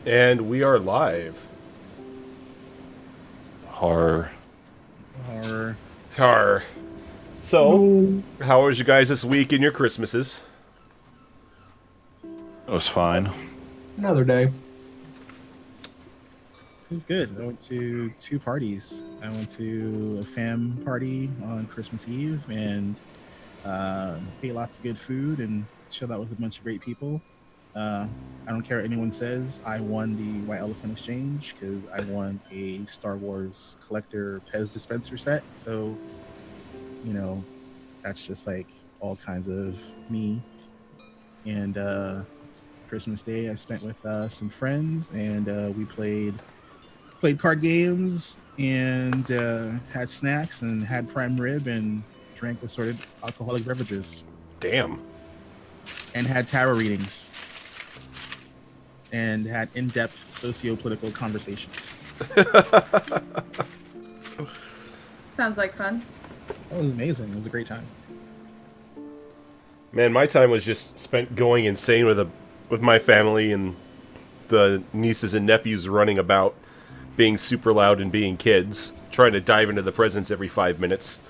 And we are live. Horror. Or Har. So, no. how was you guys this week in your Christmases? It was fine. Another day. It was good. I went to two parties. I went to a fam party on Christmas Eve and ate lots of good food and chilled out with a bunch of great people. I don't care what anyone says. I won the White Elephant Exchange because I won a Star Wars collector Pez dispenser set. So, you know, that's just like all kinds of me. And Christmas Day I spent with some friends, and we played card games and had snacks and had prime rib and drank assorted alcoholic beverages Damn. and had tarot readings and had in-depth socio-political conversations. Sounds like fun. That was amazing. It was a great time. Man, my time was just spent going insane with my family and the nieces and nephews running about, being super loud and being kids, trying to dive into the presents every 5 minutes.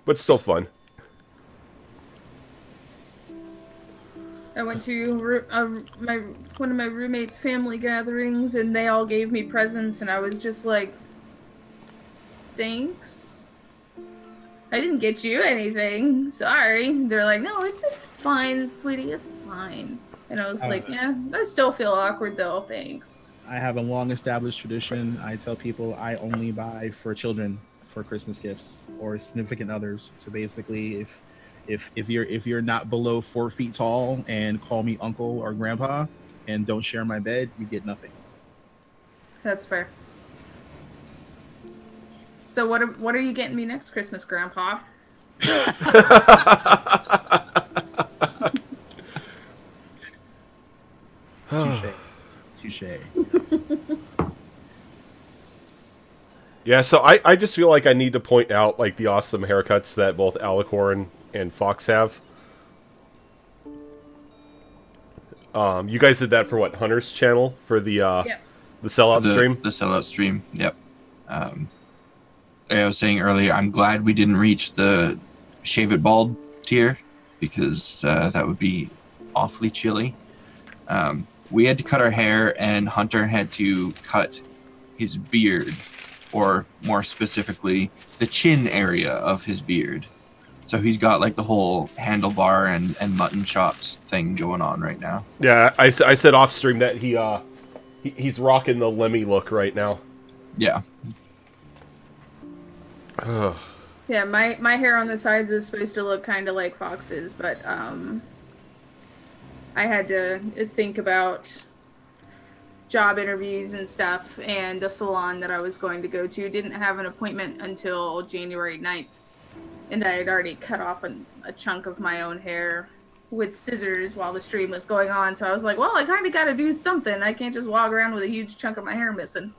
But still fun. I went to one of my roommates' family gatherings, and they all gave me presents, and I was just like, "Thanks. I didn't get you anything. Sorry." They're like, "No, it's fine, sweetie. It's fine." And I was like, "Yeah, I still feel awkward though. Thanks." I have a long-established tradition. I tell people I only buy for children for Christmas gifts or significant others. So basically, if you're not below 4 feet tall and call me uncle or grandpa and don't share my bed, you get nothing. That's fair. So what are you getting me next Christmas, Grandpa? Touche. Yeah, so I just feel like I need to point out like the awesome haircuts that both Alicorn and Fox have. You guys did that for what, Hunter's channel for the Yep. the sellout stream? The sellout stream, yep. I was saying earlier, I'm glad we didn't reach the shave it bald tier because that would be awfully chilly. We had to cut our hair, and Hunter had to cut his beard, or more specifically, the chin area of his beard. So he's got like the whole handlebar and mutton chops thing going on right now. Yeah, I said off stream that he's rocking the Lemmy look right now. Yeah. Yeah, my hair on the sides is supposed to look kind of like Fox's, but I had to think about job interviews and stuff, and the salon that I was going to go to didn't have an appointment until January 9th, and I had already cut off a chunk of my own hair with scissors while the stream was going on, so I was like, well, I kind of got to do something. I can't just walk around with a huge chunk of my hair missing.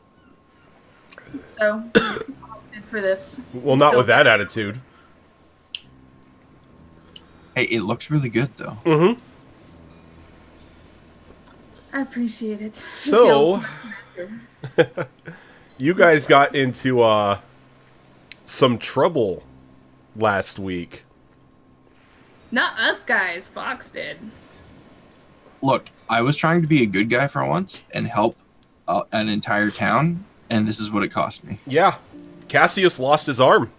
So, good for this. Well, not with that attitude. Hey, it looks really good though. Mm-hmm. I appreciate it. So, you guys got into some trouble last week. Not us guys, Fox did. Look, I was trying to be a good guy for once and help an entire town, and this is what it cost me. Yeah, Cassius lost his arm.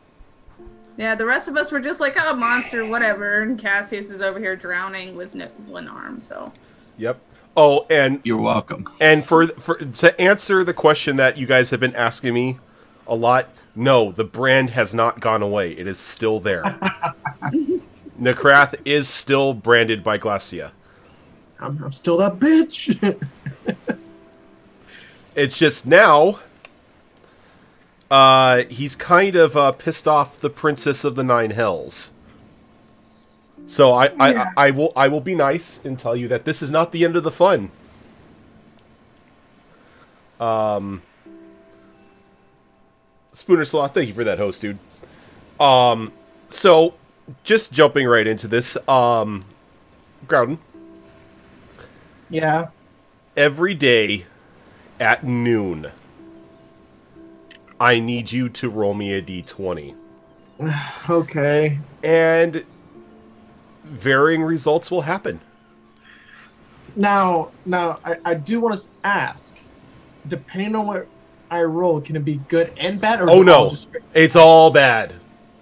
Yeah, the rest of us were just like, oh, monster, whatever, and Cassius is over here drowning with one arm, so. Yep. Oh, and You're welcome. And for to answer the question that you guys have been asking me a lot, no, the brand has not gone away. It is still there. Necrath is still branded by Glacia. I'm still that bitch. It's just now, he's kind of pissed off the Princess of the Nine Hells. So I will be nice and tell you that this is not the end of the fun. Spooner Sloth, thank you for that host, dude. So just jumping right into this, Groudon. Yeah. every day at noon, I need you to roll me a d20. Okay. And varying results will happen. Now, I do want to ask, depending on what I roll, can it be good and bad? Or Oh, is it all no. just straight? It's all bad.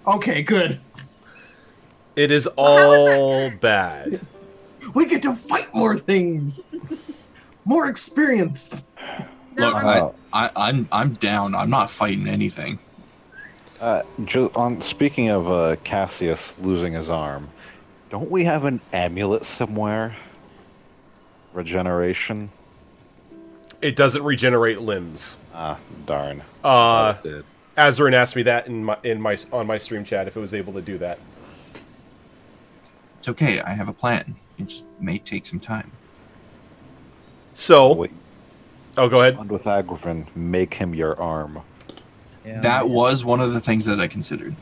Okay, good. It is Well, how is that all good? bad. We get to fight more things. More experience. No, Look, I'm- I'm down. I'm not fighting anything. Speaking of Cassius losing his arm, don't we have an amulet somewhere? Regeneration? It doesn't regenerate limbs. Ah, darn. Uh, It did. Azarin asked me that on my stream chat if it was able to do that. It's okay. I have a plan. It just may take some time. So, Wait, oh, go ahead. bond with Agrafin, make him your arm. Yeah, That was one of the things that I considered.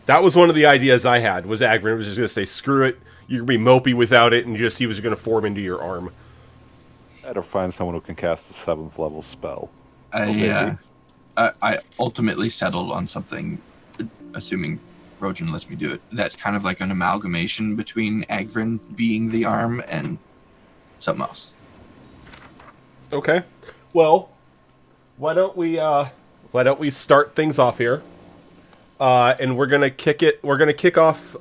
That was one of the ideas I had. Was Agrin was just going to say, "Screw it, you're going to be mopey without it," and just he was going to form into your arm. Better find someone who can cast a 7th level spell. I ultimately settled on something, assuming Rojan lets me do it. That's kind of like an amalgamation between Agrin being the arm and something else. Okay. Well, why don't we start things off here? And we're gonna kick off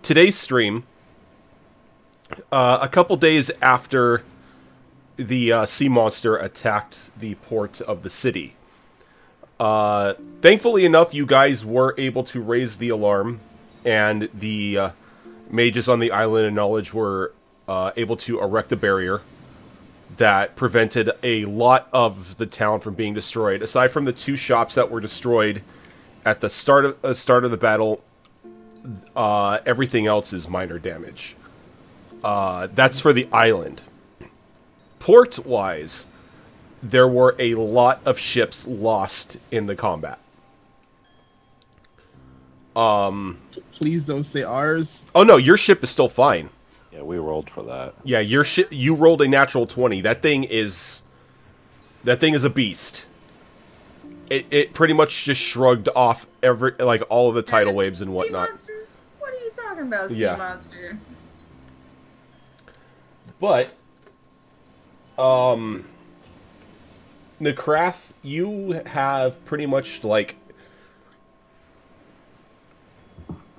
today's stream a couple days after the sea monster attacked the port of the city. Thankfully enough, you guys were able to raise the alarm, and the mages on the Island of Knowledge were able to erect a barrier that prevented a lot of the town from being destroyed. Aside from the 2 shops that were destroyed at the start of the battle, everything else is minor damage. That's for the island. Port-wise, there were a lot of ships lost in the combat. Please don't say ours. Oh no, your ship is still fine. Yeah, we rolled for that. Yeah, you rolled a natural 20. That thing is a beast. It pretty much just shrugged off all of the tidal waves and Sea whatnot. monster? What are you talking about, sea Yeah. monster? But Necrath, you have pretty much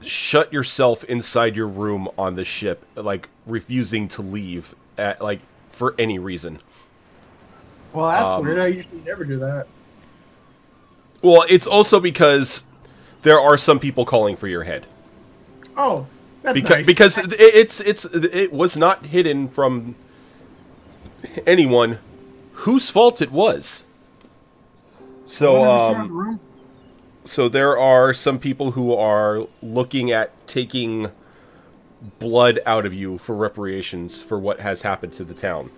shut yourself inside your room on the ship, refusing to leave for any reason. Well, that's weird. I usually never do that. Well, it's also because there are some people calling for your head. Oh, that's Because nice. it was not hidden from anyone whose fault it was. So so there are some people who are looking at taking blood out of you for reparations for what has happened to the town.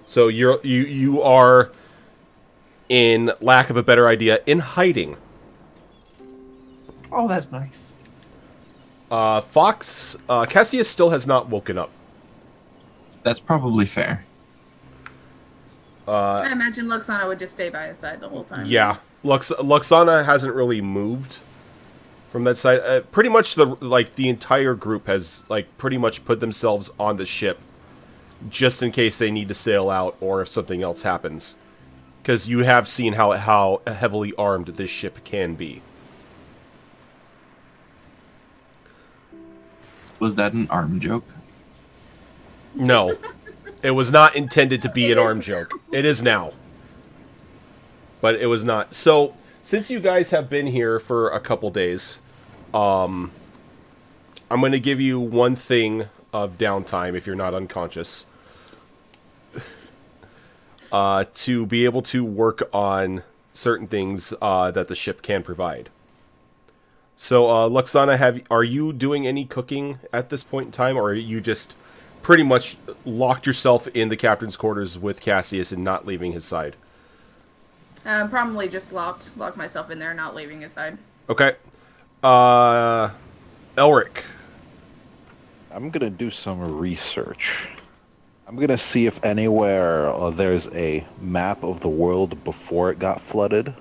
So you are, in lack of a better idea, in hiding. Oh, that's nice. Fox, Cassius still has not woken up. That's probably fair. I imagine Luxana would just stay by his side the whole time. Yeah, Luxana hasn't really moved from that side. Pretty much the entire group has pretty much put themselves on the ship, just in case they need to sail out or if something else happens. Because you have seen how heavily armed this ship can be. Was that an arm joke? No, it was not intended to be It an is arm joke. It is now. But it was not. So, since you guys have been here for a couple days, I'm going to give you one thing of downtime if you're not unconscious. To be able to work on certain things that the ship can provide. So, Luxana, are you doing any cooking at this point in time, or are you just pretty much locked yourself in the captain's quarters with Cassius and not leaving his side? Probably just locked myself in there, not leaving his side. Okay. Elric. I'm gonna do some research. I'm gonna see if anywhere there's a map of the world before it got flooded.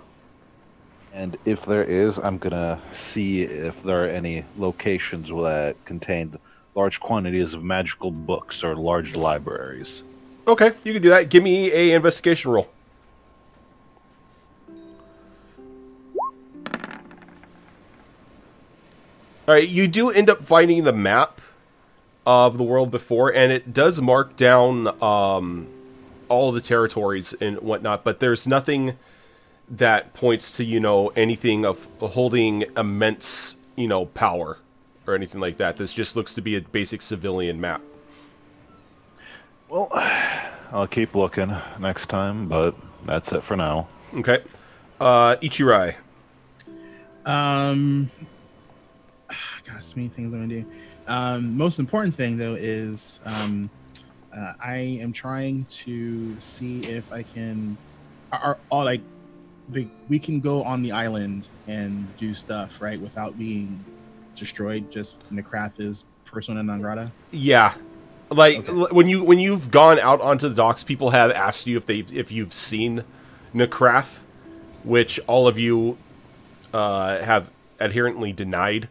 And if there is, I'm gonna see if there are any locations that contain large quantities of magical books or large libraries. Okay, you can do that. Give me a investigation roll. All right, you do end up finding the map of the world before, and it does mark down all the territories and whatnot, but there's nothing that points to, anything of holding immense, power or anything like that. This just looks to be a basic civilian map. Well, I'll keep looking next time, but that's it for now. Okay. Ichirai. Got so many things I'm gonna do. Most important thing though is I am trying to see if I can, we can go on the island and do stuff right without being destroyed. Just Necrath is persona non grata. Yeah, like okay. when you've gone out onto the docks, people have asked you if you've seen Necrath, which all of you have adherently denied.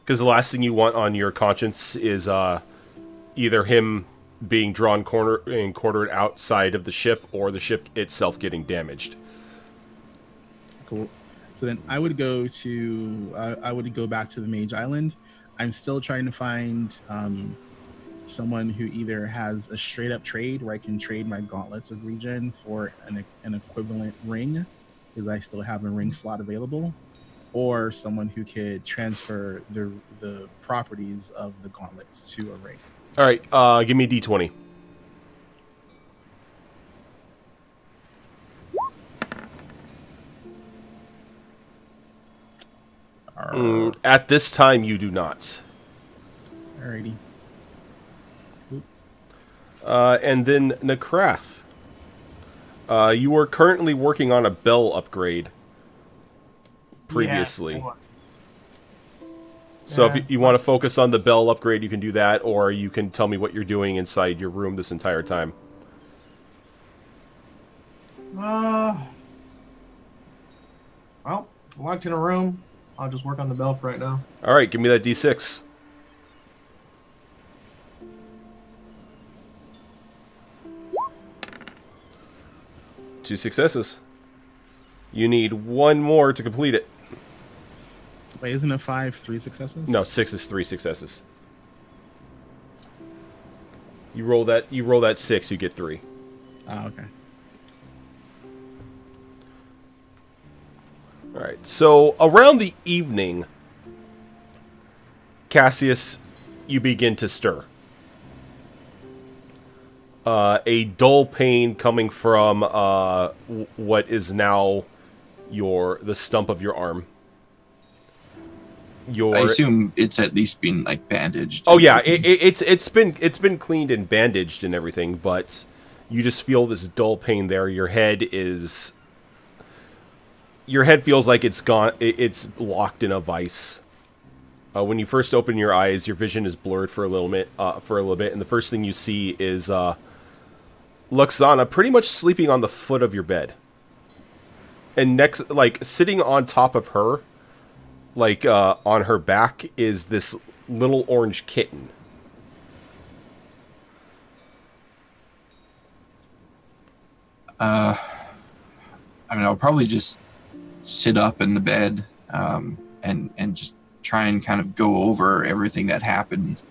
Because the last thing you want on your conscience is either him being drawn quartered outside of the ship, or the ship itself getting damaged. Cool. So then I would go back to the Mage Island. I'm still trying to find someone who either has a straight up trade where I can trade my gauntlets of regen for an equivalent ring, because I still have a ring slot available, or someone who could transfer the properties of the gauntlets to a ring. All right, give me a D20. At this time, you do not. Alrighty. And then Necrath. You are currently working on a bell upgrade. Previously. Yes. So if you want to focus on the bell upgrade, you can do that, or you can tell me what you're doing inside your room this entire time. Well, locked in a room. I'll just work on the bell for right now. All right, give me that D6. Two successes. You need one more to complete it. Wait, isn't it 5, 3 successes? No, 6 is 3 successes. You roll that 6, you get 3. Oh, okay. Alright, so around the evening, Cassius, you begin to stir. A dull pain coming from what is now the stump of your arm. I assume it's at least been like bandaged. Oh yeah, it's been cleaned and bandaged and everything, but you just feel this dull pain there. Your head feels like it's gone. It's locked in a vice. When you first open your eyes, your vision is blurred for a little bit, and the first thing you see is Luxana pretty much sleeping on the foot of your bed, and next, like sitting on top of her, like on her back, is this little orange kitten. I mean, I'll probably just sit up in the bed and just try and kind of go over everything that happened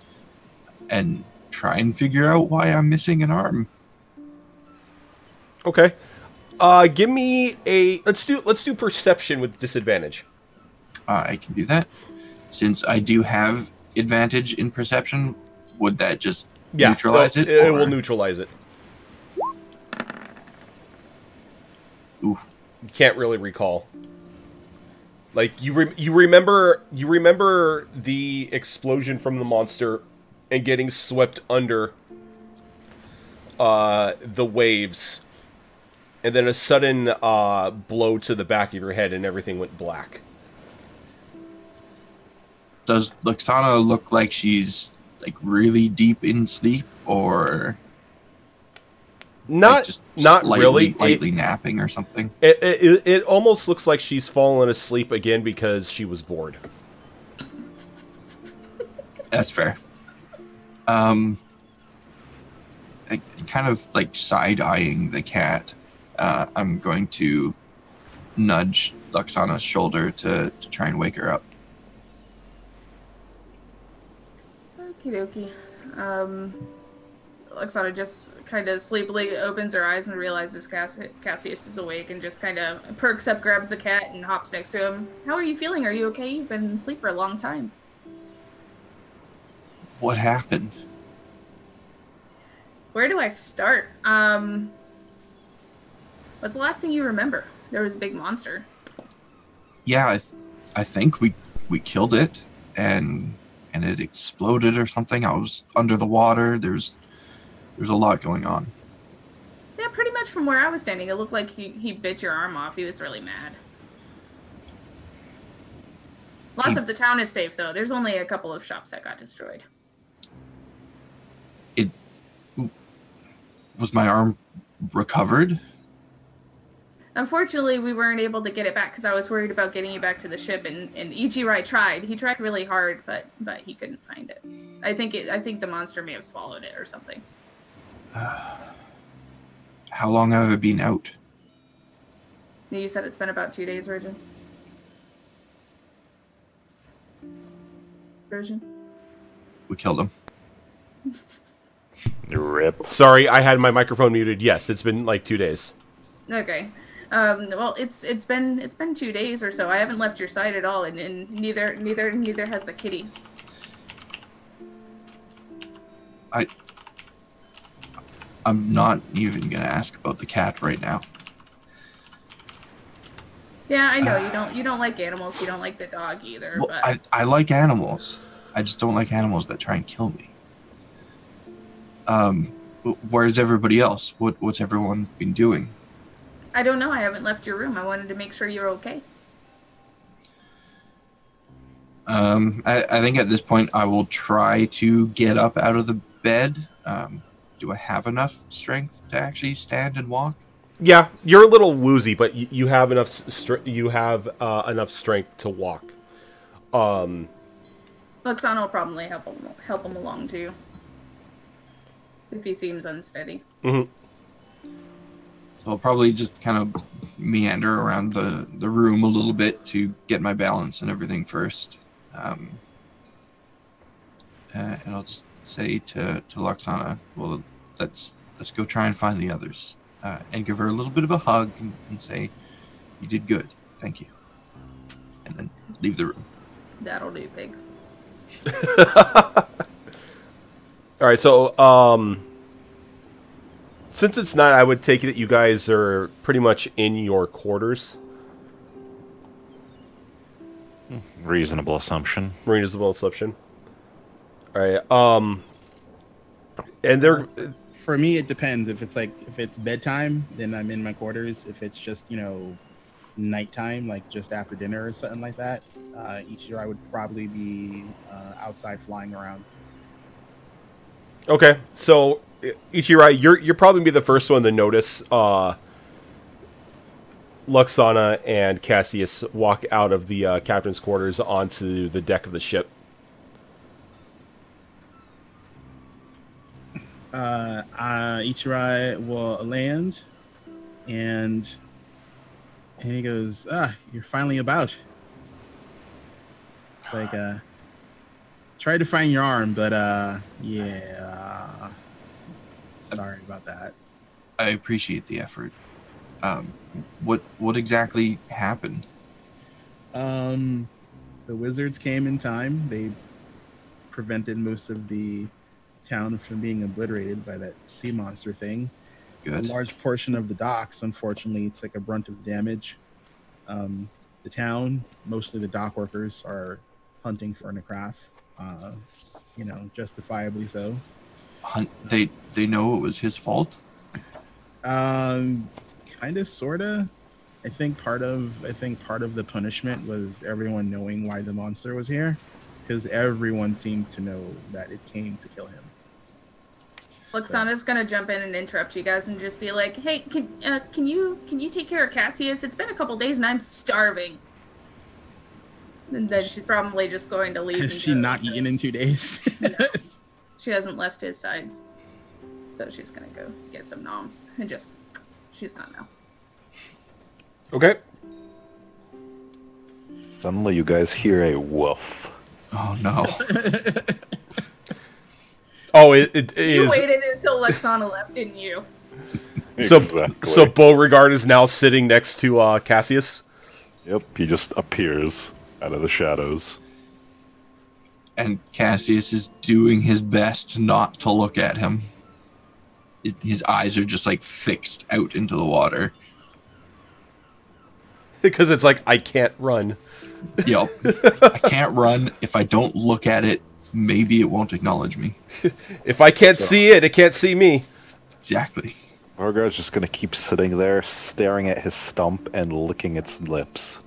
and try and figure out why I'm missing an arm. Okay. Give me a let's do perception with disadvantage. I can do that. Since I do have advantage in perception, would that just neutralize it? It will neutralize it. Oof. You can't really recall. Like you remember the explosion from the monster and getting swept under the waves, and then a sudden blow to the back of your head and everything went black. Does Luxana look like she's like really deep in sleep, or Not like just not really. lightly napping or something? It almost looks like she's fallen asleep again because she was bored. That's fair. Kind of like side-eyeing the cat, I'm going to nudge Luxana's shoulder to try and wake her up. Okie dokie. Luxana just kind of sleepily opens her eyes and realizes Cassius is awake and just kind of perks up, grabs the cat, and hops next to him. How are you feeling? Are you okay? You've been asleep for a long time. What happened? Where do I start? What's the last thing you remember? There was a big monster. Yeah, I think we killed it, and it exploded or something. I was under the water. There's a lot going on. Yeah, pretty much from where I was standing, it looked like he bit your arm off. He was really mad. Lots of the town is safe, though. There's only a couple of shops that got destroyed. Was my arm recovered? Unfortunately, we weren't able to get it back because I was worried about getting you back to the ship, and Ichirai tried. He tried really hard, but he couldn't find it. I think the monster may have swallowed it or something. How long have I been out? You said it's been about 2 days, Virgin? We killed him. Rip. Sorry, I had my microphone muted. Yes, it's been like 2 days. Okay. Well, it's been 2 days or so. I haven't left your side at all, and neither has the kitty. I'm not even gonna ask about the cat right now. Yeah, I know you don't like animals. You don't like the dog either. Well, but I like animals. I just don't like animals that try and kill me. Where's everybody else? What's everyone been doing? I don't know. I haven't left your room. I wanted to make sure you're okay. I think at this point I will try to get up out of the bed. Do I have enough strength to actually stand and walk? Yeah, you're a little woozy, but you have enough enough strength to walk. Luxana will probably help him along too, if he seems unsteady. Mm-hmm. So I'll probably just kind of meander around the room a little bit to get my balance and everything first. And I'll just say to Luxana, well, let's go try and find the others. And give her a little bit of a hug and say, you did good. Thank you. And then leave the room. That'll do, pig. All right, so since it's night, I would take it that you guys are pretty much in your quarters. Reasonable assumption. Reasonable assumption. All right. And they're. For me, it depends. If it's bedtime, then I'm in my quarters. If it's just, nighttime, like just after dinner or something like that, each year I would probably be outside flying around. Okay, so Ichirai, you're probably be the first one to notice Luxana and Cassius walk out of the captain's quarters onto the deck of the ship. Ichirai will land, and he goes, you're finally about. It's like, tried to find your arm, but yeah, sorry about that. I appreciate the effort. What exactly happened? The wizards came in time. They prevented most of the town from being obliterated by that sea monster thing. Good. A large portion of the docks, unfortunately, took a brunt of the damage. The town, mostly the dock workers, are hunting for Necrath. Justifiably so. They know it was his fault? Kind of, sorta. I think part of the punishment was everyone knowing why the monster was here, because everyone seems to know that it came to kill him. Luxana's gonna jump in and interrupt you guys and just be like, "Hey, can you take care of Cassius? It's been a couple days and I'm starving." And then she's probably just going to leave. Has she not eaten in 2 days? No. She hasn't left his side, so she's gonna go get some noms and she's gone now. Okay. Suddenly you guys hear a woof. Oh no. Oh, it You is. waited until Luxana left, didn't you? So Exactly. Beauregard is now sitting next to Cassius. Yep, he just appears out of the shadows. And Cassius is doing his best not to look at him. His eyes are just like fixed out into the water. Because it's like, I can't run. Yep. I can't run. If I don't look at it, maybe it won't acknowledge me. If I can't see it, it can't see me. Exactly. Beauregard's just gonna keep sitting there, staring at his stump and licking its lips.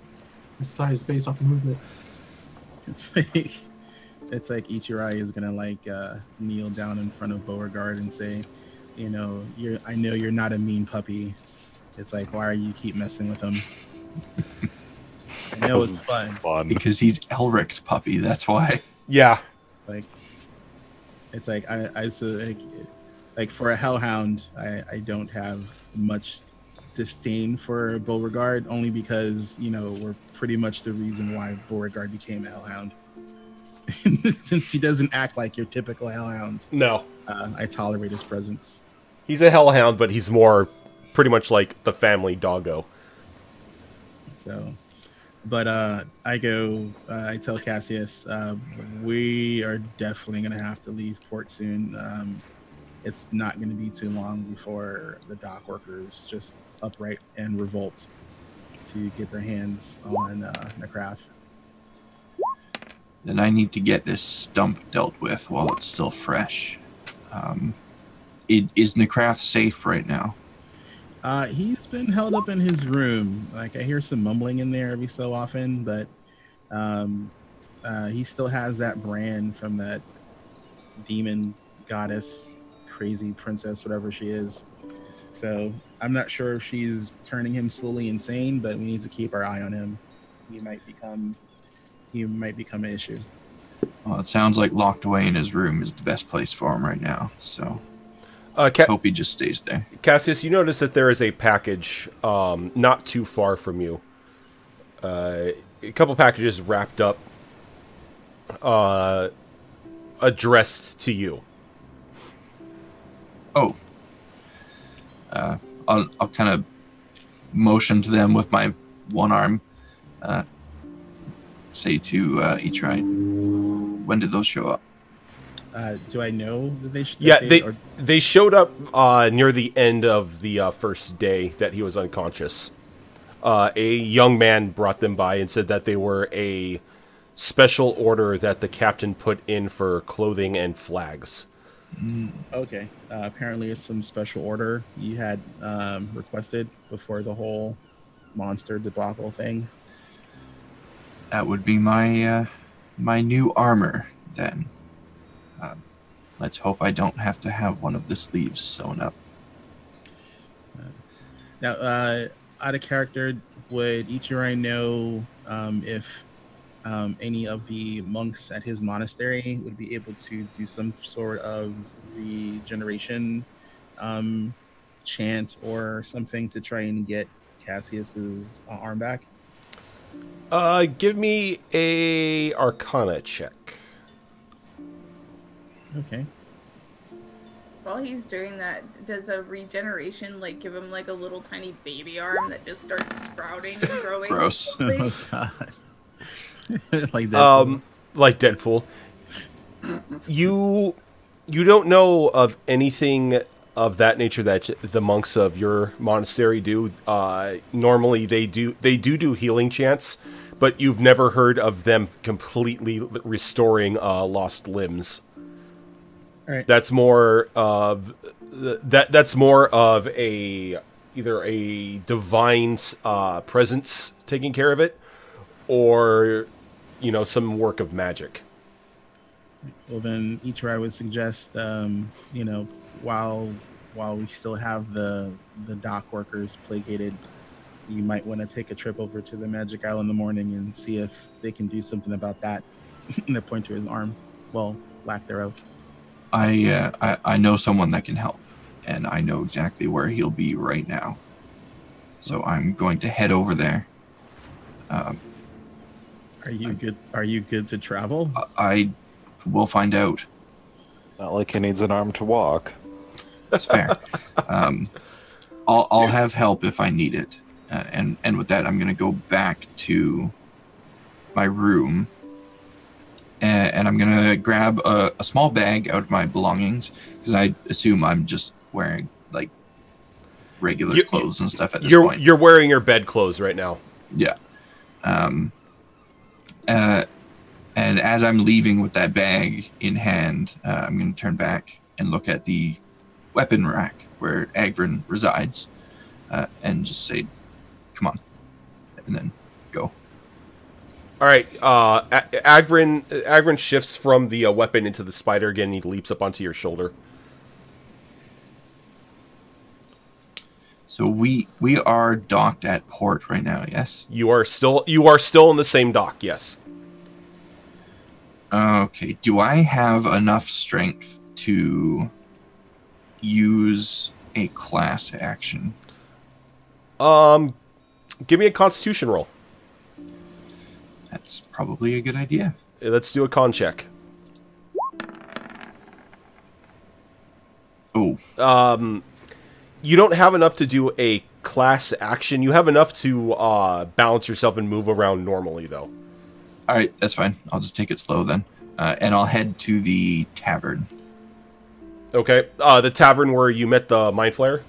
The size based off movement. It's like Ichirai is gonna like kneel down in front of Beauregard and say, you know, I know you're not a mean puppy. It's like, why are you keep messing with him? I know it's fun. Because he's Elric's puppy, that's why. Yeah. Like, it's like like for a hellhound, I don't have much disdain for Beauregard, only because, you know, we're pretty much the reason why Beauregard became a hellhound. Since he doesn't act like your typical hellhound, No. I tolerate his presence. He's a hellhound, but he's more pretty much like the family doggo. So, but I tell Cassius, we are definitely going to have to leave port soon. It's not going to be too long before the dock workers just upright and revolt to get their hands on Necraft. Then I need to get this stump dealt with while it's still fresh. Is Necraft safe right now? He's been held up in his room. Like, I hear some mumbling in there every so often, but he still has that brand from that demon goddess, crazy princess, whatever she is. So I'm not sure if she's turning him slowly insane, but we need to keep our eye on him. He might become an issue. Well, it sounds like locked away in his room is the best place for him right now. So hope he just stays there. Cassius, you notice that there is a package not too far from you. A couple packages wrapped up, addressed to you. Oh. I'll kind of motion to them with my one arm. Say to Ichirai, when did those show up? Do I know that they? Yeah, they showed up near the end of the first day that he was unconscious. A young man brought them by and said that they were a special order that the captain put in for clothing and flags. Okay. Apparently, it's some special order you had requested before the whole monster debacle thing. That would be my my new armor then. Let's hope I don't have to have one of the sleeves sewn up. Now, out of character, would Ichirai know if any of the monks at his monastery would be able to do some sort of regeneration chant or something to try and get Cassius's arm back? Give me a Arcana check. Okay. While he's doing that, does a regeneration like give him like a little tiny baby arm that just starts sprouting and growing? Gross. Oh god. Like Deadpool. Like Deadpool. You don't know of anything of that nature that the monks of your monastery do. Normally they do healing chants, but you've never heard of them completely restoring lost limbs. All right. That's more of that's more of a either a divine presence taking care of it, or some work of magic. Well, then, Ichiro, I would suggest, you know, while we still have the dock workers placated, you might want to take a trip over to the Magic Isle in the morning and see if they can do something about that. And they point to his arm. Well, lack thereof. I know someone that can help, and I know exactly where he'll be right now. So I'm going to head over there. Are you good? Are you good to travel? I will find out. Not like he needs an arm to walk. That's fair. I'll have help if I need it. And with that, I'm going to go back to my room, and I'm going to grab a small bag out of my belongings, because I assume I'm just wearing like regular clothes and stuff at this point. You're wearing your bed clothes right now. Yeah. And as I'm leaving with that bag in hand, I'm going to turn back and look at the weapon rack where Agrin resides, and just say, "Come on," and then go. All right. Agrin shifts from the weapon into the spider again. He leaps up onto your shoulder. So we are docked at port right now. Yes. You are still in the same dock. Yes. Okay. Do I have enough strength to use a class action? Give me a Constitution roll. That's probably a good idea. Let's do a con check. Oh. You don't have enough to do a class action. You have enough to balance yourself and move around normally, though. All right, that's fine. I'll just take it slow then, and I'll head to the tavern. Okay. The tavern where you met the Mind Flayer?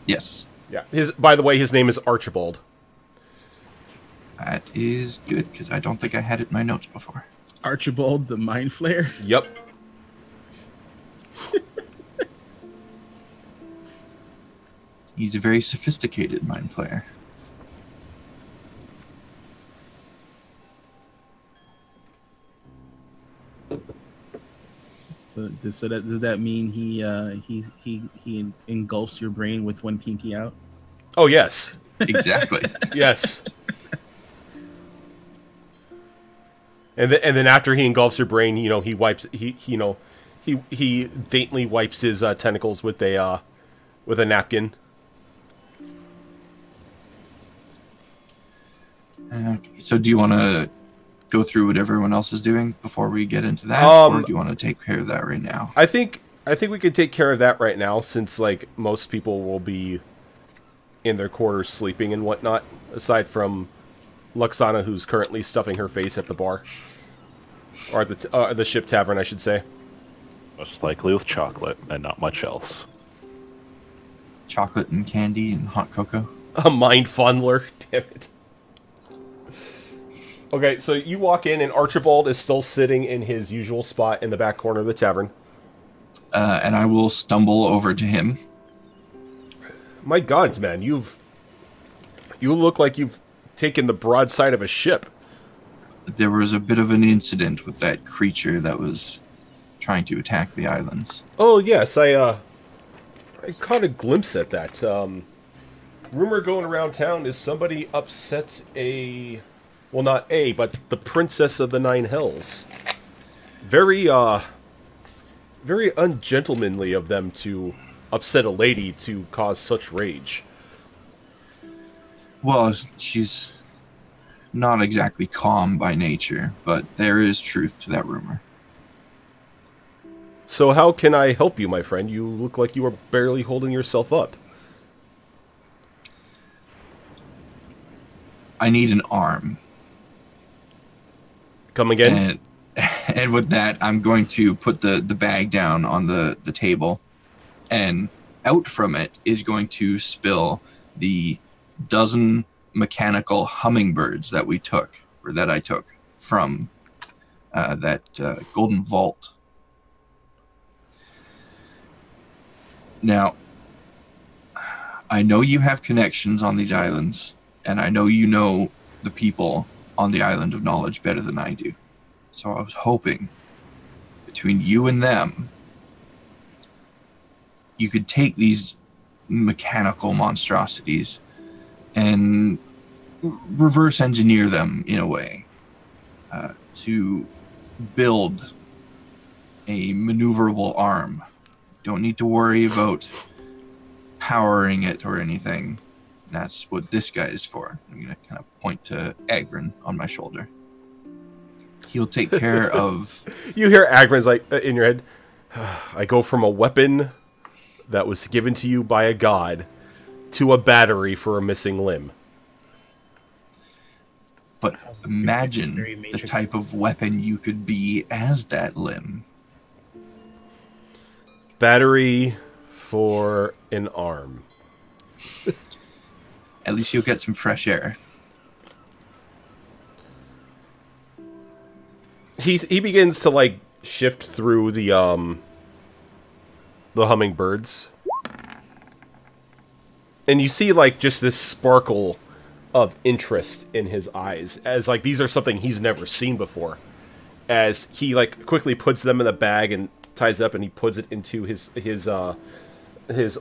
Yes. Yeah. By the way, his name is Archibald. That is good, because I don't think I had it in my notes before. Archibald the Mind Flayer? Yep. He's a very sophisticated mind flayer. So does that mean he engulfs your brain with one pinky out? Oh, yes. Exactly. Yes. And then after he engulfs your brain, he daintily wipes his tentacles with a napkin. Okay, so do you want to go through what everyone else is doing before we get into that, or do you want to take care of that right now? I think we could take care of that right now, since like most people will be in their quarters sleeping and whatnot, aside from Luxana, who's currently stuffing her face at the bar, or at the ship tavern, I should say. Most likely with chocolate and not much else. Chocolate and candy and hot cocoa. A mind fondler, damn it. Okay, so you walk in, and Archibald is still sitting in his usual spot in the back corner of the tavern. And I will stumble over to him. My gods, man, you look like you've taken the broadside of a ship. There was a bit of an incident with that creature that was trying to attack the islands. Oh, yes, I caught a glimpse at that. Rumor going around town is somebody upset well, not but the Princess of the Nine Hells. Very ungentlemanly of them to upset a lady to cause such rage. Well, she's not exactly calm by nature, but there is truth to that rumor. So how can I help you, my friend? You look like you are barely holding yourself up. I need an arm. Come again? And with that, I'm going to put the bag down on the table, and out from it is going to spill the dozen mechanical hummingbirds that I took from that golden vault. Now, I know you have connections on these islands, and I know you know the people on the Island of Knowledge better than I do. So I was hoping between you and them, you could take these mechanical monstrosities and reverse engineer them in a way to build a maneuverable arm. Don't need to worry about powering it or anything. That's what this guy is for. I'm going to kind of point to Agrin on my shoulder. He'll take care of... You hear Agrin's like in your head, I go from a weapon that was given to you by a god to a battery for a missing limb. But imagine the type of weapon you could be as that limb. Battery for an arm. At least you'll get some fresh air. He begins to like shift through the hummingbirds, and you see like just this sparkle of interest in his eyes, as like these are something he's never seen before. As he like quickly puts them in the bag and ties up, and he puts it into his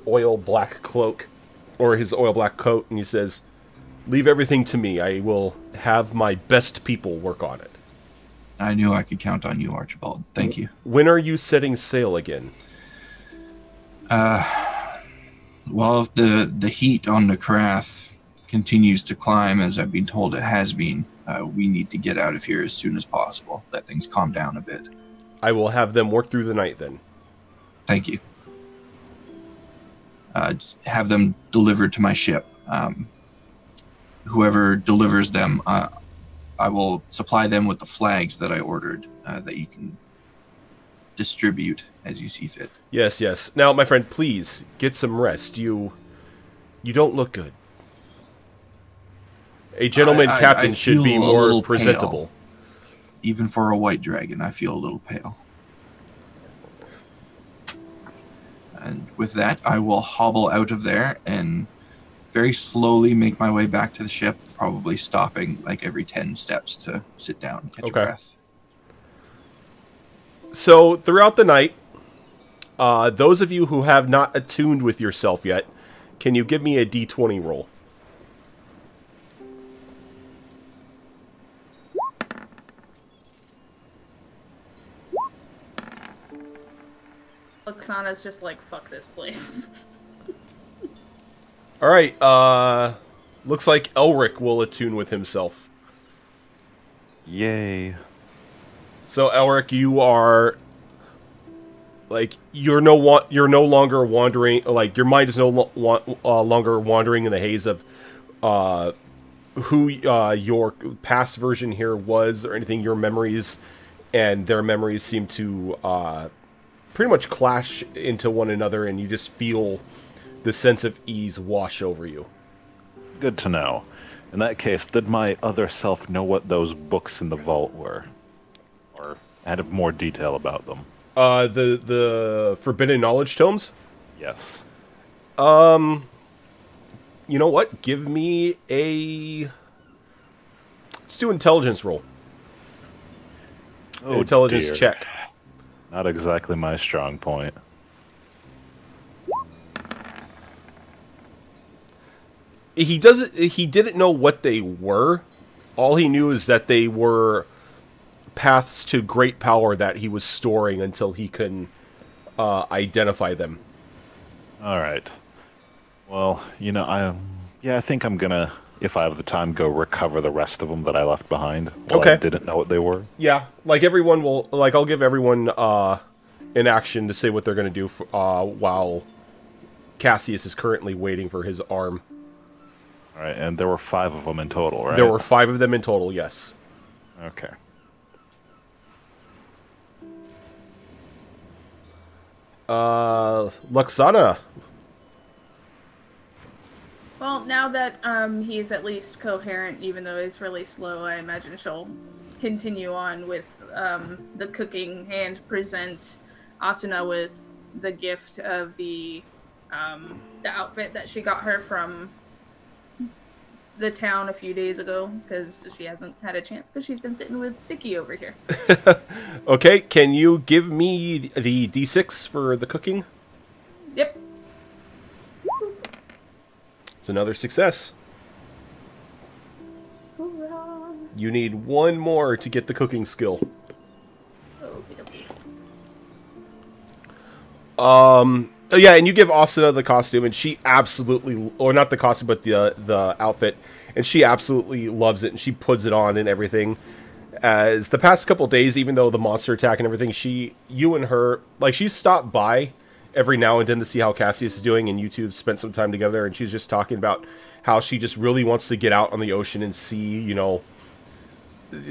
oil black cloak or his oil black coat, and he says, "Leave everything to me. I will have my best people work on it." I knew I could count on you, Archibald. Thank you. When are you setting sail again? Well, if the heat on the Karath continues to climb, as I've been told it has been, we need to get out of here as soon as possible. Let things calm down a bit. I will have them work through the night then. Thank you. Just have them delivered to my ship. Whoever delivers them, I will supply them with the flags that I ordered that you can distribute as you see fit. Yes, yes. Now, my friend, please get some rest. You don't look good. A gentleman captain should be more presentable. Pale. Even for a white dragon, I feel a little pale. And with that, I will hobble out of there and very slowly make my way back to the ship, probably stopping like every 10 steps to sit down and catch a breath. So, throughout the night, those of you who have not attuned with yourself yet, can you give me a d20 roll? Oksana's just like, fuck this place. Alright, looks like Elric will attune with himself. Yay. So, Elric, you are... Like, you're no longer wandering... Like, your mind is no longer wandering in the haze of who your past version here was, or anything. Your memories and their memories seem to pretty much clash into one another, and you just feel the sense of ease wash over you. Good to know. In that case, did my other self know what those books in the vault were? Or add more detail about them? The Forbidden Knowledge Tomes? Yes. You know what? Give me a... Let's do intelligence roll. Oh, intelligence dear. check. Not exactly my strong point. He didn't know what they were. All he knew is that they were paths to great power that he was storing until he can identify them. All right. Well, you know, I think I'm gonna, if I have the time, go recover the rest of them that I left behind. While Okay. I didn't know what they were. Yeah, like everyone will. Like I'll give everyone an action to say what they're gonna do while Cassius is currently waiting for his arm. All right, and there were 5 of them in total, right? There were 5 of them in total. Yes. Okay. Luxana. Well, now that he's at least coherent, even though he's really slow, I imagine she'll continue on with the cooking and present Asuna with the gift of the outfit that she got her from the town a few days ago because she hasn't had a chance because she's been sitting with Sicky over here. Okay, can you give me the D6 for the cooking? Yep. It's another success. Hoorah. You need one more to get the cooking skill. Okey-dokey. Oh yeah, and you give Asuna the costume, and she absolutely, or not the costume, but the outfit, and she absolutely loves it, and she puts it on and everything. As the past couple days, even though the monster attack and everything, you and her, like, she stopped by every now and then to see how Cassius is doing, and you two have spent some time together, and she's just talking about how she just really wants to get out on the ocean and see, you know,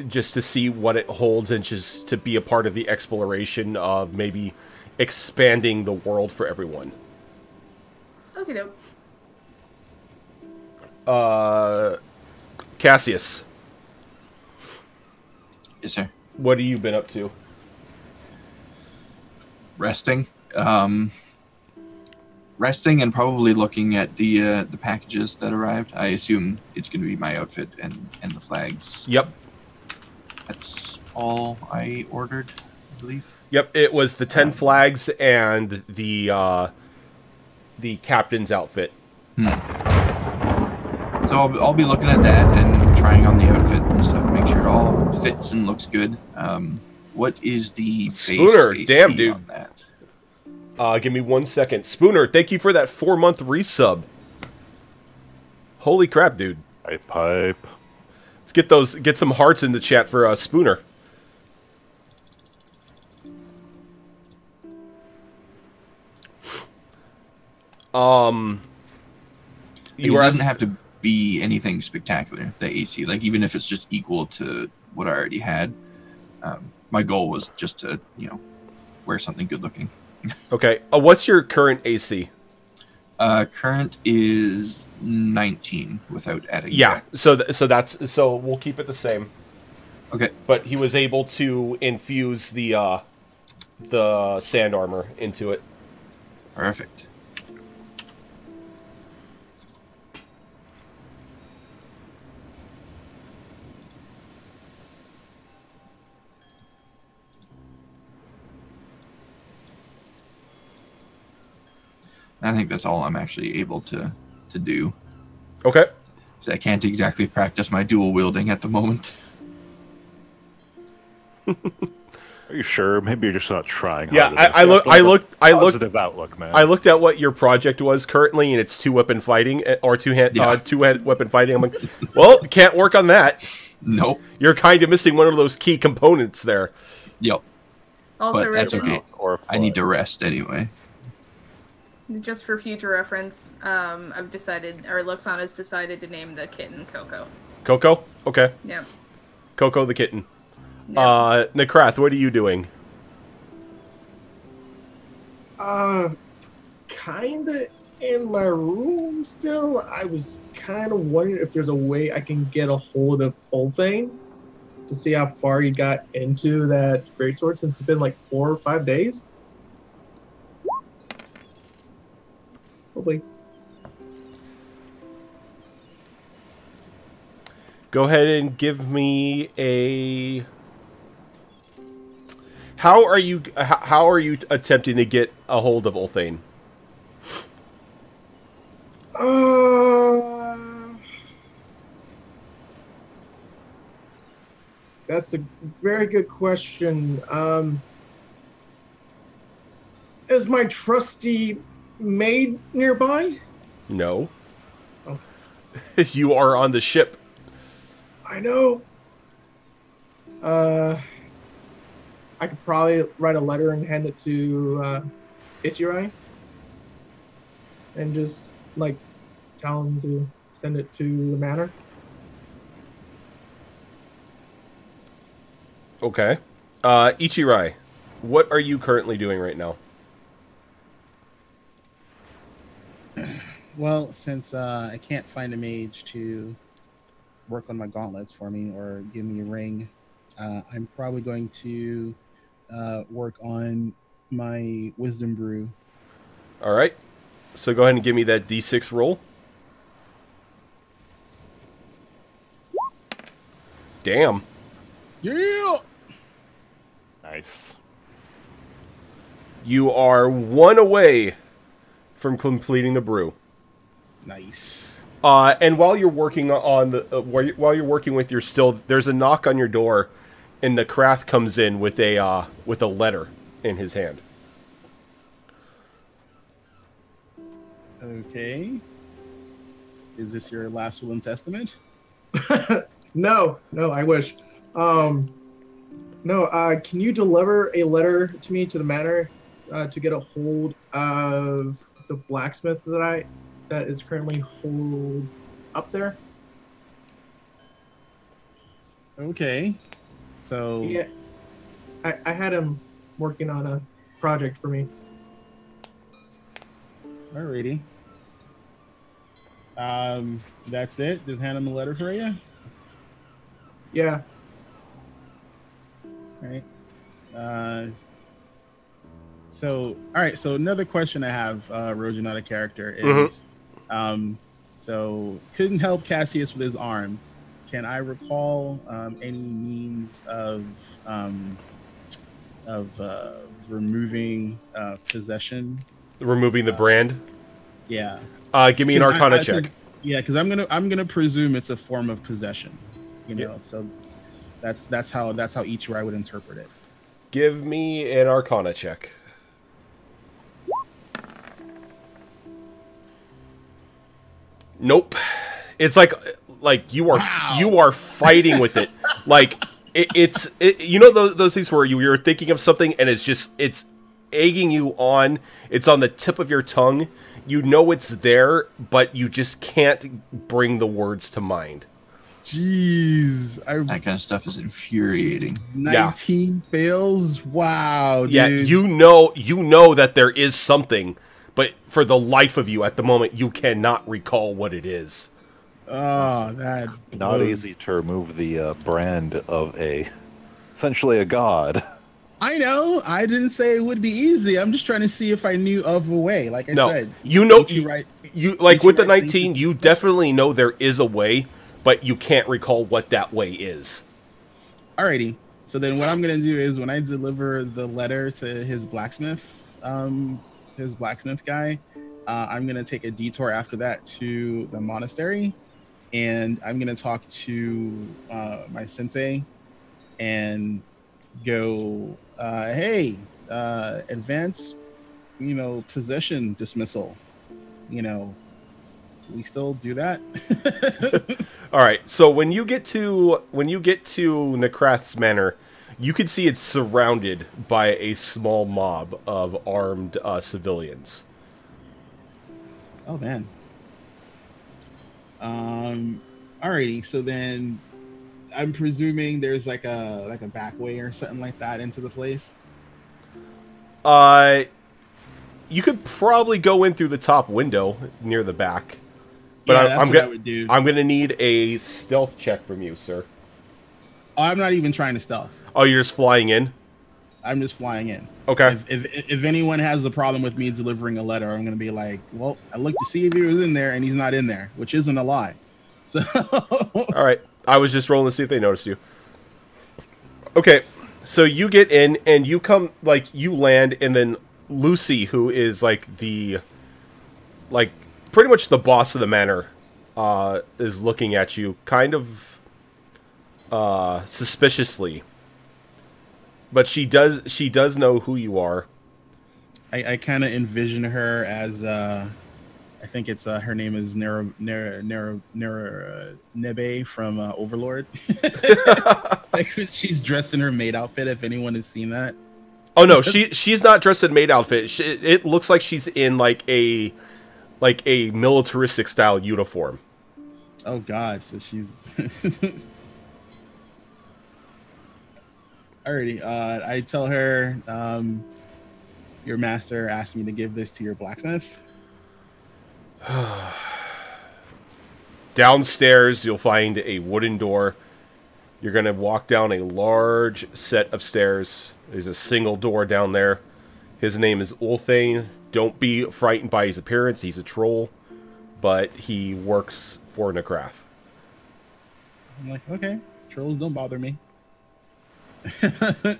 just to see what it holds, and just to be a part of the exploration of maybe expanding the world for everyone. Okie doke. Cassius, Yes, sir. what have you been up to? Resting. Resting and probably looking at the packages that arrived. I assume it's going to be my outfit and the flags. Yep. That's all I ordered, I believe. Yep, it was the 10 flags and the captain's outfit. So I'll be looking at that and trying on the outfit and stuff, make sure it all fits and looks good. What is the base Spooner, AC damn, dude. on that? Give me 1 second. Spooner, thank you for that 4-month resub. Holy crap, dude. Pipe. Let's get some hearts in the chat for Spooner. It doesn't have to be anything spectacular, the AC. Like, even if it's just equal to what I already had. My goal was just to, wear something good looking. Okay. What's your current AC? Current is 19 without adding. Yeah. that. So we'll keep it the same. Okay. But he was able to infuse the sand armor into it. Perfect. I think that's all I'm actually able to do. Okay. So I can't exactly practice my dual wielding at the moment. Are you sure? Maybe you're just not trying. Yeah, hard enough. I looked. Positive outlook, man. I looked at what your project was currently, and it's 2-weapon fighting or two-hand weapon fighting. I'm like, well, can't work on that. Nope. You're kind of missing one of those key components there. Yep. Also, But that's Regan, okay. I need to rest anyway. just for future reference, I've decided, or Luxana's decided to name the kitten Coco. Coco? Okay. Yep. Coco the kitten. Yep. Nekrath, what are you doing? Kinda in my room still. I was kind of wondering if there's a way I can get a hold of Ulthane to see how far he got into that greatsword, since it's been like 4 or 5 days. Probably. Go ahead and give me a... How are you attempting to get a hold of Ulthane? That's a very good question. Is my trusty maid nearby? No. Oh. You are on the ship. I know. I could probably write a letter and hand it to Ichirai, and just like tell him to send it to the manor. Okay. Ichirai, what are you currently doing right now? Well, since I can't find a mage to work on my gauntlets for me or give me a ring, I'm probably going to work on my wisdom brew. All right. So go ahead and give me that D6 roll. Damn. Yeah. Nice. You are 1 away from completing the brew. Nice. And while you're working on the while you're working with your still, there's a knock on your door, and the Krath comes in with a letter in his hand. Okay. Is this your last will and testament? No, I wish. No, can you deliver a letter to me to the manor to get a hold of the blacksmith that is currently holed up there? Okay. So Yeah, I had him working on a project for me. alrighty. That's it. Just hand him a letter for you. Yeah. All right. So all right. So another question I have, Roja, not a character, is, so couldn't help Cassius with his arm. Can I recall any means of removing possession? Removing the brand. Yeah. Give me an Arcana check. Yeah, because I'm gonna presume it's a form of possession. You know, Yeah. so that's how each I would interpret it. Give me an Arcana check. Nope. It's like you are fighting with it. Like it's you know those things where you're thinking of something and it's egging you on. It's on the tip of your tongue. You know it's there, but you just can't bring the words to mind. Jeez, That kind of stuff is infuriating. 19 fails. Wow, dude. Yeah, you know that there is something, but for the life of you at the moment you cannot recall what it is. Oh, that Not easy to remove the brand of essentially a god. I know. I didn't say it would be easy. I'm just trying to see if I knew of a way. Like I said, you know, right? You like with the 19, you definitely know there is a way, but you can't recall what that way is. Alrighty. So then, what I'm gonna do is when I deliver the letter to his blacksmith guy, I'm gonna take a detour after that to the monastery, and I'm gonna talk to my sensei and go, hey, advance, possession dismissal. We still do that. All right. So when you get to Nekrath's manor, you can see it's surrounded by a small mob of armed civilians. Oh man. Alrighty. So then, I'm presuming there's like a back way or something like that into the place. You could probably go in through the top window near the back. But Yeah, that's what I would do. I'm gonna need a stealth check from you, sir. Oh, I'm not even trying to stealth. Oh, you're just flying in? I'm just flying in. Okay. If anyone has a problem with me delivering a letter, I'm gonna be like, well, I looked to see if he was in there, and he's not in there, which isn't a lie. So. All right. I was just rolling to see if they noticed you. Okay. So you get in, and you land, and then Lucy, who is pretty much the boss of the manor, is looking at you kind of suspiciously. But she does know who you are. I kind of envision her as I think it's her name is Nebe from Overlord. Like she's dressed in her maid outfit. If anyone has seen that. Oh no, she's not dressed in maid outfit. It looks like she's in like a militaristic style uniform. Oh God, so she's. Alrighty, I tell her, your master asked me to give this to your blacksmith. Downstairs, you'll find a wooden door. You're going to walk down a large set of stairs. There's a single door down there. His name is Ulthane. Don't be frightened by his appearance. He's a troll, but he works for Nekrath. I'm like, okay. Trolls don't bother me.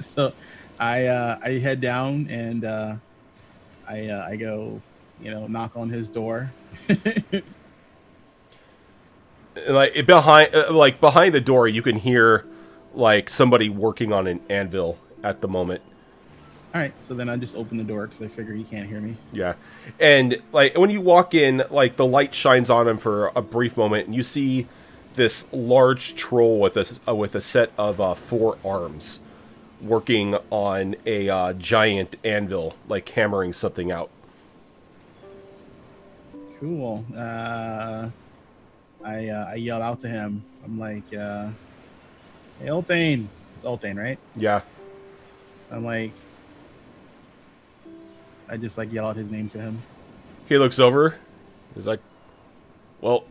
So I head down and I go, knock on his door. Behind the door, you can hear like somebody working on an anvil at the moment. All right, so then I just open the door because I figure he can't hear me. Yeah, and like when you walk in, like the light shines on him for a brief moment, and you see this large troll with a set of 4 arms, working on a giant anvil, like hammering something out. Cool. I yell out to him. I'm like, "Hey, Ulthane." It's Ulthane, right? Yeah. I'm like, I just like yell out his name to him. He looks over. He's like, "Well,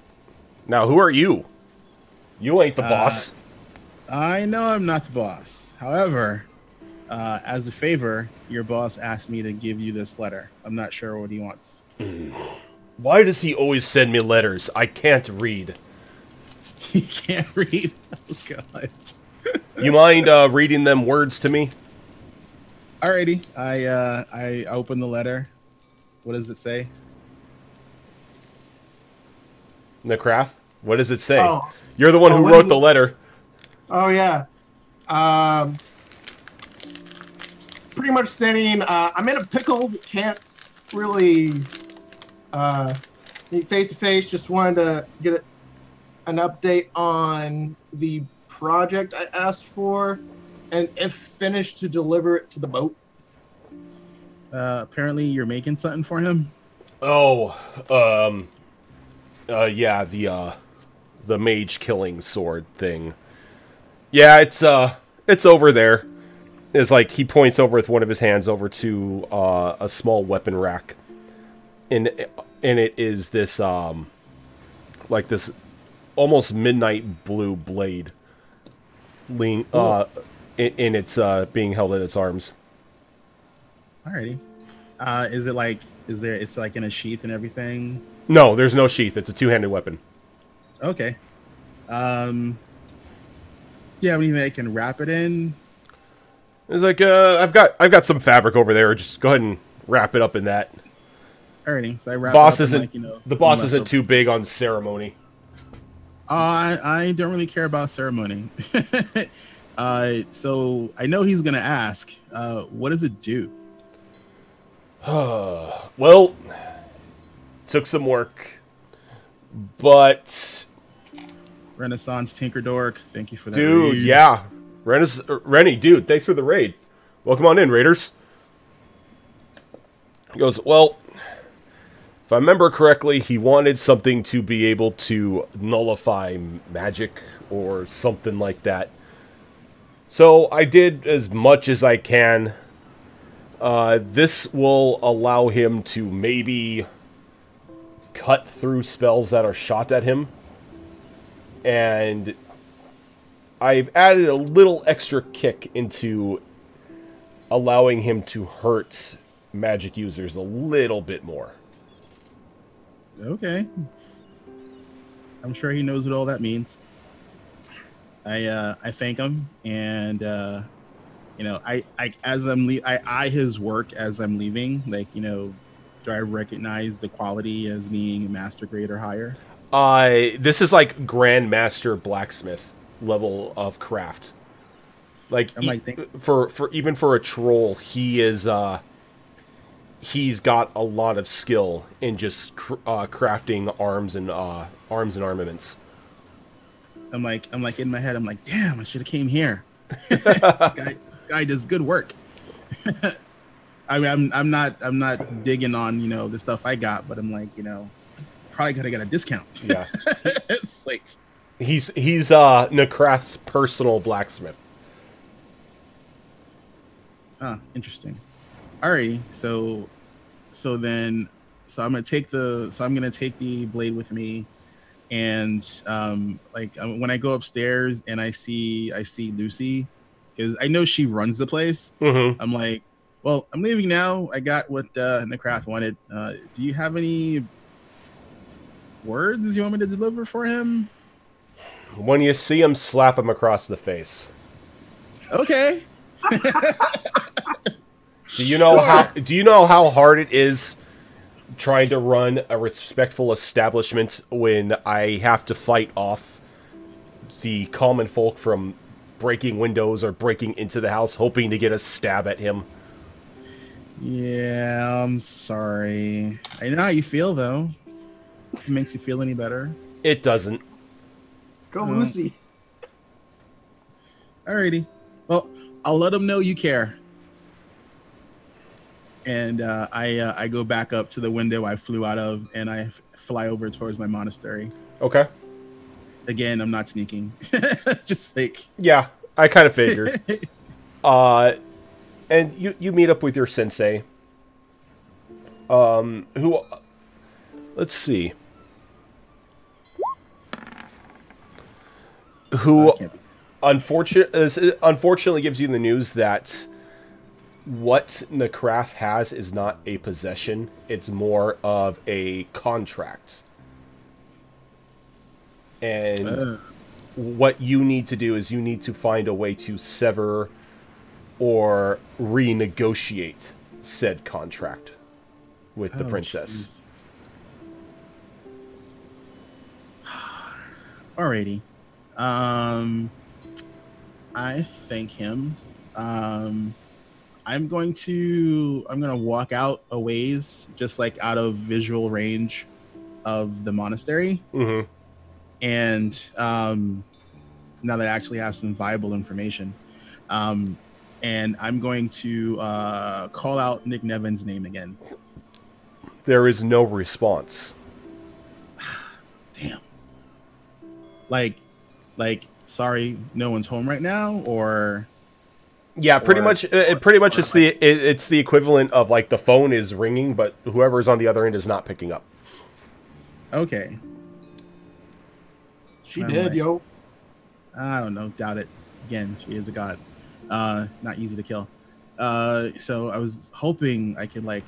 now who are you? You ain't the boss." I know I'm not the boss. However, as a favor, your boss asked me to give you this letter. I'm not sure what he wants. Why does he always send me letters? I can't read. He can't read? Oh, God. You mind reading them words to me? Alrighty. I open the letter. What does it say? Necrath? What does it say? Oh. You're the one who wrote the letter. Oh yeah. Pretty much saying I'm in a pickle. Can't really meet face to face. Just wanted to get an update on the project I asked for, and if finished, to deliver it to the boat. Apparently you're making something for him. Oh, yeah, the mage killing sword thing. Yeah, it's over there. It's like he points over with one of his hands over to a small weapon rack, and it is this like this almost midnight blue blade, in its being held in its arms. Alrighty. Is it like it's like in a sheath and everything? No, there's no sheath. It's a two-handed weapon. Okay. Yeah, anything I can wrap it in? It's like I've got some fabric over there. Just go ahead and wrap it up in that. Alrighty. So I wrap Boss it up isn't in, like, the boss isn't too big on ceremony. I don't really care about ceremony. So I know he's gonna ask. What does it do? Well, took some work, but Renaissance Tinker Dork, thank you for that. dude, raid. yeah, Rennie, dude, thanks for the raid. Welcome on in, raiders. He goes, well, if I remember correctly, he wanted something to be able to nullify magic or something like that. So I did as much as I can. This will allow him to maybe cut through spells that are shot at him. And I've added a little extra kick into allowing him to hurt magic users a little bit more. Okay. I'm sure he knows what all that means. I thank him, and I eye his work as I'm leaving. Like, do I recognize the quality as being master grade or higher? This is like Grandmaster Blacksmith level of craft. Like, for even for a troll, he is he's got a lot of skill in just crafting arms and armaments. I'm like in my head, I'm like, damn, I should have came here. This guy does good work. I mean, I'm not digging on the stuff I got, but I'm like, probably gotta get a discount. Yeah. It's like he's Necrath's personal blacksmith. Interesting. Alrighty, so I'm gonna take the blade with me, and when I go upstairs and I see Lucy, because I know she runs the place. Mm-hmm. I'm like, well, I'm leaving now. I got what Necrath wanted. Do you have any words you want me to deliver for him? When you see him, slap him across the face. Okay. Do you know how hard it is trying to run a respectful establishment when I have to fight off the common folk from breaking windows or breaking into the house, hoping to get a stab at him? Yeah, I'm sorry. I know how you feel, though. If it makes you feel any better. It doesn't. Go Lucy. Alrighty. Well, I'll let them know you care. And I go back up to the window I flew out of, and I fly over towards my monastery. Okay. Again, I'm not sneaking. Just like... Yeah, I kind of figured. And you meet up with your sensei. Who... Let's see. Who unfortunately gives you the news that what Necraft has is not a possession. It's more of a contract. And what you need to do is you need to find a way to sever or renegotiate said contract with the princess. Alrighty. I thank him. I'm gonna walk out a ways, just like out of visual range of the monastery. Mm-hmm. And now that I actually have some viable information, and I'm going to call out Nick Nevin's name again. There is no response. Damn. Like, sorry, no one's home right now, or... Yeah, pretty much. It's the equivalent of like the phone is ringing, but whoever's on the other end is not picking up. Okay. She did, yo. I don't know. Doubt it. Again, she is a god. Not easy to kill. So I was hoping I could like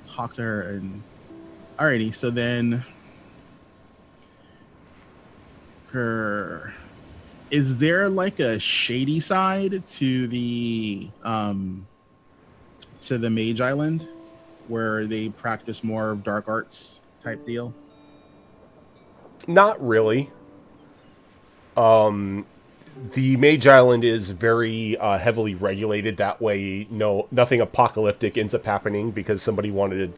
talk to her and... Alrighty, so then... Is there like a shady side to the Mage Island where they practice more of dark arts type deal? Not really. The Mage Island is very heavily regulated. That way, nothing apocalyptic ends up happening because somebody wanted to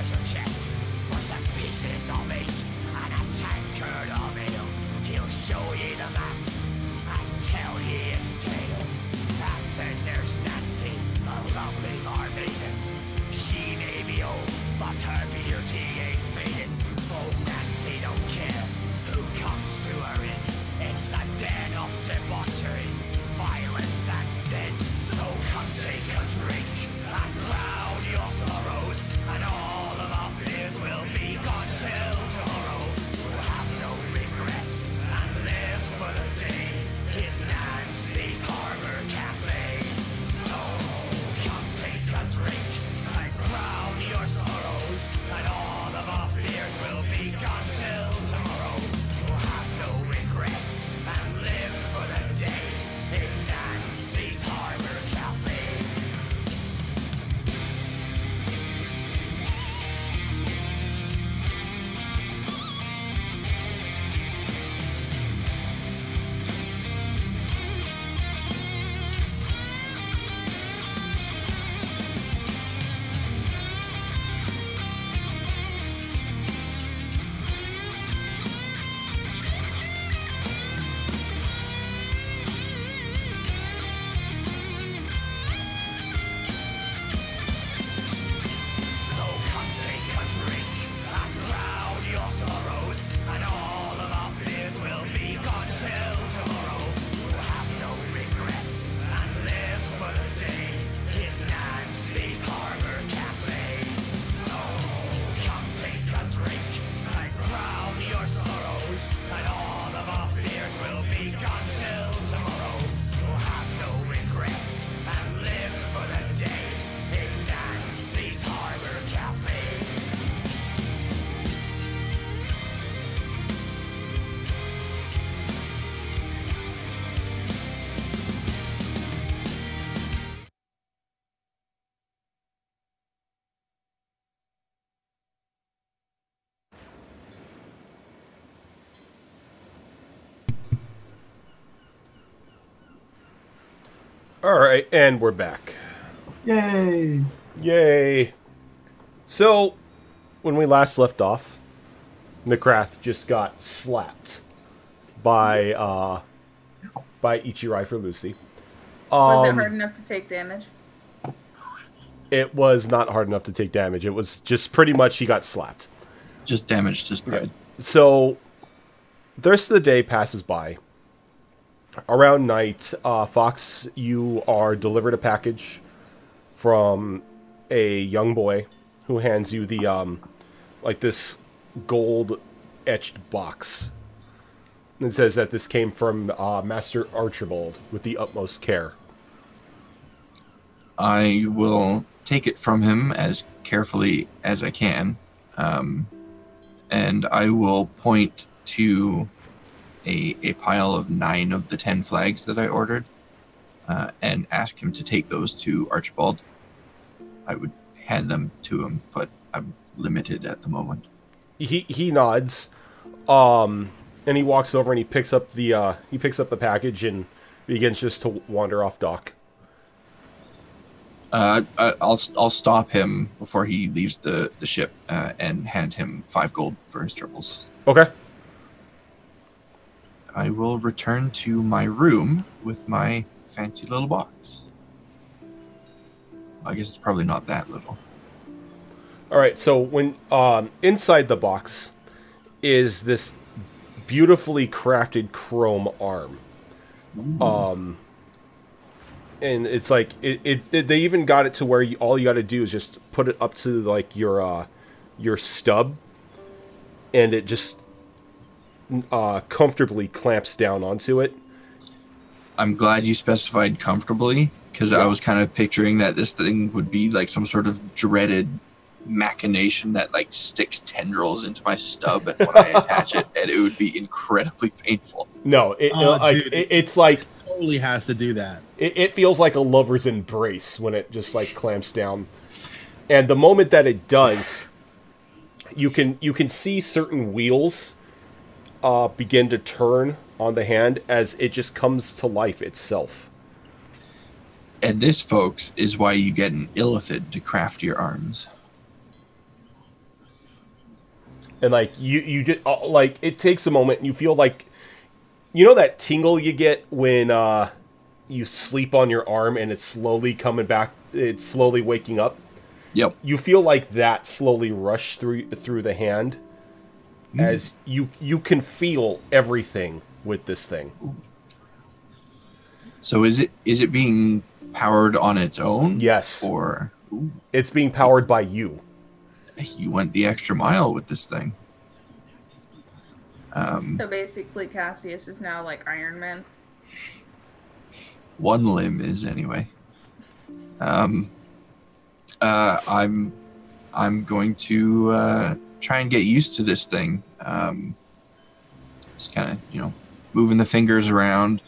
treasure chest for some pieces of meat and a tankard of ale. He'll show ye the map and tell ye its tale. And then there's Nancy, a lovely maiden. She may be old, but her beauty ain't fading. Oh, Nancy don't care who comes to her inn. It's a den of debauchery, violence and sin. So come take a drink and drown your sorrows, and all of our fears will be gone till tomorrow. We'll have no regrets and live for the day in Nancy's Harbor Cafe. So come take a drink and drown your sorrows, and all of our fears will be gone till tomorrow. We'll have no regrets and live for the day in Nancy's Harbor Cafe. So come take a drink and drown your sorrows, and all of our fears will be gone till tomorrow. We'll have no regrets and live for the day in Nancy's Harbor Cafe. So come take a drink and drown your sorrows, and all of our fears will be gone till tomorrow. We'll have no regrets and live for the day in Nancy's Harbor Cafe. All right, and we're back. Yay! Yay! So, when we last left off, Necrath just got slapped by Ichirai for Lucy. Was it hard enough to take damage? It was not hard enough to take damage. It was just pretty much he got slapped. Just damaged his pride. So, the rest of the day passes by. Around night, Fox, you are delivered a package from a young boy who hands you the, like this gold etched box. And it says that this came from Master Archibald with the utmost care. I will take it from him as carefully as I can, and I will point to a pile of 9 of the 10 flags that I ordered, and ask him to take those to Archibald. I would hand them to him, but I'm limited at the moment. He nods, and he walks over and he picks up the package and begins just to wander off dock. I'll stop him before he leaves the ship, and hand him 5 gold for his triples. Okay. I will return to my room with my fancy little box. I guess it's probably not that little. All right. So when inside the box is this beautifully crafted chrome arm. And it's like they even got it to where all you got to do is just put it up to like your stub, and it just comfortably clamps down onto it. I'm glad you specified comfortably, because I was kind of picturing that this thing would be like some sort of dreaded machination that like sticks tendrils into my stub when I attach it, and it would be incredibly painful. No, it's like It totally has to do that. it feels like a lover's embrace when it just like clamps down. And the moment that it does, you can see certain wheels begin to turn on the hand as it just comes to life itself. And this, folks, is why you get an illithid to craft your arms. and like you just like it takes a moment, and you feel like, you know, that tingle you get when you sleep on your arm and it's slowly coming back, it's slowly waking up. Yep. You feel like that slowly rush through the hand, as you can feel everything with this thing. So is it being powered on its own? Yes. Or It's being powered by you. you went the extra mile with this thing. So basically, Cassius is now like Iron Man. One limb is anyway. I'm going to try and get used to this thing. Just kind of, you know, moving the fingers around,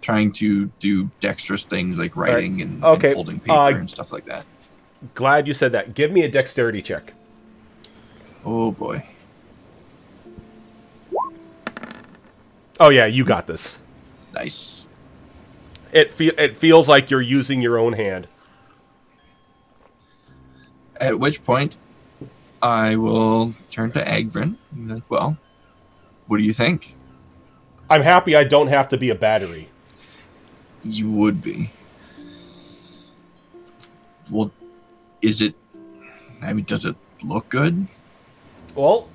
trying to do dexterous things like writing and folding paper and stuff like that. Glad you said that. Give me a dexterity check. Oh boy. Oh yeah, you got this. Nice. It feels like you're using your own hand. At which point, I will turn to Agvrin. Like, well, what do you think? I'm happy I don't have to be a battery. You would be. Well, is it... I mean, does it look good? Well,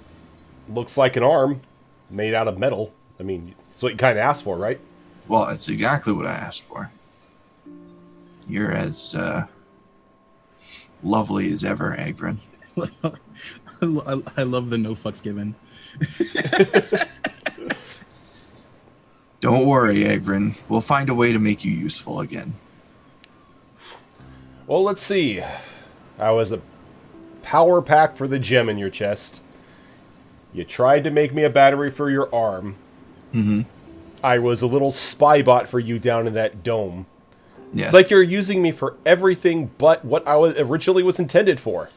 looks like an arm made out of metal. I mean, that's what you kind of asked for, right? Well, that's exactly what I asked for. You're as lovely as ever, Agvrin. I love the no fucks given. Don't worry, Agvrin. We'll find a way to make you useful again. Well, let's see. I was a power pack for the gem in your chest. You tried to make me a battery for your arm. Mm-hmm. I was a little spy bot for you down in that dome. Yes. It's like you're using me for everything but what I was originally was intended for.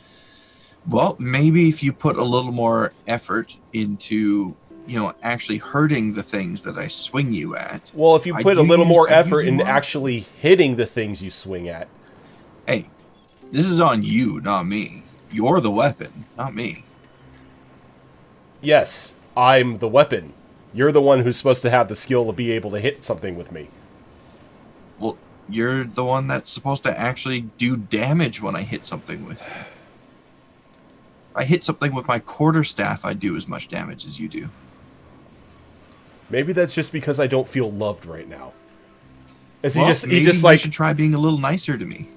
Well, maybe if you put a little more effort into, you know, actually hurting the things that I swing you at. Well, if you put a little more effort in actually hitting the things you swing at. Hey, this is on you, not me. You're the weapon, not me. Yes, I'm the weapon. You're the one who's supposed to have the skill to be able to hit something with me. Well, you're the one that's supposed to actually do damage when I hit something with you. If I hit something with my quarterstaff, I do as much damage as you do. Maybe that's just because I don't feel loved right now. Maybe you should try being a little nicer to me.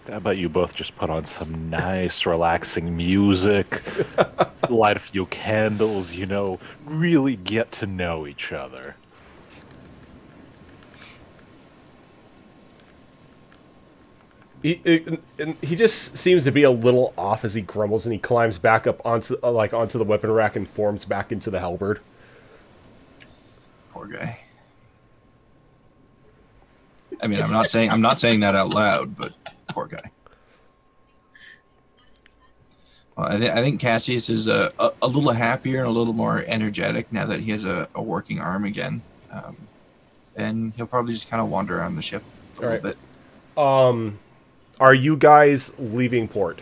How about you both just put on some nice, relaxing music, light a few candles, you know, really get to know each other. He just seems to be a little off as he grumbles, and he climbs back up onto the weapon rack and forms back into the halberd. Poor guy. I mean, I'm not saying that out loud, but poor guy. Well, I think Cassius is a little happier and a little more energetic now that he has a working arm again. And he'll probably just kind of wander around the ship a little bit. Are you guys leaving port?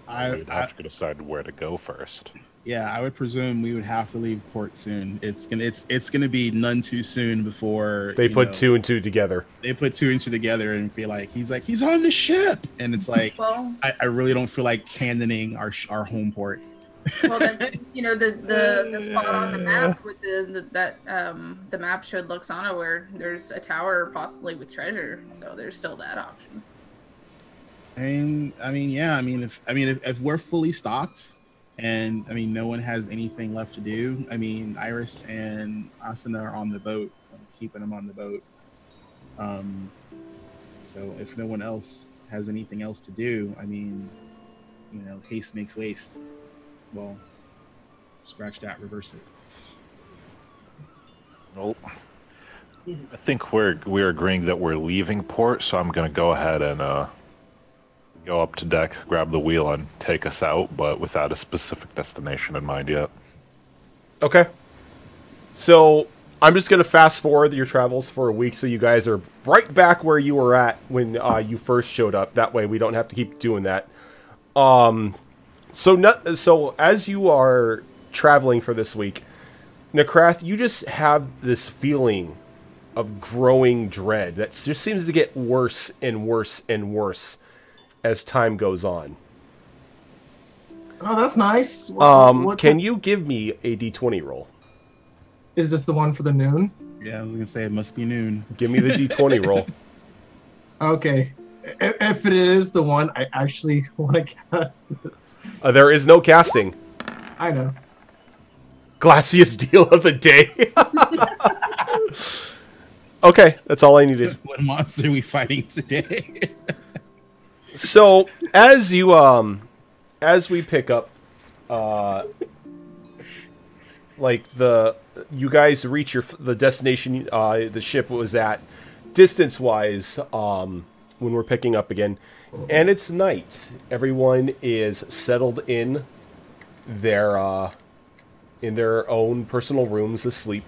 We'd have to decide where to go first. Yeah, I would presume we would have to leave port soon. It's gonna be none too soon before they put two and two together. They put two and two together and feel like he's on the ship, and it's like, well, I really don't feel like canoning our home port. Well, that's, you know, the spot on the map with the map showed Luxana where there's a tower possibly with treasure, so there's still that option. If we're fully stocked, and I mean no one has anything left to do, I mean Iris and Asuna are on the boat, keeping them on the boat. So if no one else has anything else to do, I mean, you know, haste makes waste. Well, scratch that, reverse it. Nope. I think we're agreeing that we're leaving port, so I'm gonna go ahead and go up to deck, grab the wheel, and take us out, but without a specific destination in mind yet. Okay. So I'm just gonna fast forward your travels for a week, so you guys are right back where you were at when you first showed up. That way, we don't have to keep doing that. So as you are traveling for this week, Necrath, you just have this feeling of growing dread that just seems to get worse and worse and worse as time goes on. Oh, that's nice. Can you give me a d20 roll? Is this the one for the noon? Yeah, I was gonna say it must be noon. Give me the d20 roll. Okay. If it is the one, I actually want to cast this. There is no casting. I know. Glassiest deal of the day. Okay, that's all I needed. What monster are we fighting today? So as you as we pick up, like you guys reach the destination the ship was at, distance wise, when we're picking up again, and it's night. Everyone is settled in their own personal rooms asleep.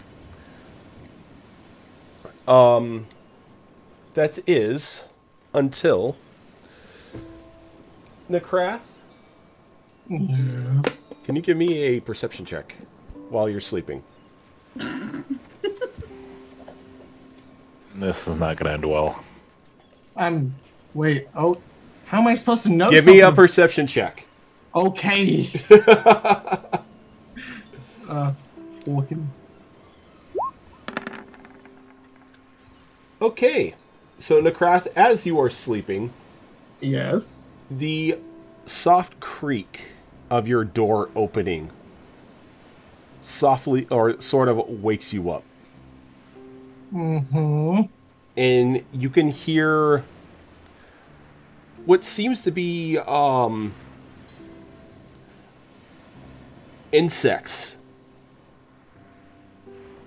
That is until Necrath. Yes. Can you give me a perception check while you're sleeping? This is not going to end well. Wait. Oh, how am I supposed to know? Give me a perception check. Okay. Looking. Okay, so Necrath, as you are sleeping, Yes. the soft creak of your door opening softly or sort of wakes you up. Mm-hmm. And you can hear what seems to be insects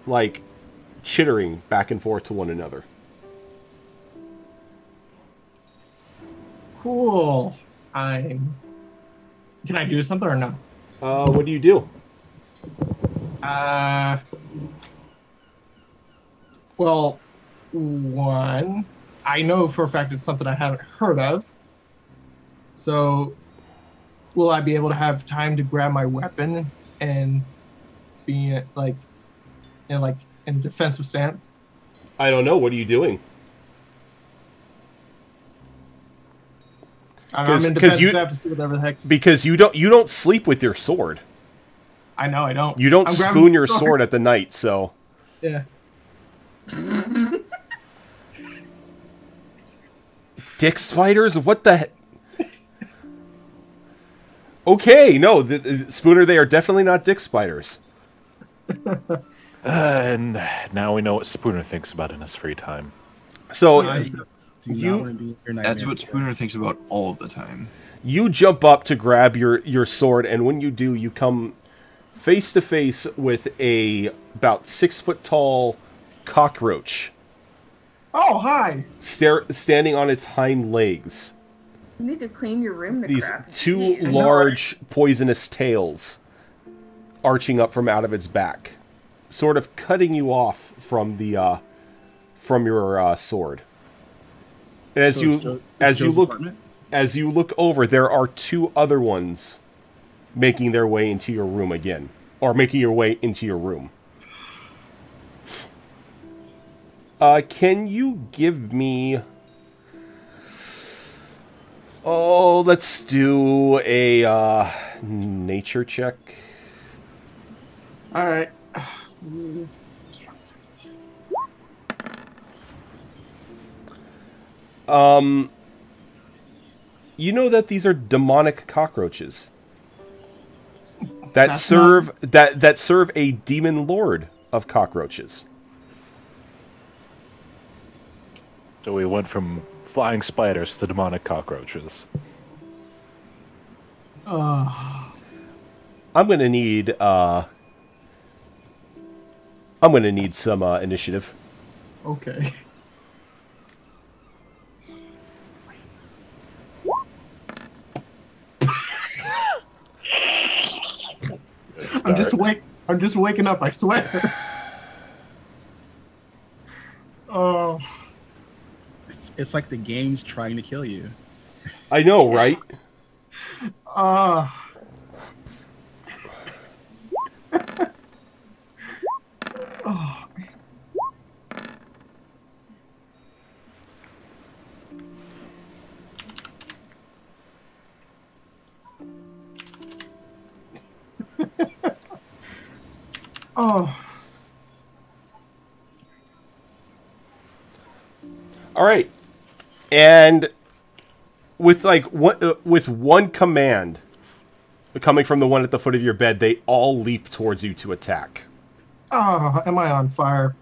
like chittering back and forth to one another. Cool. Can I do something or no? What do you do? Well, one, I know for a fact it's something I haven't heard of. So, will I be able to have time to grab my weapon and be in defensive stance? I don't know. What are you doing? I'm in defensive stance to do whatever the heck. Because you don't sleep with your sword. I know I don't. You don't spoon your sword at the night, so. Yeah. Dick spiders? What the Okay, no, Spooner, they are definitely not dick spiders. And now we know what Spooner thinks about in his free time. So, that's what Spooner thinks about all the time. You jump up to grab your sword, and when you do, you come face to face with a about 6 foot tall cockroach. Oh, hi! Standing on its hind legs. You need to clean your room. These two large poisonous tails arching up from out of its back, sort of cutting you off from the from your sword. And as you look over, there are two other ones making their way into your room again, or making your way into your room. Can you give me? Oh, let's do a nature check. All right. You know that these are demonic cockroaches that serve a demon lord of cockroaches. So we went from flying spiders to demonic cockroaches. I'm gonna need some initiative. Okay. I'm just waking up, I swear. Oh. It's like the game's trying to kill you. I know, right? Oh, All right, and with with one command coming from the one at the foot of your bed, they all leap towards you to attack. oh, am I on fire?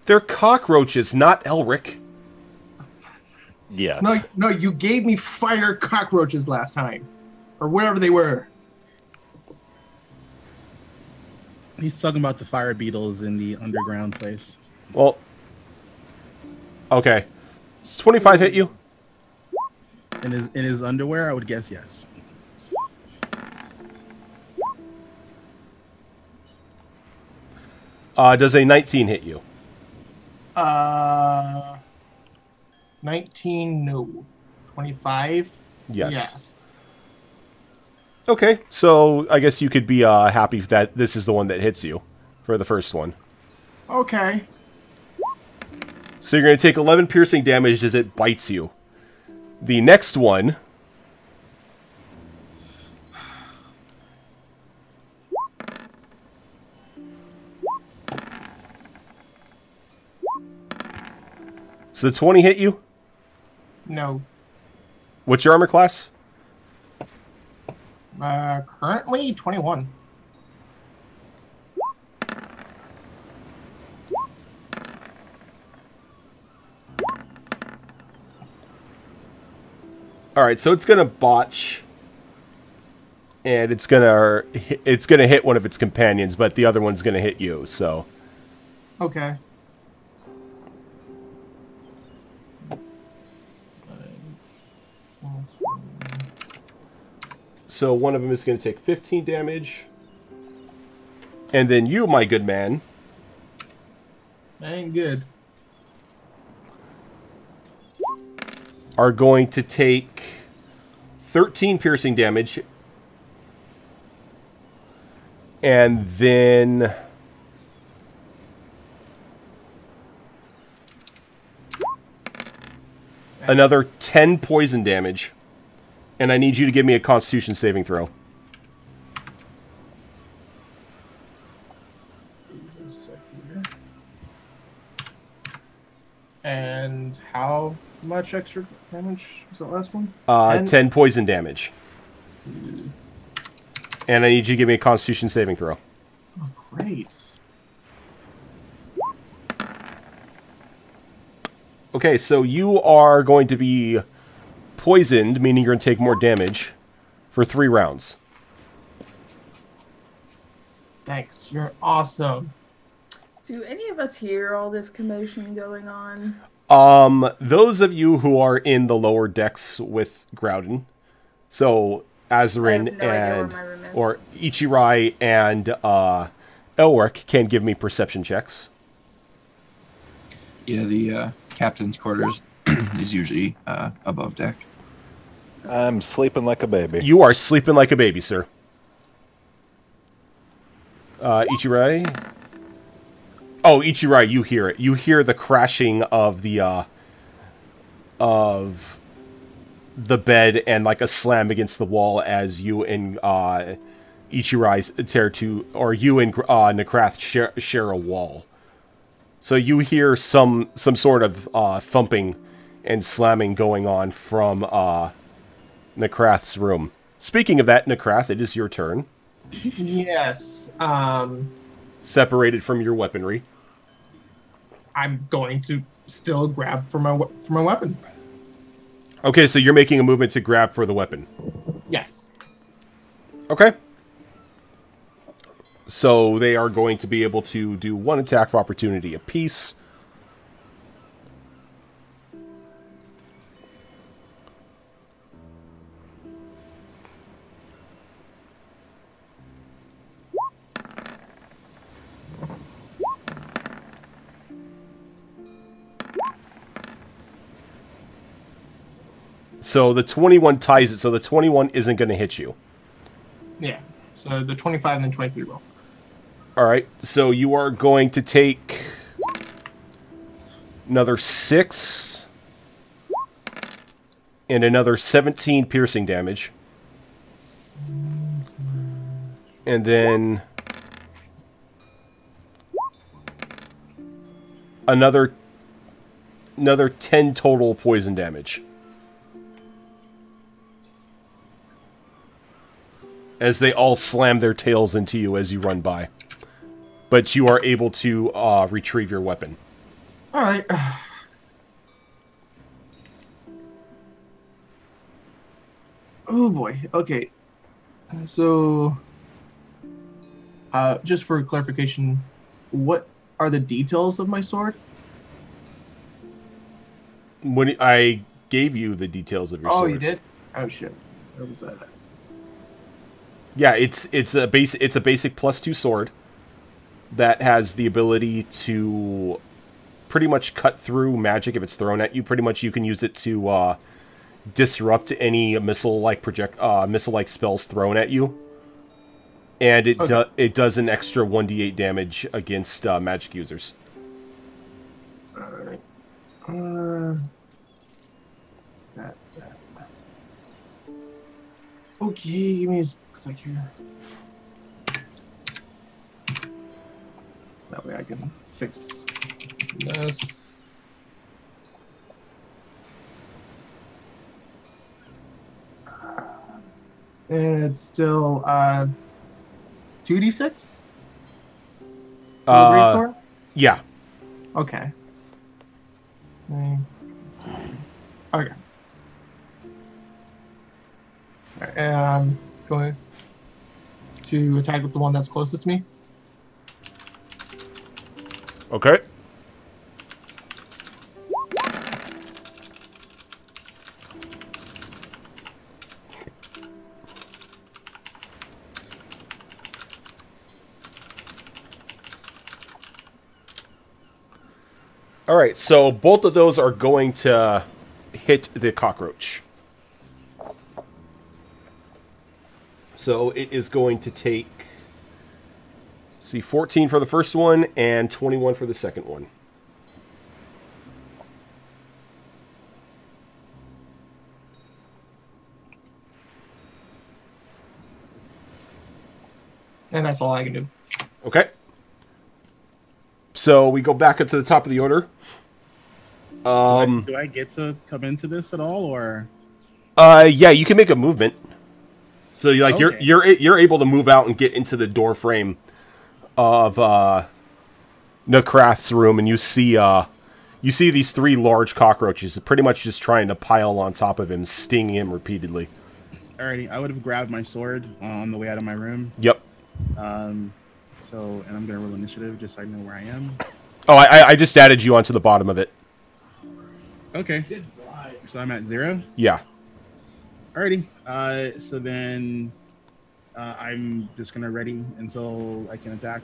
They're cockroaches, not Elric. Yeah. No, you gave me fire cockroaches last time, or whatever they were. He's talking about the fire beetles in the underground place. Well, okay. Does 25 hit you? In his underwear, I would guess yes. Does a 19 hit you? 19, no. 25? Yes. Okay, so I guess you could be happy that this is the one that hits you for the first one. Okay. So you're going to take 11 piercing damage as it bites you. The next one... So the 20 hit you? No. What's your armor class? Currently 21. Alright, so it's gonna botch. And it's gonna hit one of its companions, but the other one's gonna hit you, so. Okay. So one of them is gonna take 15 damage. And then you, my good man. That ain't good. Are going to take 13 piercing damage. And then another 10 poison damage. And I need you to give me a Constitution saving throw. And how much extra damage was that last one? 10 poison damage. And I need you to give me a Constitution saving throw. Oh, great. Okay, so you are going to be poisoned, meaning you're going to take more damage for 3 rounds. Thanks. You're awesome. Do any of us hear all this commotion going on? Those of you who are in the lower decks with Groudon, so Azarin or Ichirai and Elric can give me perception checks. Yeah, the captain's quarters is usually above deck. I'm sleeping like a baby. You are sleeping like a baby, sir. Ichirai? Oh, Ichirai, you hear it. You hear the crashing of the bed and like a slam against the wall as you and Ichirai tear to, or you and Nekrath share a wall. So you hear some sort of thumping and slamming going on from Nekrath's room. Speaking of that, Nekrath, it is your turn. Yes. Separated from your weaponry. I'm going to still grab for my weapon. Okay, so you're making a movement to grab for the weapon. Yes. Okay. So they are going to be able to do 1 attack of opportunity apiece. So the 21 ties it, so the 21 isn't going to hit you. Yeah. So the 25 and then 23 roll. Alright, so you are going to take another 6 and another 17 piercing damage. And then another 10 total poison damage. As they all slam their tails into you as you run by. But you are able to retrieve your weapon. All right. Oh boy. Okay. So, just for clarification, what are the details of my sword? When I gave you the details of your sword. Oh, you did? Oh shit. Where was that at? Yeah, it's a basic +2 sword that has the ability to pretty much cut through magic if it's thrown at you. Pretty much you can use it to disrupt any missile-like spells thrown at you. And it does an extra 1d8 damage against magic users. Alright. That. Okay, give me a sec here. That way I can fix this. And it's still 2d6? Sword? Yeah. Okay. Okay. Alright, and I'm going to attack with the one that's closest to me. Okay. All right, so both of those are going to hit the cockroach. So it is going to take, see, 14 for the first one and 21 for the second one. And that's all I can do. Okay. So we go back up to the top of the order. Do I get to come into this at all, or? Yeah, you can make a movement. So like Okay. you're able to move out and get into the door frame of Nakrath's room, and you see these 3 large cockroaches pretty much just trying to pile on top of him, stinging him repeatedly. Alrighty, I would have grabbed my sword on the way out of my room. Yep. And I'm gonna roll initiative just so I know where I am. Oh, I just added you onto the bottom of it. Okay. So I'm at 0. Yeah. Alrighty. So then I'm just gonna ready until I can attack.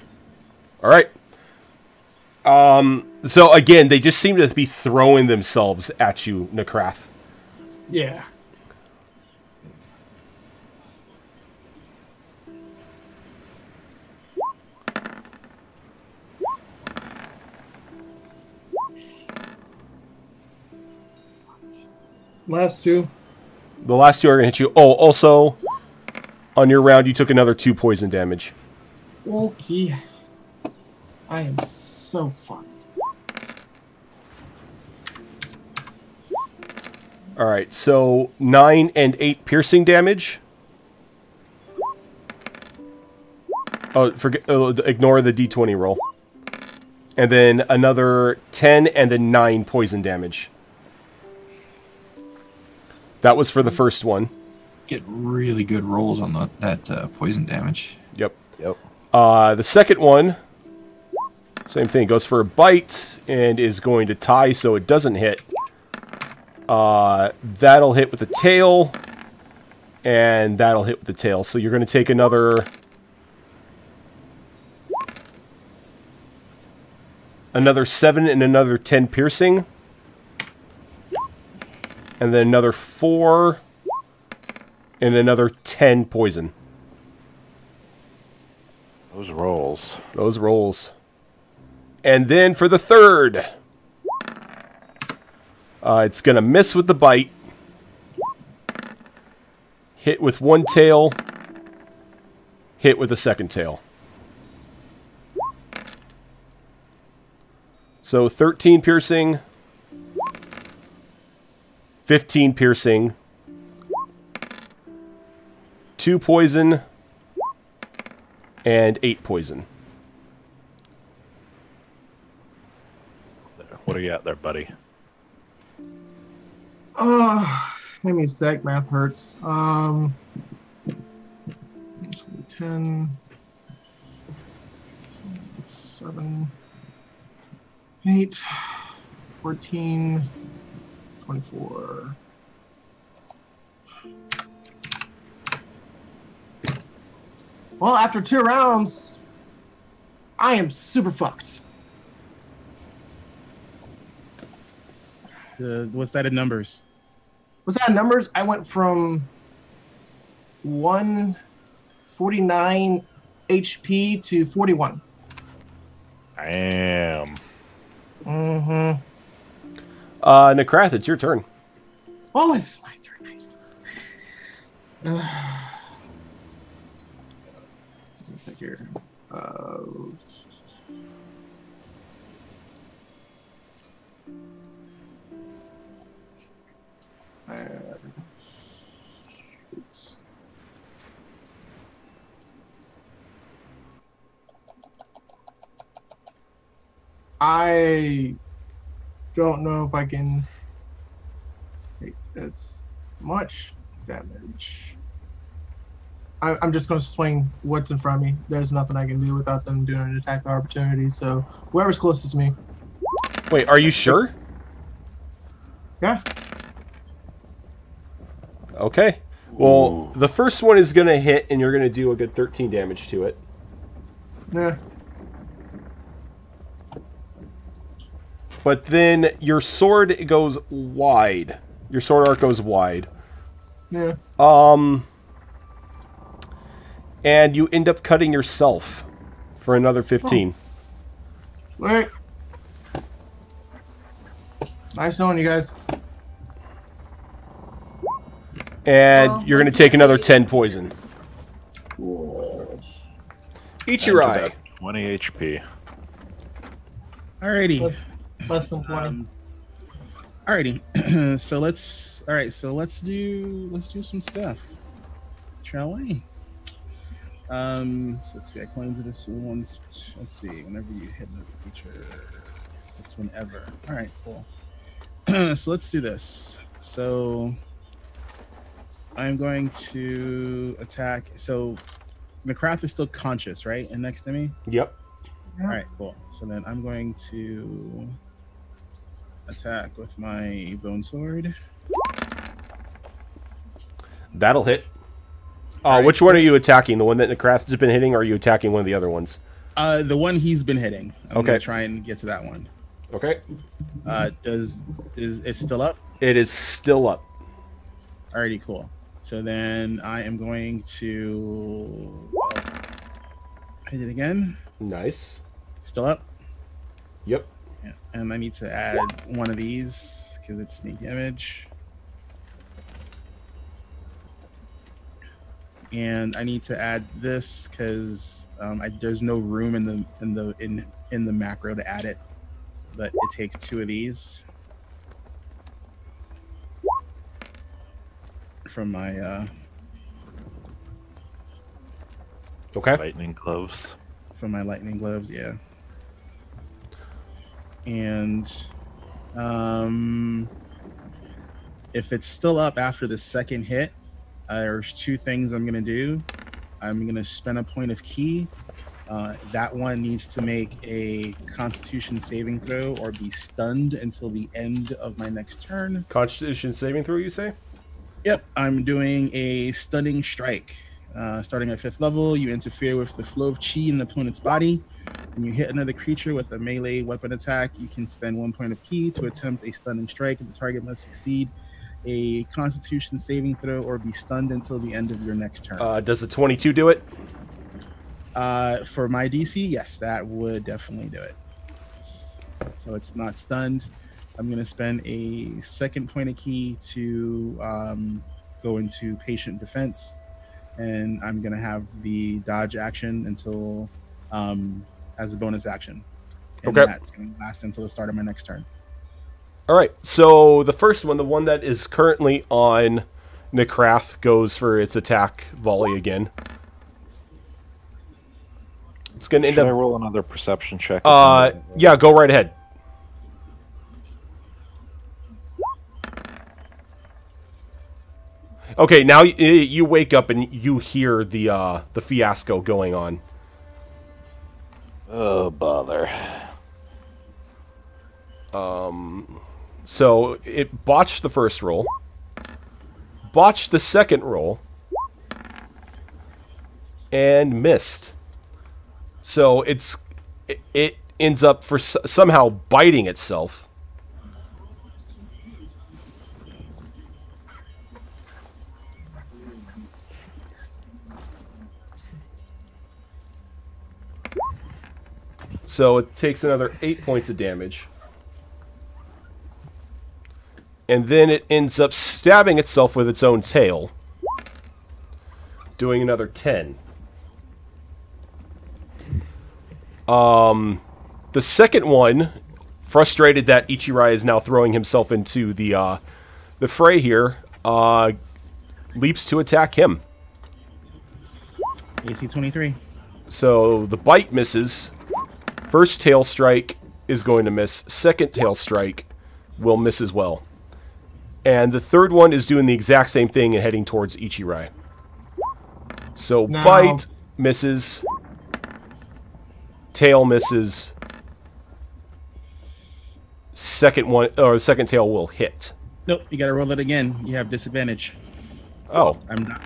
All right. So again, they just seem to be throwing themselves at you, Nakrath. Yeah. Last 2. The last 2 are going to hit you. Oh, also, on your round, you took another 2 poison damage. Okay. I am so fucked. All right, so 9 and 8 piercing damage. Oh, ignore the d20 roll. And then another 10 and then 9 poison damage. That was for the first one. Get really good rolls on that poison damage. Yep. Yep. The second one, same thing. Goes for a bite and is going to tie, so it doesn't hit. That'll hit with the tail, and that'll hit with the tail. So you're going to take another 7 and another 10 piercing. And then another 4 and another 10 poison. Those rolls. Those rolls. And then for the third, it's going to miss with the bite. Hit with one tail. Hit with a second tail. So 13 piercing, 15 piercing, 2 poison, and 8 poison. What are you at there, buddy? Give me a sec. Math hurts. 10, 7, 8, 14, 24. Well, after 2 rounds, I am super fucked. What's that in numbers? Was that in numbers? I went from 149 HP to 41. Damn. Mm-hmm. Necrath, it's your turn. Oh, it's my turn. Nice. One sec here. I don't know if I can take this much damage. I'm just going to swing what's in front of me. There's nothing I can do without them doing an attack of opportunity, so whoever's closest to me. Wait, are you sure? Yeah. Okay. Well, the first one is going to hit, and you're going to do a good 13 damage to it. Yeah. But then your sword goes wide. Your sword arc goes wide. Yeah. And you end up cutting yourself for another 15. Wait. Nice knowing you guys. And you're going to take another 10 poison. Cool. Eat your eye. 20 HP. Alrighty. Less than 20. Alrighty. So let's do some stuff. Shall we? So let's see. I claimed this once. Let's see. Whenever you hit another creature, it's whenever. All right, cool. So let's do this. So I'm going to attack. So McCrath is still conscious, right? And next to me. Yep. All right, cool. So then I'm going to attack with my bone sword. That'll hit. Right. Which one are you attacking? The one that Necrath has been hitting, or are you attacking one of the other ones? The one he's been hitting. I'm Okay. gonna try and get to that one. Okay. Is it still up? It is still up. Alrighty, cool. So then I am going to hit it again. Nice. Still up? Yep. Yeah. And I need to add one of these because it's sneak damage. And I need to add this because there's no room in the macro to add it, but it takes 2 of these from my Okay. Lightning gloves. from my lightning gloves, yeah. And if it's still up after the second hit, there's 2 things I'm gonna do. I'm gonna spend a point of key. That one needs to make a Constitution saving throw or be stunned until the end of my next turn. Constitution saving throw, you say? Yep, I'm doing a stunning strike. Starting at 5th level, you interfere with the flow of chi in an opponent's body. When you hit another creature with a melee weapon attack, you can spend 1 point of ki to attempt a stunning strike. The target must succeed a Constitution saving throw or be stunned until the end of your next turn. Does the 22 do it? For my DC, yes, that would definitely do it. So it's not stunned. I'm going to spend a second point of ki to go into patient defense, and I'm going to have the dodge action until as a bonus action. and Okay. that's going to last until the start of my next turn. All right. So the first one, the one that is currently on Nekrath, goes for its attack volley again. It's going to end Should I up. roll another perception check? Yeah, go right ahead. Okay, now you wake up and you hear the fiasco going on. Oh, bother. So it botched the first roll, botched the second roll, and missed. So it ends up somehow biting itself. So it takes another 8 points of damage. And then it ends up stabbing itself with its own tail, doing another 10. The second one, frustrated that Ichirai is now throwing himself into the fray here, leaps to attack him. AC 23. So the bite misses. First tail strike is going to miss. Second tail strike will miss as well. And the third one is doing the exact same thing and heading towards Ichirai. So Now- bite misses. Tail misses. Second tail will hit. Nope, you got to roll it again. You have disadvantage. Oh,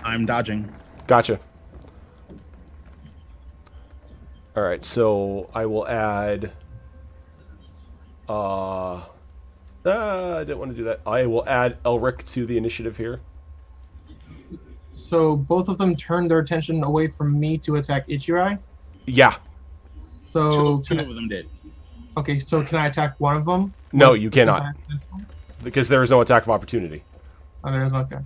I'm dodging. gotcha. All right, so I will add. I didn't want to do that. I will add Elric to the initiative here. So both of them turned their attention away from me to attack Ichirai. Yeah. So Two of them did. okay, so can I attack one of them? No, you cannot, Since because there is no attack of opportunity. Oh, there is okay.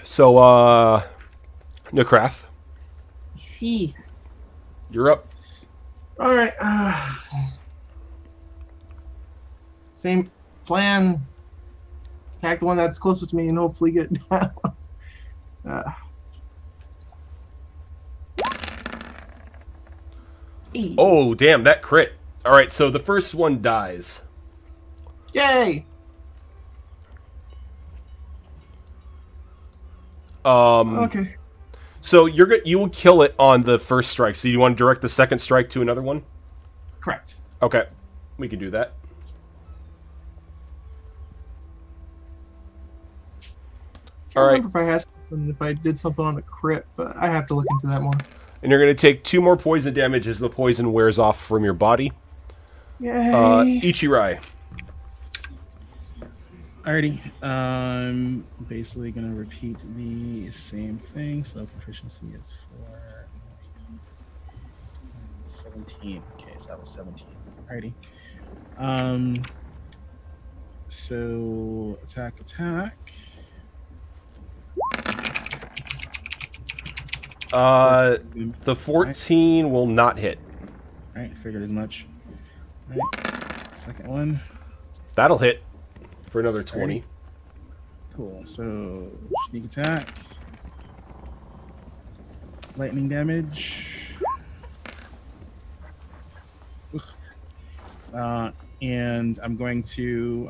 So, Nekrath, Gee. you're up. All right. Same plan. Attack the one that's closest to me and hopefully get down. Oh, damn, that crit. All right, so the first one dies. Yay! Okay. So you will kill it on the first strike. So you want to direct the second strike to another one? Correct. Okay, we can do that. I All don't right, remember if I had something, if I did something on a crit, but I have to look into that more. and you're going to take 2 more poison damage as the poison wears off from your body. Yay! Ichirai. Alrighty. I'm basically gonna repeat the same thing. So proficiency is for 17. Okay, so that was 17. Alrighty. So attack. The 14 will not hit. Alright, figured as much. Alright. Second one. That'll hit for another 20. Cool. So sneak attack. Lightning damage. And I'm going to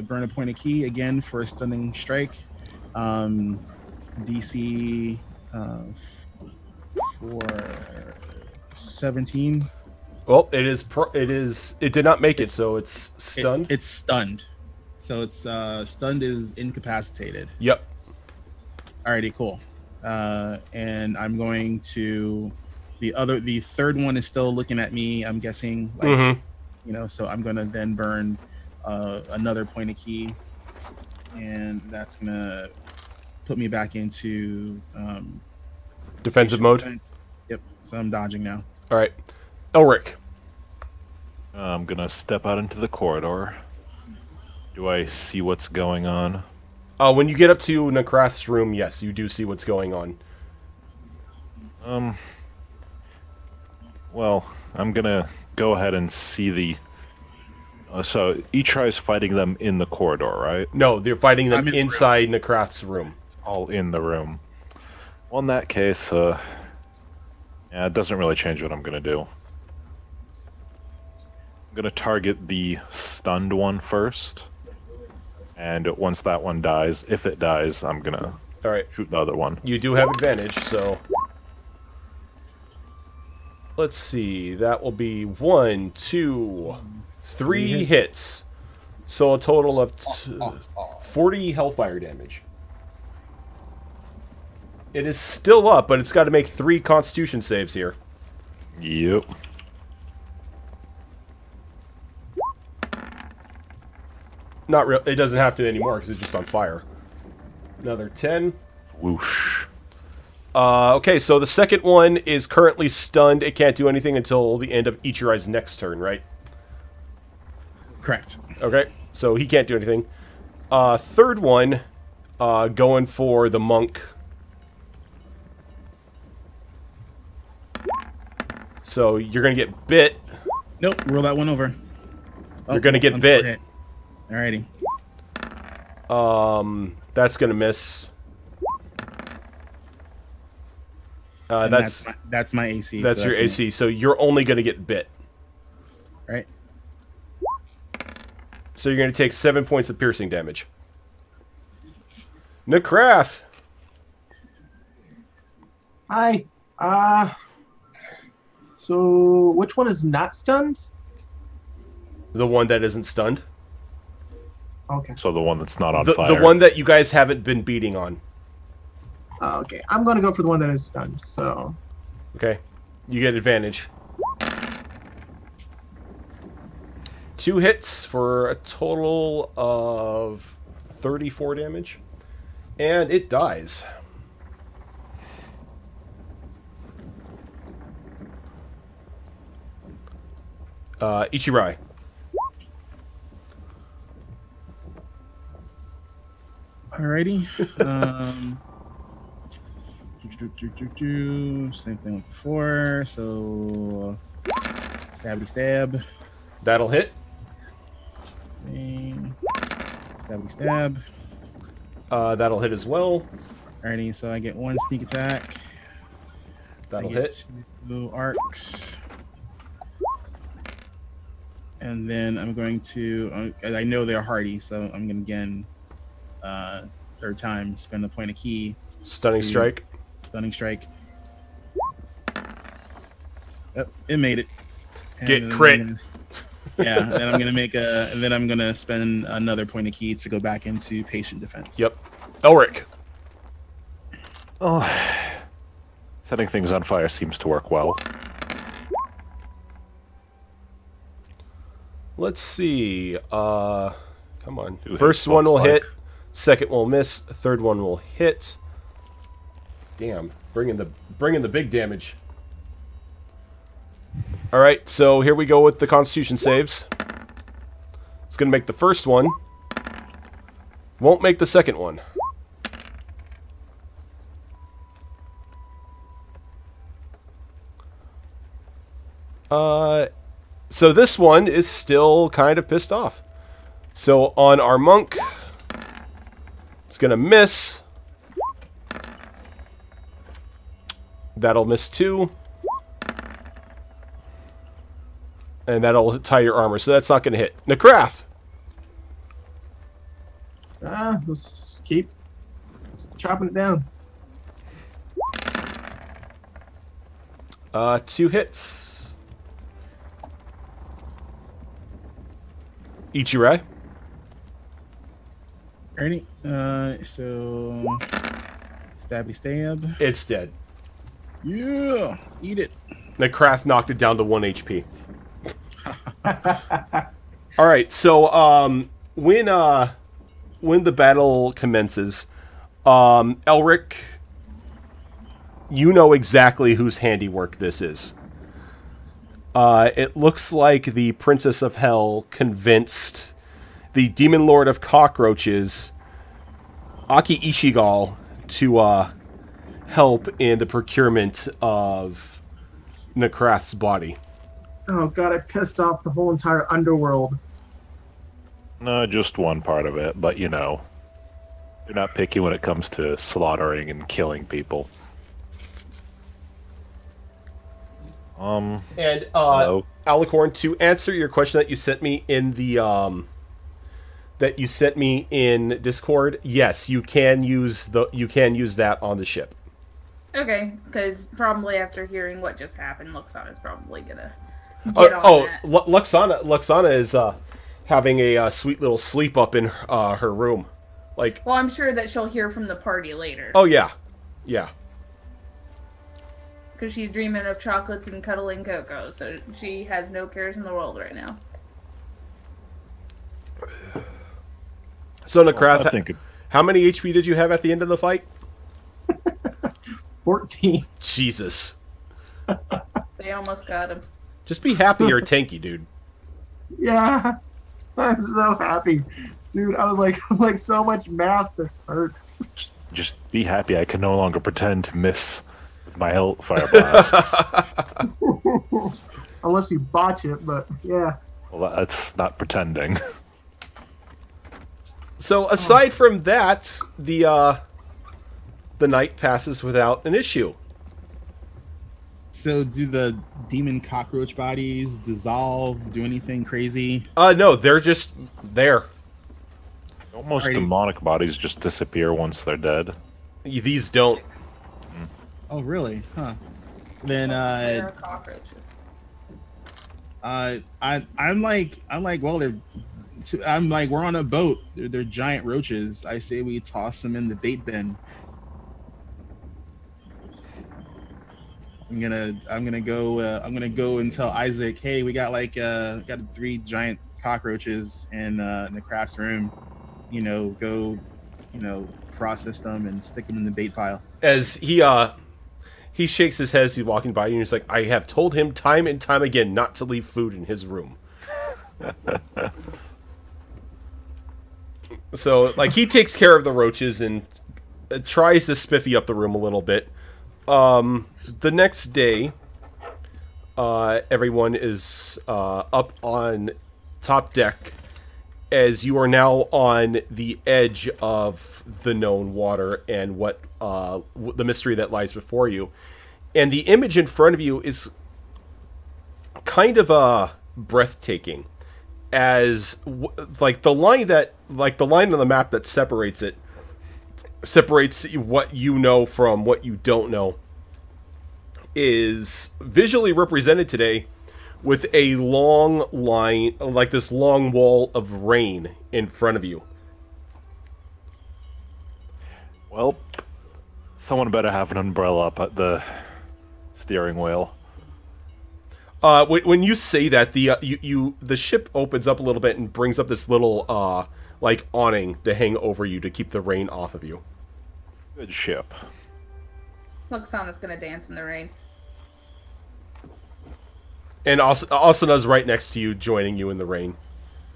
burn a point of key again for a stunning strike. DC for 17. Well, it did not make it, so it's stunned. It's stunned. So it's stunned is incapacitated. Yep. Alrighty, cool. And I'm going to the third one is still looking at me. I'm guessing, like, so I'm gonna then burn another point of key, and that's gonna put me back into Defensive mode. defense. Yep. So I'm dodging now. All right, Elric. I'm gonna step out into the corridor. Do I see what's going on? When you get up to Nekrath's room, yes, you do see what's going on. Well, I'm gonna go ahead and see the. So Ichirai's fighting them in the corridor, right? No, they're fighting them I'm in the room. inside Necrath's room. All in the room. Well, in that case, yeah, it doesn't really change what I'm gonna do. I'm gonna target the stunned one first, and once that one dies, if it dies, I'm gonna All right. shoot the other one. You do have advantage, so... Let's see. That will be 1, 2, 3 hits. So a total of 40 hellfire damage. It is still up, but it's got to make 3 constitution saves here. Yep. Not real. It doesn't have to anymore because it's just on fire. Another 10. Whoosh. Okay, so the second one is currently stunned. It can't do anything until the end of Ichirai's next turn, right? Correct. Okay, so he can't do anything. Third one, going for the monk. So you're going to get bit. Nope, roll that one over. You're gonna get I'm still bit. hit. Alrighty. That's going to miss. And That's that's my AC. that's so your AC, so you're only going to get bit. Right. So you're going to take 7 points of piercing damage. Necrath! Hi. So which one is not stunned? The one that isn't stunned. Okay. So the one that's not on The fire. one that you guys haven't been beating on. Okay. I'm gonna go for the one that is stunned. So Okay. You get advantage. 2 hits for a total of 34 damage. And it dies. Ichirai. Alrighty. Same thing with before. So stabby stab. That'll hit. Bang. Stabby stab. That'll hit as well. Alrighty, so I get 1 sneak attack. That'll I get hit. 2 arcs. And then I'm going to, I know they're hardy, so I'm going to again, third time, spend a point of key. Stunning to- strike. Stunning strike. Oh, it made it. And Get then I'm crit. gonna- yeah, then I'm gonna make a, and then I'm gonna spend another point of key to go back into patient defense. Yep. Elric. Oh, setting things on fire seems to work well. Let's see. Come on. Two First hits, one will looks hit. like. Second will miss. Third one will hit. Damn, bringing the big damage. All right, so here we go with the Constitution saves. It's gonna make the first one. Won't make the second one. So this one is still kind of pissed off. So on our monk, it's gonna miss. That'll miss 2. And that'll tie your armor, so that's not gonna hit. Necrath! let's keep chopping it down. 2 hits. Ichirai. Alrighty. So stabby stab. It's dead. Yeah, eat it. Necrath knocked it down to 1 HP. Alright, so when the battle commences, Elric, you know exactly whose handiwork this is. It looks like the Princess of Hell convinced the Demon Lord of Cockroaches, Aki Ishigal, to help in the procurement of Nekrath's body. Oh god, I pissed off the whole entire underworld. No, just one part of it, but you know, they're not picky when it comes to slaughtering and killing people. And Hello? Alicorn, to answer your question that you sent me in the Discord, yes, you can use that on the ship. Okay, because probably after hearing what just happened, Luxana's probably gonna get on that. Luxana is having a sweet little sleep up in her room. Like, Well, I'm sure that she'll hear from the party later. oh yeah, yeah. Because she's dreaming of chocolates and cuddling Coco, so she has no cares in the world right now. So Nekrath, I think how many HP did you have at the end of the fight? 14. Jesus. They almost got him. Just be happy you're tanky, dude. Yeah. I'm so happy. Dude, I was like so much math, this hurts. just be happy I can no longer pretend to miss with my Hellfire Blast. Unless you botch it, but yeah. Well, that's not pretending. So aside from that, the night passes without an issue. So, do the demon cockroach bodies dissolve? Do anything crazy? No, they're just there. Almost Alrighty. demonic bodies just disappear once they're dead. These don't. Oh, really? Huh. Then, They are cockroaches. I'm like, well, we're on a boat. They're giant roaches. I say we toss them in the bait bin. I'm gonna go and tell Isaac, hey, we got got 3 giant cockroaches in the craft's room. Go, process them and stick them in the bait pile. As he shakes his head as he's walking by you, and he's like, I have told him time and time again not to leave food in his room. So, like, he takes care of the roaches and tries to spiffy up the room a little bit. The next day, everyone is up on top deck, as you are now on the edge of the known water and what the mystery that lies before you. And the image in front of you is kind of breathtaking, as like the line on the map that separates what you know from what you don't know is visually represented today with a long line, like this long wall of rain in front of you. Well, someone better have an umbrella up at the steering wheel. When you say that, the ship opens up a little bit and brings up this little like awning to hang over you to keep the rain off of you. Good ship. Luxana's gonna dance in the rain. And Asana's right next to you, joining you in the rain.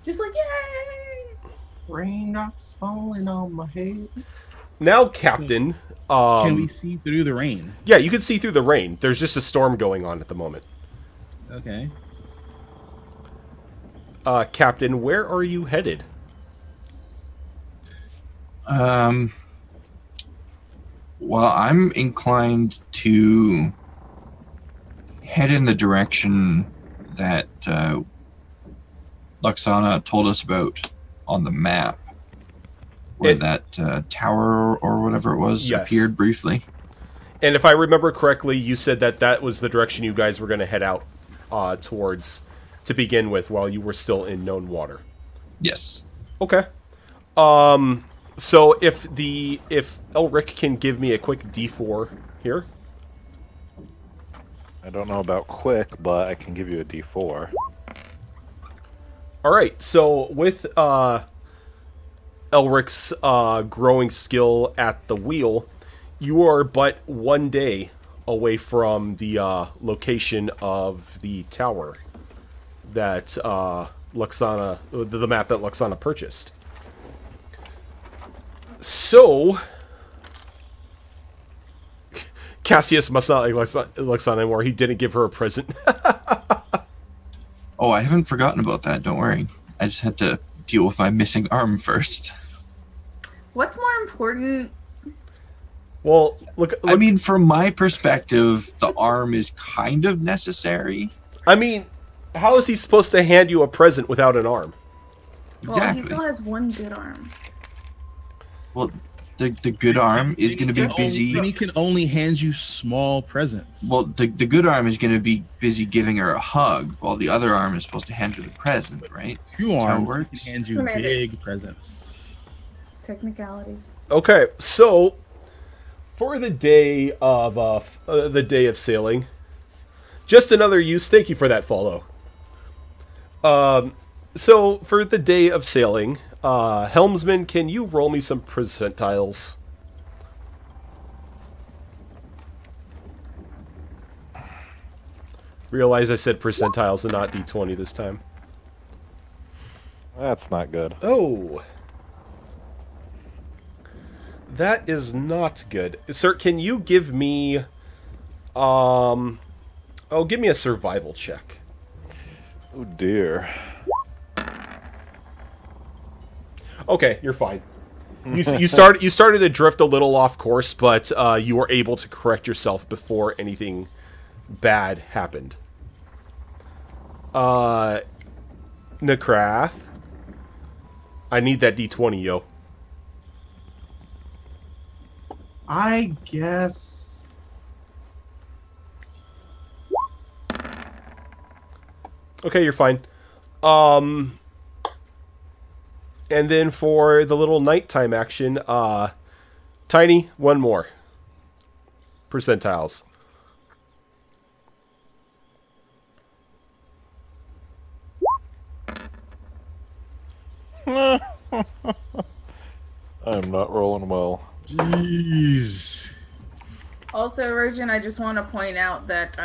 Just like, yay! Raindrops falling on my head. Now, Captain. Can we see through the rain? Yeah, you can see through the rain. There's just a storm going on at the moment. Okay. Captain, where are you headed? Well, I'm inclined to head in the direction that Luxana told us about on the map, where that tower or whatever it was appeared briefly. And if I remember correctly, you said that was the direction you guys were going to head out towards to begin with while you were still in known water. Yes. Okay. So if Elric can give me a quick D4 here. I don't know about quick, but I can give you a D4. All right. So with Elric's growing skill at the wheel, you are but 1 day away from the location of the tower that Luxana, the map that Luxana purchased. So, Cassius must not like Luxana anymore. He didn't give her a present. Oh, I haven't forgotten about that. Don't worry. I just had to deal with my missing arm first. What's more important? Well, look. I mean, from my perspective, the arm is kind of necessary. I mean, how is he supposed to hand you a present without an arm? Well, Exactly. he still has one good arm. Well, the good arm is going to be busy. And he can only hand you small presents. Well, the good arm is going to be busy giving her a hug, while the other arm is supposed to hand her the present, right? two That's how it arms works. can hand you Semantics. big presents. Technicalities. Okay, so for the day of sailing, just another use. Thank you for that follow. So for the day of sailing, helmsman, can you roll me some percentiles? Realize I said percentiles and not d20 this time. That's not good. Oh. That is not good. Sir, can you give me give me a survival check. Oh dear. Okay, you're fine. You started to drift a little off course, but you were able to correct yourself before anything bad happened. Nekrath, I need that d20, yo. I guess. Okay, you're fine. And then for the little nighttime action, Tiny, one more. Percentiles. I'm not rolling well. Jeez. Also, Virgin, I just want to point out that,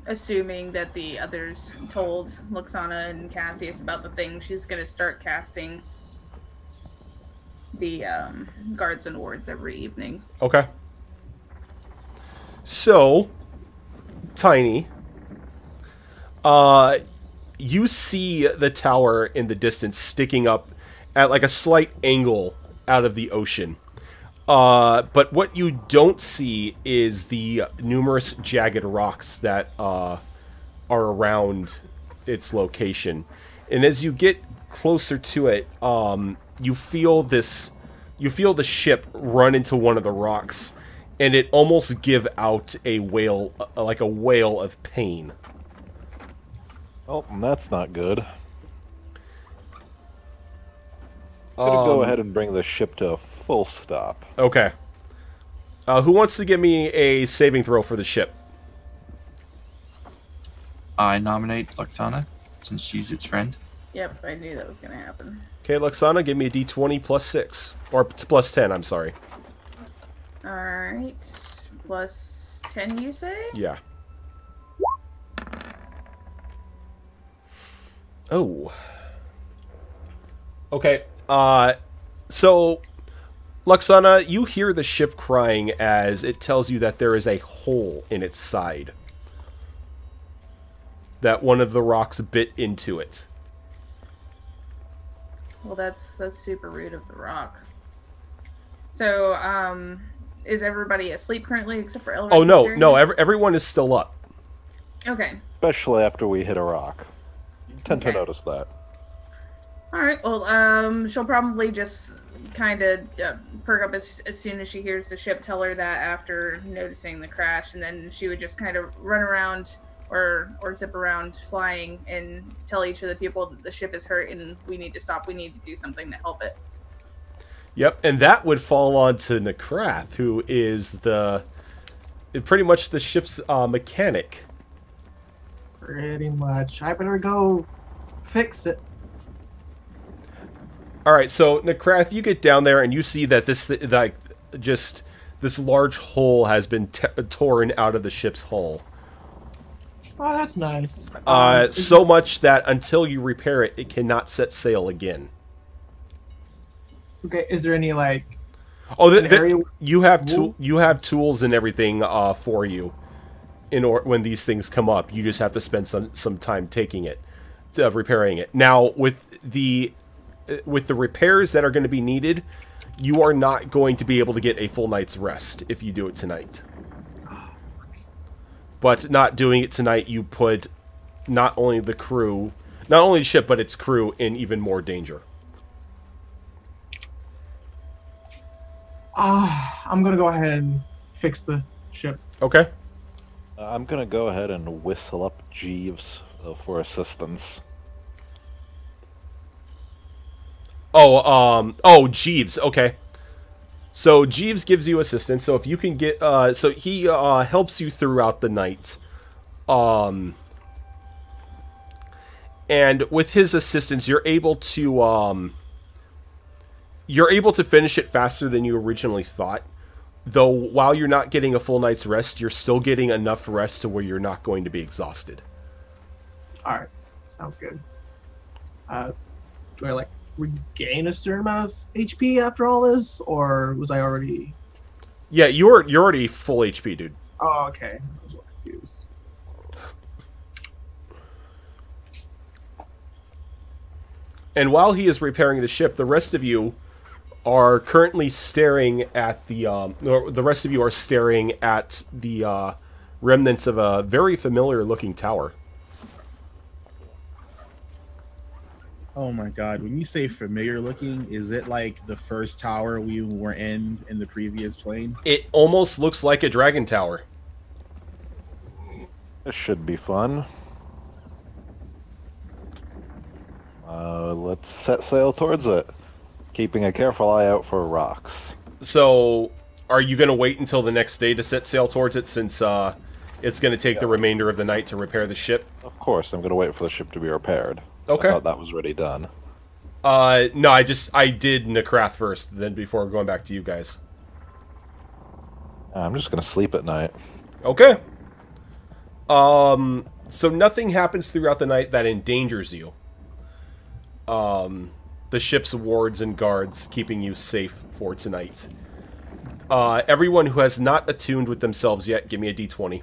assuming that the others told Luxana and Cassius about the thing, she's going to start casting the guards and wards every evening. Okay. So, Tiny, you see the tower in the distance sticking up at like a slight angle out of the ocean. But what you don't see is the numerous jagged rocks that are around its location. And as you get closer to it, you feel the ship run into one of the rocks, and it almost give out a wail, like a wail of pain. Oh, that's not good. Gonna go ahead and bring the ship to a full stop. Okay. Who wants to give me a saving throw for the ship? I nominate Luxana, since she's its friend. Yep, I knew that was going to happen. Okay, Luxana, give me a d20 plus 6. Or plus 10, I'm sorry. Alright. Plus 10, you say? Yeah. Oh. Okay, so, Luxana, you hear the ship crying as it tells you that there is a hole in its side. That one of the rocks bit into it. Well, that's super rude of the rock. So, is everybody asleep currently except for Elric? Oh, no, everyone is still up. Okay. Especially after we hit a rock. You tend to notice that. Alright, well, she'll probably just kind of perk up as soon as she hears the ship tell her that after noticing the crash, and then she would just kind of run around or zip around flying and tell each of the people that the ship is hurt and we need to stop, we need to do something to help it. Yep, and that would fall on to Nekrath, who is pretty much the ship's mechanic. Pretty much. I better go fix it. All right, so Nekrath, you get down there and you see that this large hole has been torn out of the ship's hull. Oh, that's nice. So much that until you repair it, it cannot set sail again. Okay, is there any, like... Oh, an area. you have you have tools and everything for you. When these things come up, you just have to spend some time taking it, repairing it. Now with the repairs that are going to be needed, you are not going to be able to get a full night's rest if you do it tonight. But not doing it tonight, you put not only the ship, but its crew in even more danger. I'm gonna go ahead and fix the ship. Okay. I'm gonna go ahead and whistle up Jeeves for assistance. Jeeves. Okay. So Jeeves gives you assistance. So if you can get, so he helps you throughout the night. And with his assistance, you're able to finish it faster than you originally thought. Though while you're not getting a full night's rest, you're still getting enough rest to where you're not going to be exhausted. All right, sounds good. Do I regain a certain amount of HP after all this, or was I already? Yeah, you're already full HP, dude. Oh, okay. I was a little confused. And while he is repairing the ship, the rest of you are currently staring at the rest of you are staring at the remnants of a very familiar-looking tower. Oh my god, when you say familiar looking, is it like the first tower we were in the previous plane? It almost looks like a dragon tower. This should be fun. Let's set sail towards it, keeping a careful eye out for rocks. So, are you going to wait until the next day to set sail towards it, since it's going to take the remainder of the night to repair the ship? Of course, I'm going to wait for the ship to be repaired. Okay. I thought that was already done. No, I did Nekrath first, then before going back to you guys. I'm just going to sleep at night. Okay. So nothing happens throughout the night that endangers you. The ship's wards and guards keeping you safe for tonight. Everyone who has not attuned with themselves yet, give me a d20.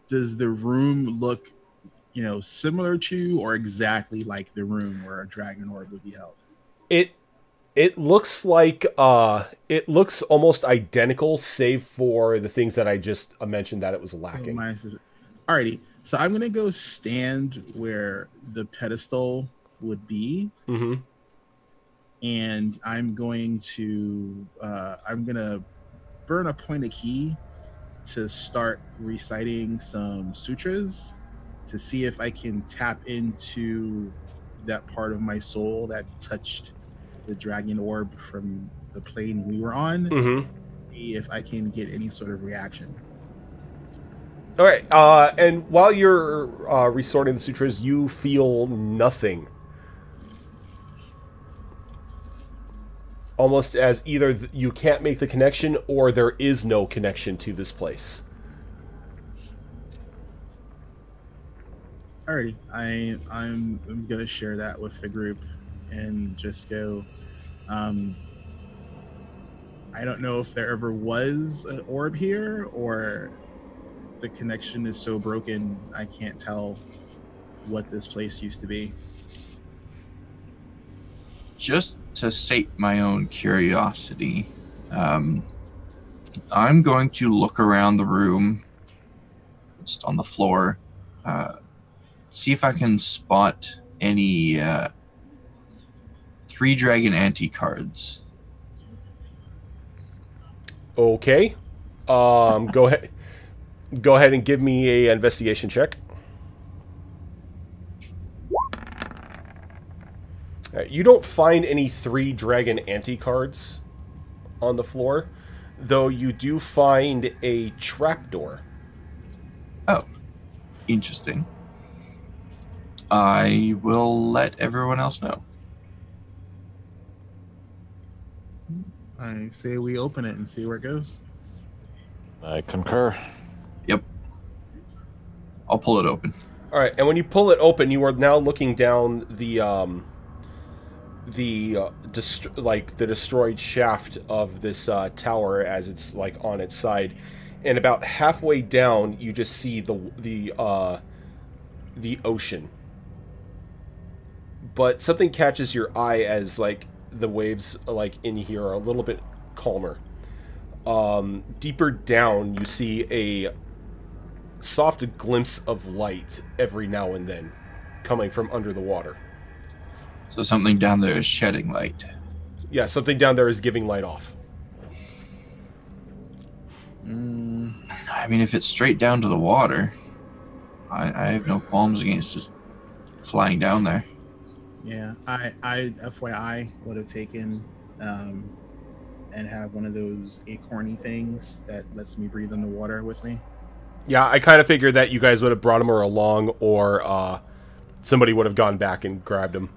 Does the room look, similar to or exactly like the room where a dragon orb would be held? It looks like it looks almost identical, save for the things that I just mentioned that it was lacking. Alrighty, so I'm gonna go stand where the pedestal would be, Mm-hmm. and I'm gonna burn a point of key to start reciting some sutras to see if I can tap into that part of my soul that touched the dragon orb from the plane we were on. Mm-hmm. See if I can get any sort of reaction. All right. And while you're resorting the sutras, you feel nothing. Almost as either you can't make the connection or there is no connection to this place. Alrighty, I'm gonna share that with the group and just go. I don't know if there ever was an orb here, or the connection is so broken I can't tell what this place used to be. Just to sate my own curiosity, I'm going to look around the room, just on the floor, see if I can spot any 3 dragon anti-cards. Okay. Go ahead. Go ahead and give me a investigation check. You don't find any 3 dragon anti-cards on the floor, though you do find a trapdoor. Oh, interesting. I will let everyone else know. I say we open it and see where it goes. I concur. Yep. I'll pull it open. All right, and when you pull it open, you are now looking down the destroyed shaft of this tower as it's like on its side, and about halfway down, you just see the ocean. But something catches your eye as like the waves like in here are a little bit calmer. Deeper down, you see a soft glimpse of light every now and then coming from under the water. So something down there is shedding light. Yeah, something down there is giving light off. I mean, if it's straight down to the water, I have no qualms against just flying down there. Yeah, I FYI would have taken and have one of those acorny things that lets me breathe in the water with me. Yeah, I kind of figured that you guys would have brought him along, or somebody would have gone back and grabbed him.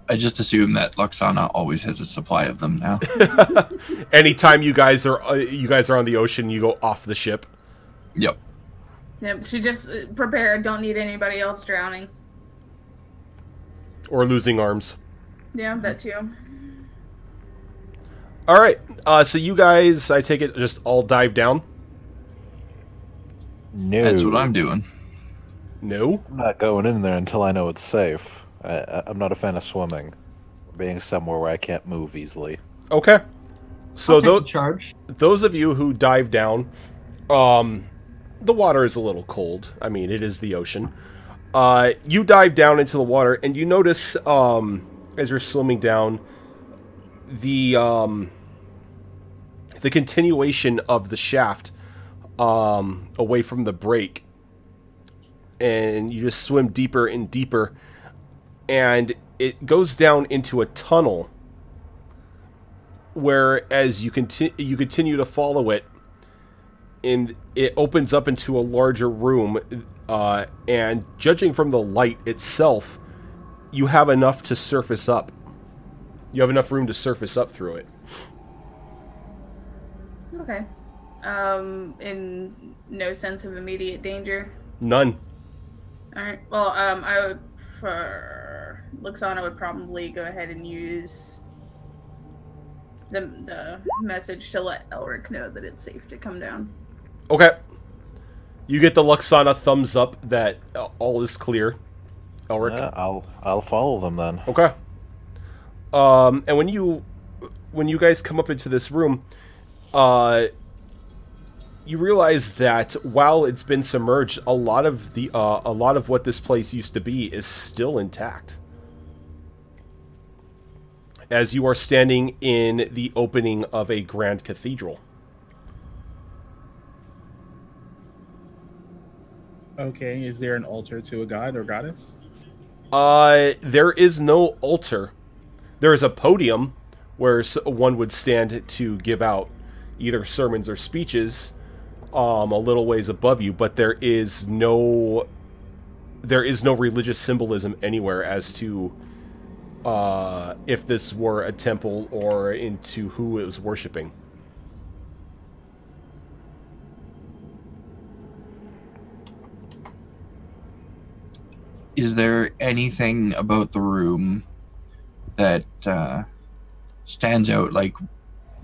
I just assume that Luxana always has a supply of them now. Anytime you guys are on the ocean, you go off the ship. Yep. Yep, she just prepared. Don't need anybody else drowning. Or losing arms. Yeah, that too. All right, so you guys, I take it, just all dive down? No. That's what I'm doing. No? I'm not going in there until I know it's safe. I'm not a fan of swimming. Being somewhere where I can't move easily. Okay. So I'll take the charge. those of you who dive down, the water is a little cold. I mean, it is the ocean. You dive down into the water, and you notice, as you're swimming down, the continuation of the shaft away from the break. And you just swim deeper and deeper, and it goes down into a tunnel where, as you continue to follow it, and it opens up into a larger room, and judging from the light itself, you have enough to surface up. You have enough room to surface up through it. Okay. In no sense of immediate danger. None. All right. Well, I would, for Luxana, would probably go ahead and use the message to let Elric know that it's safe to come down. Okay. You get the Luxana thumbs up that all is clear, Elric. Yeah, I'll follow them then. Okay. And when you guys come up into this room, you realize that while it's been submerged, a lot of what this place used to be is still intact. As you are standing in the opening of a grand cathedral. Okay, is there an altar to a god or goddess? There is no altar. There is a podium where one would stand to give out either sermons or speeches, a little ways above you, but there is no religious symbolism anywhere as to if this were a temple or into who it was worshiping. Is there anything about the room that stands out? Like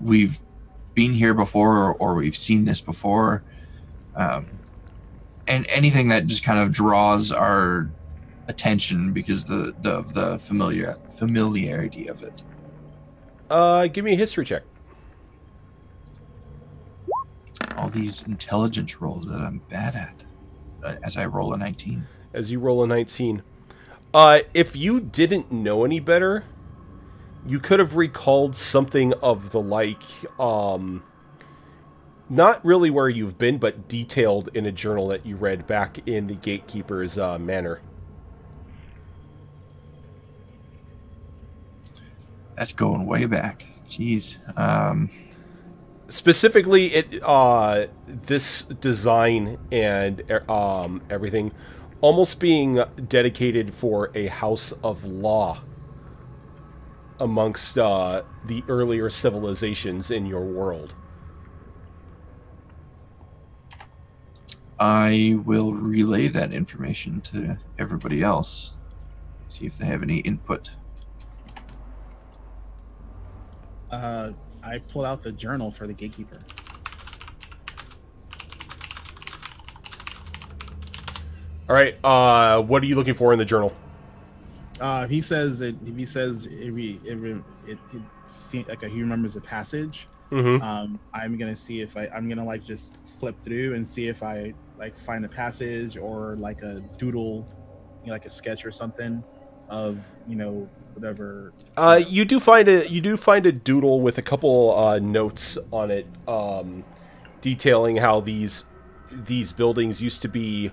we've been here before, or we've seen this before, and anything that just kind of draws our attention because of the familiarity of it. Give me a history check. All these intelligence rolls that I'm bad at, as I roll a 19. As you roll a 19. If you didn't know any better, you could have recalled something of the like, not really where you've been, but detailed in a journal that you read back in the Gatekeeper's manor. That's going way back. Jeez. Specifically, this design and everything almost being dedicated for a house of law amongst the earlier civilizations in your world. I will relay that information to everybody else. See if they have any input. I pull out the journal for the Gatekeeper. All right. What are you looking for in the journal? He says it seems like he remembers a passage. Mm-hmm. I'm gonna see if I'm gonna like just flip through and see if I like find a passage or like a doodle, like a sketch or something of whatever. You do find a doodle with a couple notes on it, detailing how these buildings used to be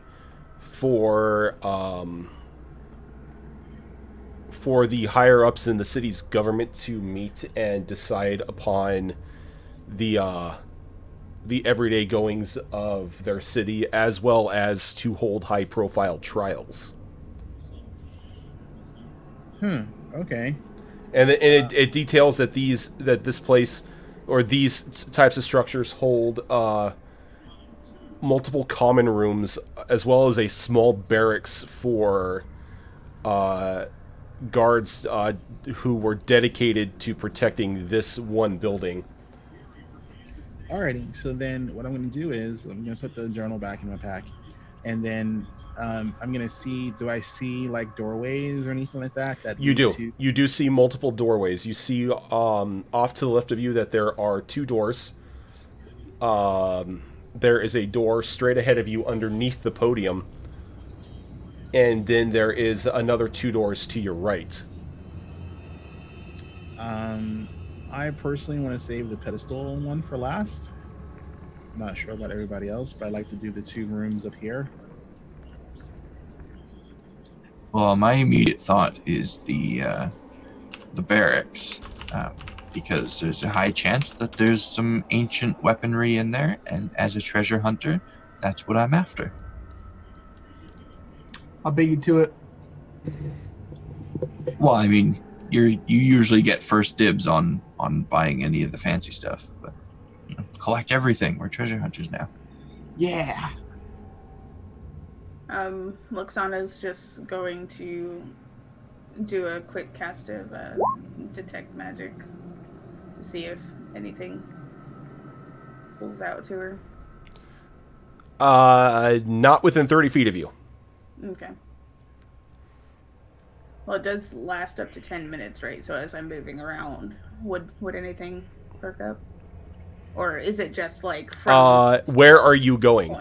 for the higher ups in the city's government to meet and decide upon the everyday goings of their city, as well as to hold high profile trials. Okay. And it details that this place or these types of structures hold multiple common rooms, as well as a small barracks for guards who were dedicated to protecting this one building. Alrighty. So then, what I'm going to do is I'm going to put the journal back in my pack, and then I'm going to see. Do I see like doorways or anything like that? You do. You do see multiple doorways. You see off to the left of you that there are two doors. There is a door straight ahead of you underneath the podium. And then there is another two doors to your right. I personally want to save the pedestal one for last. I'm not sure about everybody else, but I'd like to do the two rooms up here. Well, my immediate thought is the barracks, because there's a high chance that there's some ancient weaponry in there, and as a treasure hunter, that's what I'm after. I'll beat you to it. Well, I mean, you usually get first dibs on buying any of the fancy stuff, but collect everything. We're treasure hunters now. Yeah. Luxana's just going to do a quick cast of detect magic to see if anything pulls out to her. Not within 30 feet of you. Okay. Well, it does last up to 10 minutes, right? So as I'm moving around, would anything perk up? Or is it just like from... where are you going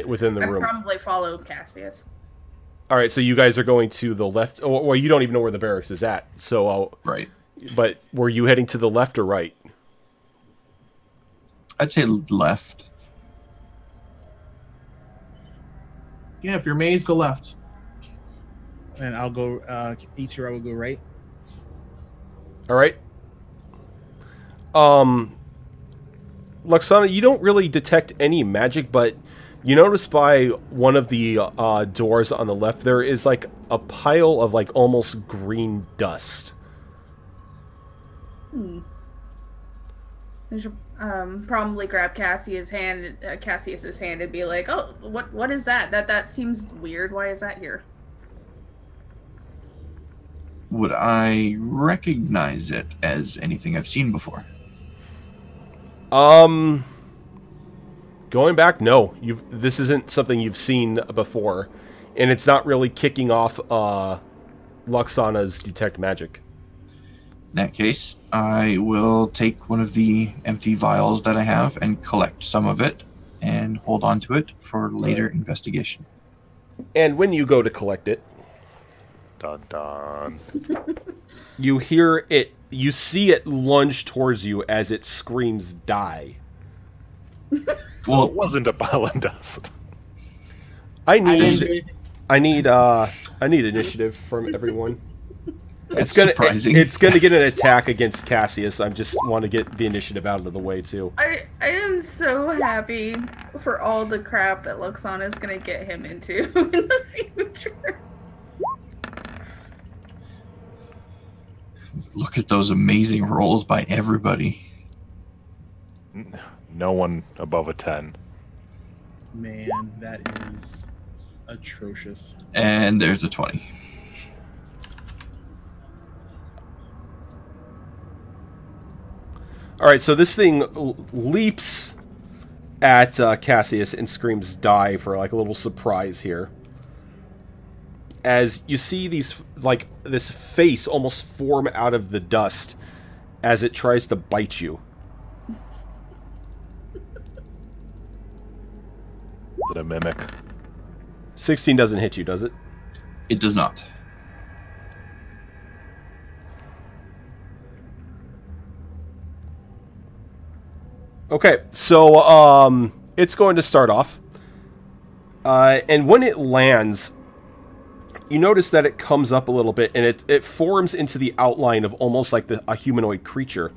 within the room? I'd probably follow Cassius. All right, so you guys are going to the left. Well, you don't even know where the barracks is at. So Right. But were you heading to the left or right? I'd say left. Yeah, if you're maze, go left. And I'll go. Ichiro will go right. All right. Luxana, you don't really detect any magic, but you notice by one of the doors on the left there is like a pile of like almost green dust. I should probably grab Cassius's hand and be like, "Oh, what is that? That seems weird. Why is that here?" Would I recognize it as anything I've seen before? Going back, no. This isn't something you've seen before, and it's not really kicking off Luxana's detect magic. In that case, I will take one of the empty vials that I have and collect some of it and hold on to it for later investigation. And when you go to collect it, Dun dun. you hear it. You see it lunge towards you as it screams, "Die!" Well, it wasn't a pile of dust. I didn't do need initiative from everyone. That's surprising. It's gonna get an attack against Cassius. I just want to get the initiative out of the way too. I am so happy for all the crap that Luxana is gonna get him into in the future. Look at those amazing rolls by everybody. No one above a 10. Man, that is atrocious. And there's a 20. All right, so this thing leaps at Cassius and screams "Die" for like a little surprise here. As you see these, like, this face almost form out of the dust as it tries to bite you. Is it a mimic? 16 doesn't hit you, does it? It does not. Okay, so it's going to start off. And when it lands, you notice that it comes up a little bit, and it forms into the outline of almost like a humanoid creature.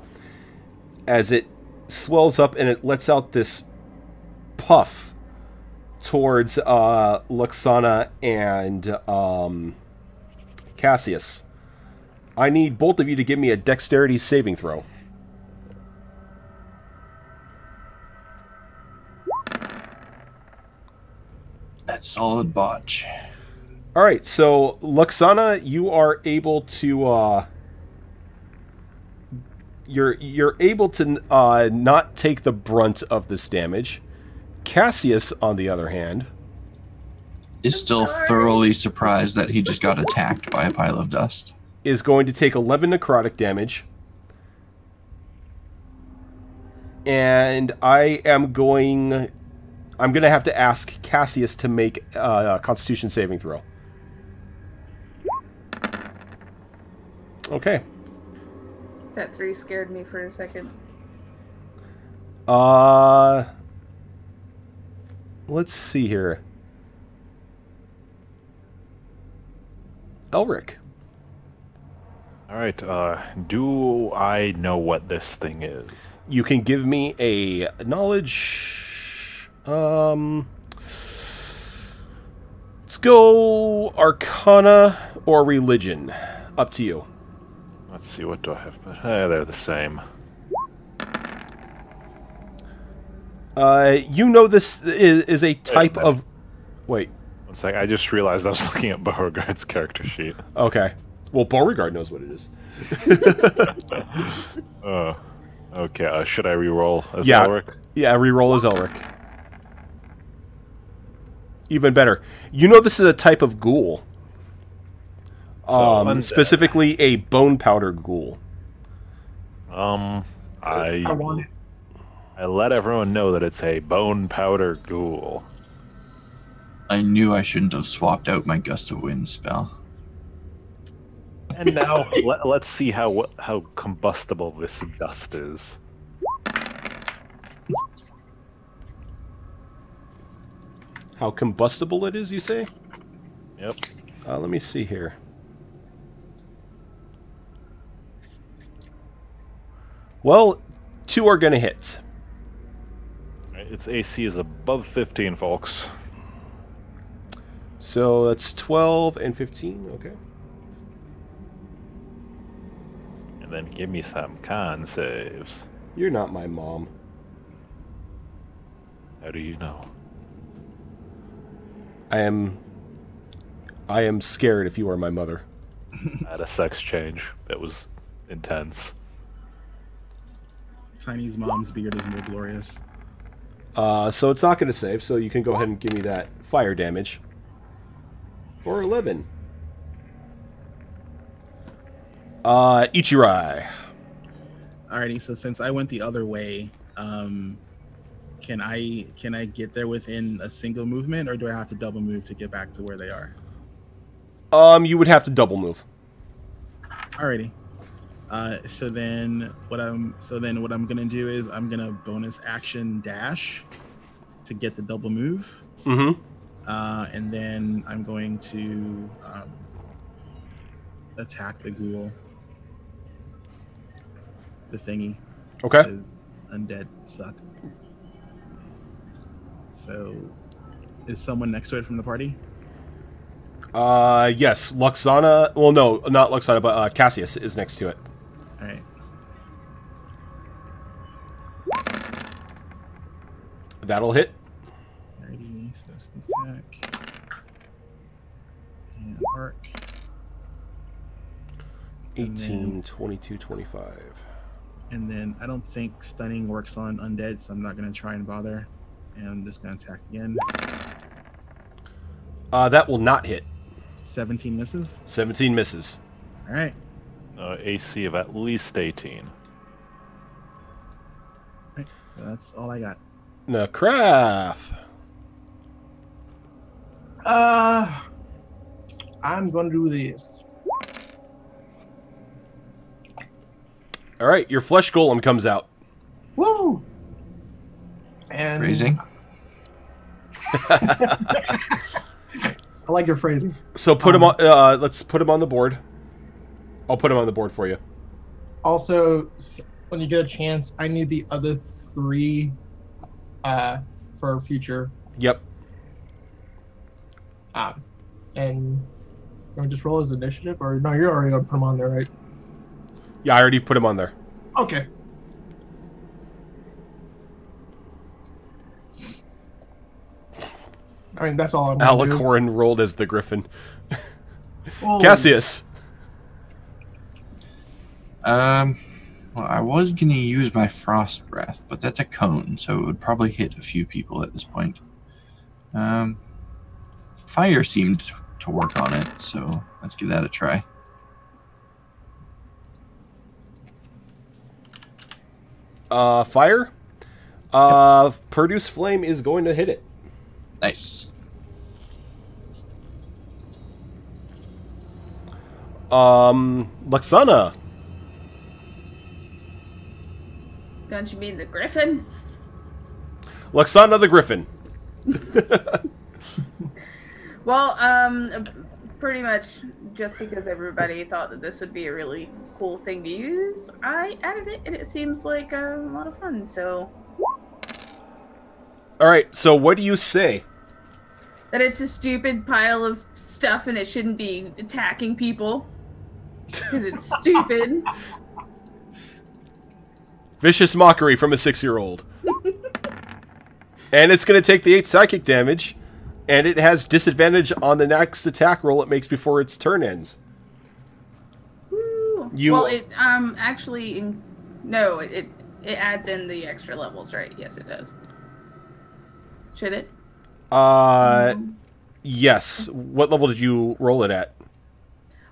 As it swells up and it lets out this puff towards Luxana and Cassius. I need both of you to give me a dexterity saving throw. That's solid botch. All right, so Luxana, you are able to you're able to not take the brunt of this damage. Cassius, on the other hand, Is still thoroughly surprised that he just got attacked by a pile of dust. is going to take 11 necrotic damage. And I'm going to have to ask Cassius to make a Constitution saving throw. Okay. That 3 scared me for a second. Let's see here. Elric. All right. Do I know what this thing is? You can give me a knowledge. Let's go Arcana or Religion. Up to you. Let's see. What do I have? But they're the same. You know this is a type of... Wait. One sec. I just realized I was looking at Beauregard's character sheet. Okay. Well, Beauregard knows what it is. Okay. Should I re-roll as Yeah. Elric? Yeah, reroll as Elric. Even better. You know this is a type of ghoul. Undead. Specifically a bone powder ghoul. I want it. I let everyone know that it's a bone powder ghoul. I knew I shouldn't have swapped out my gust of wind spell. And now let's see how combustible this dust is. How combustible it is, you say? Yep. Let me see here. Well, 2 are going to hit. Its AC is above 15, folks. So that's 12 and 15, okay. And then give me some con saves. You're not my mom. How do you know? I am scared if you are my mother. I had a sex change that was intense. Chinese mom's beard is more glorious. So it's not going to save, so you can go ahead and give me that fire damage. For 11. Ichirai. Alrighty, so since I went the other way, can I get there within a single movement, or do I have to double move to get back to where they are? You would have to double move. Alrighty. So then what I'm gonna do is I'm gonna bonus action dash to get the double move. Mm-hmm. And then I'm going to attack the ghoul. The thingy. Okay. Because undead suck. So, is someone next to it from the party? Yes. Luxana... Well, no, not Luxana, but Cassius is next to it. Alright. That'll hit. Alrighty, so sneak attack. And arc. 18, 22, 25. And then I don't think stunning works on undead, so I'm not going to try and bother. And I'm just going to attack again. That will not hit. 17 misses. 17 misses. Alright. AC of at least 18. Alright, so that's all I got. Now, Craft. I'm gonna do this. All right, your flesh golem comes out. Woo! And Phrasing. I like your phrasing. So put him on. Let's put him on the board. I'll put him on the board for you. Also, when you get a chance, I need the other 3 for future. Yep. And can we just roll as initiative, or no? You're already gonna put them on there, right? Yeah, I already put him on there. Okay. I mean, that's all I'm gonna do. Alicorn rolled as the griffin. Oh, Cassius. Well, I was gonna use my frost breath, but that's a cone, so it would probably hit a few people at this point. Fire seemed to work on it, so let's give that a try. Fire. Produce flame is going to hit it. Nice. Luxana. Don't you mean the griffin? Luxana the griffin. Well, pretty much just because everybody thought that this would be a really cool thing to use, I added it, and it seems like a lot of fun, so... Alright, so what do you say? That it's a stupid pile of stuff and it shouldn't be attacking people. Because it's stupid. Vicious mockery from a 6-year-old. And it's going to take the 8 psychic damage, and it has disadvantage on the next attack roll it makes before its turn ends. Woo. Well, it actually... No, it adds in the extra levels, right? Yes, it does. Should it? Yes. What level did you roll it at?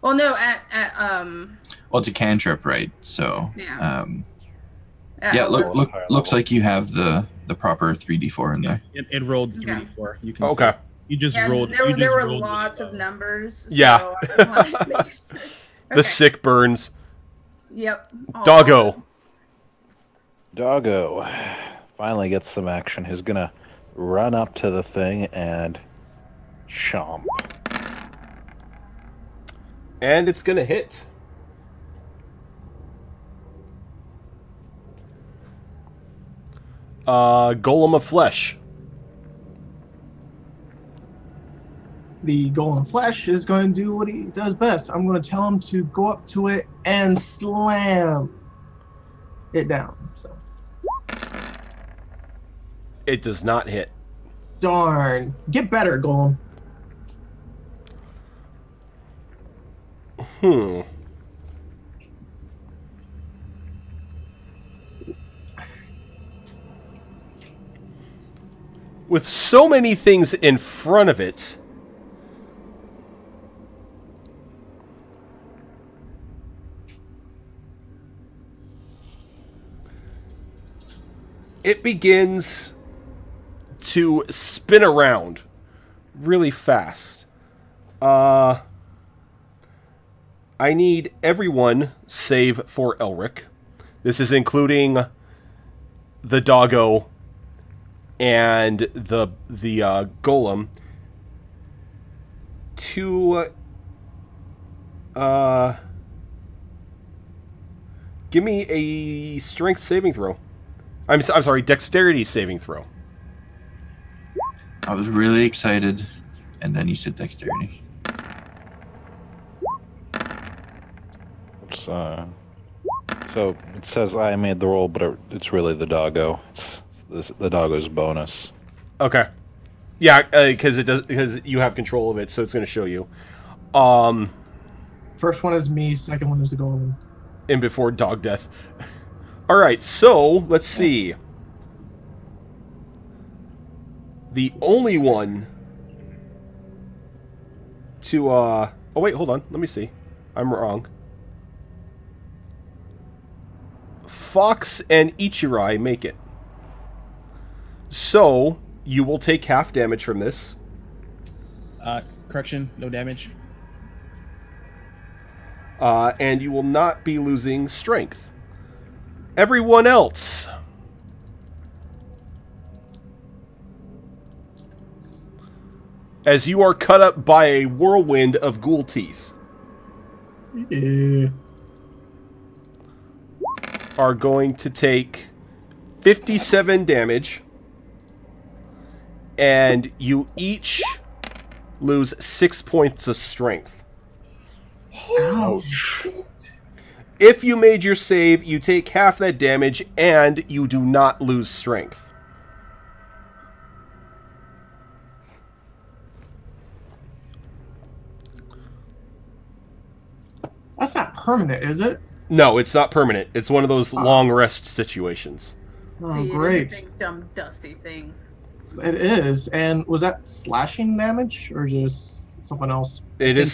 Well, no, Well, it's a cantrip, right? So, Yeah. yeah. Lower- Looks like you have the proper 3d4 in there. It rolled 3d4. You can Okay. see. You just Yeah, rolled. there, you there just were rolled lots really of low. numbers. Yeah. So I just wanted to make sure. The Okay. sick burns. Yep. all Doggo. Doggo finally gets some action. He's gonna run up to the thing and chomp. And it's going to hit. Golem of Flesh. The golem flesh is going to do what he does best. I'm going to tell him to go up to it and slam it down. So It does not hit. darn, get better, golem. With so many things in front of it, it begins to spin around really fast. I need everyone save for Elric. This is including the doggo and the golem to give me a strength saving throw. I'm sorry, dexterity saving throw. I was really excited, and then you said dexterity. It's, so it says I made the roll, but it's really the doggo. It's the doggo's bonus. Okay. Yeah, because you have control of it, so it's going to show you. First one is me, second one is the golem. And before dog death. All right, so let's see. The only one to oh wait, hold on. Let me see. I'm wrong. Fox and Ichirai make it. So, you will take half damage from this. Correction, no damage. And you will not be losing strength. Everyone else. As you are cut up by a whirlwind of ghoul teeth. Are going to take 57 damage. And you each lose 6 points of strength. Ouch. If you made your save, you take half that damage, and you do not lose strength. That's not permanent, is it? No, it's not permanent. It's one of those long rest situations. Oh, See, great. It is a big, dumb, dusty thing. It is. And was that slashing damage or just something else? It is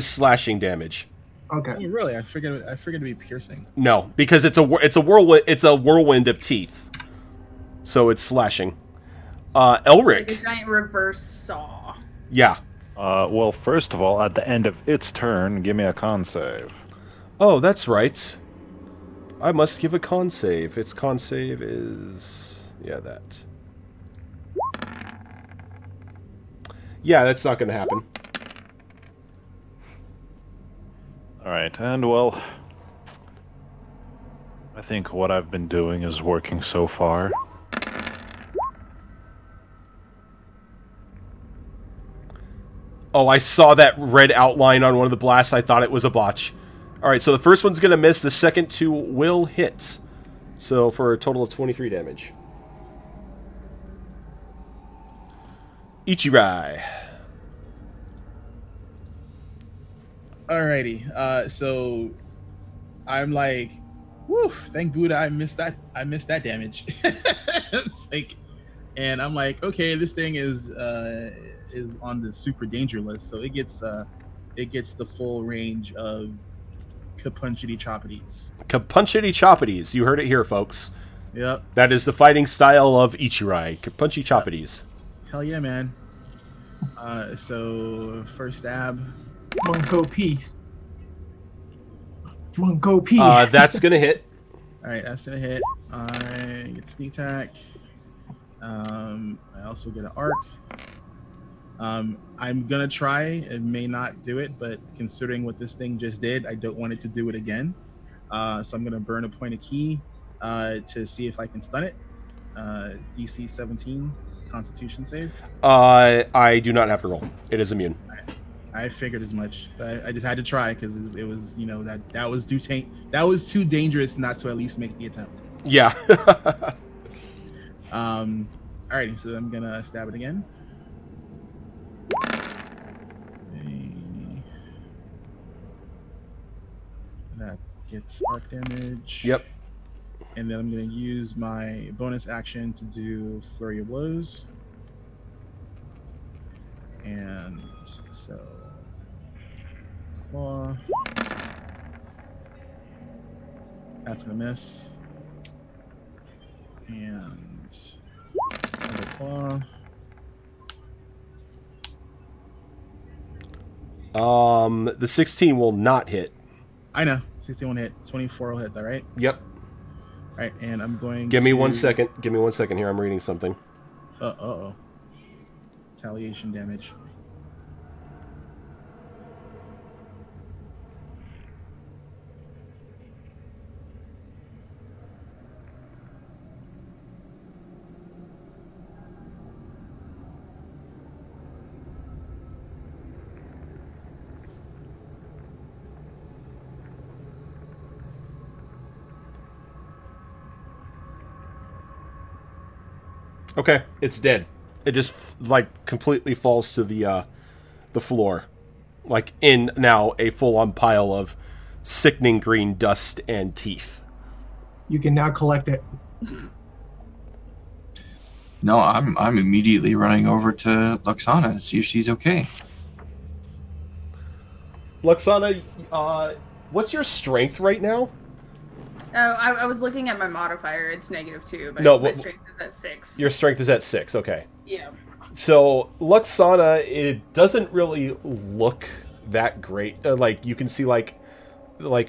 slashing damage. Okay. Oh, really? I figured to be piercing. No, because it's a whirlwind of teeth. So it's slashing. Like a Elric. giant reverse saw. Yeah. Well, first of all, at the end of its turn, give me a con save. Oh, that's right. I must give a con save. Its con save is... yeah, that. Yeah, that's not going to happen. Alright, and well, I think what I've been doing is working so far. Oh, I saw that red outline on one of the blasts. I thought it was a botch. Alright, so the first one's going to miss. The second two will hit. So for a total of 23 damage. Ichirai. Alrighty. So I'm like, whew, thank Buddha I missed that damage. It's like And I'm like, okay, this thing is on the super danger list, so it gets the full range of kapunchity choppities. Kapunchity choppities. You heard it here, folks. Yep. That is the fighting style of Ichirai. Kapunchy choppities. Hell yeah, man. So first stab. Monko P. Monko P. That's gonna hit. All right, that's gonna hit. I get sneak attack. I also get an arc. I'm gonna try. It may not do it, but considering what this thing just did, I don't want it to do it again. So I'm gonna burn a point of key to see if I can stun it. DC 17, Constitution save. I do not have to roll. It is immune. I figured as much. I just had to try because it was, that was too dangerous not to at least make the attempt. Yeah. Alrighty, so I'm gonna stab it again. That gets arc damage. Yep. And then I'm gonna use my bonus action to do Flurry of Blows. And so claw. That's gonna miss. And another claw. The 16 will not hit. I know. 16 won't hit. 24 will hit that, right? Yep. Alright, and I'm going Give me 1 second. Give me 1 second here. I'm reading something. Uh-oh. Retaliation damage. Okay, it's dead. It just like completely falls to the floor, like in now a full-on pile of sickening green dust and teeth. You can now collect it. No, I'm immediately running over to Luxana to see if she's okay. Luxana, what's your strength right now? Oh, I was looking at my modifier. It's -2, but No, my strength is at 6. Your strength is at 6. Okay. Yeah. So Luxana, it doesn't really look that great. Like you can see, like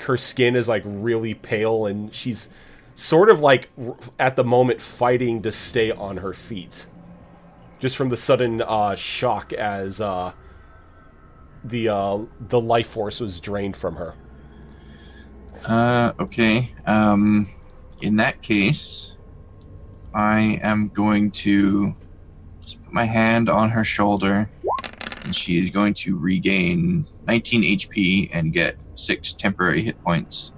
her skin is like really pale, and she's sort of like at the moment fighting to stay on her feet, just from the sudden shock as the life force was drained from her. Okay. In that case, I am going to just put my hand on her shoulder, and she is going to regain 19 HP and get 6 temporary hit points.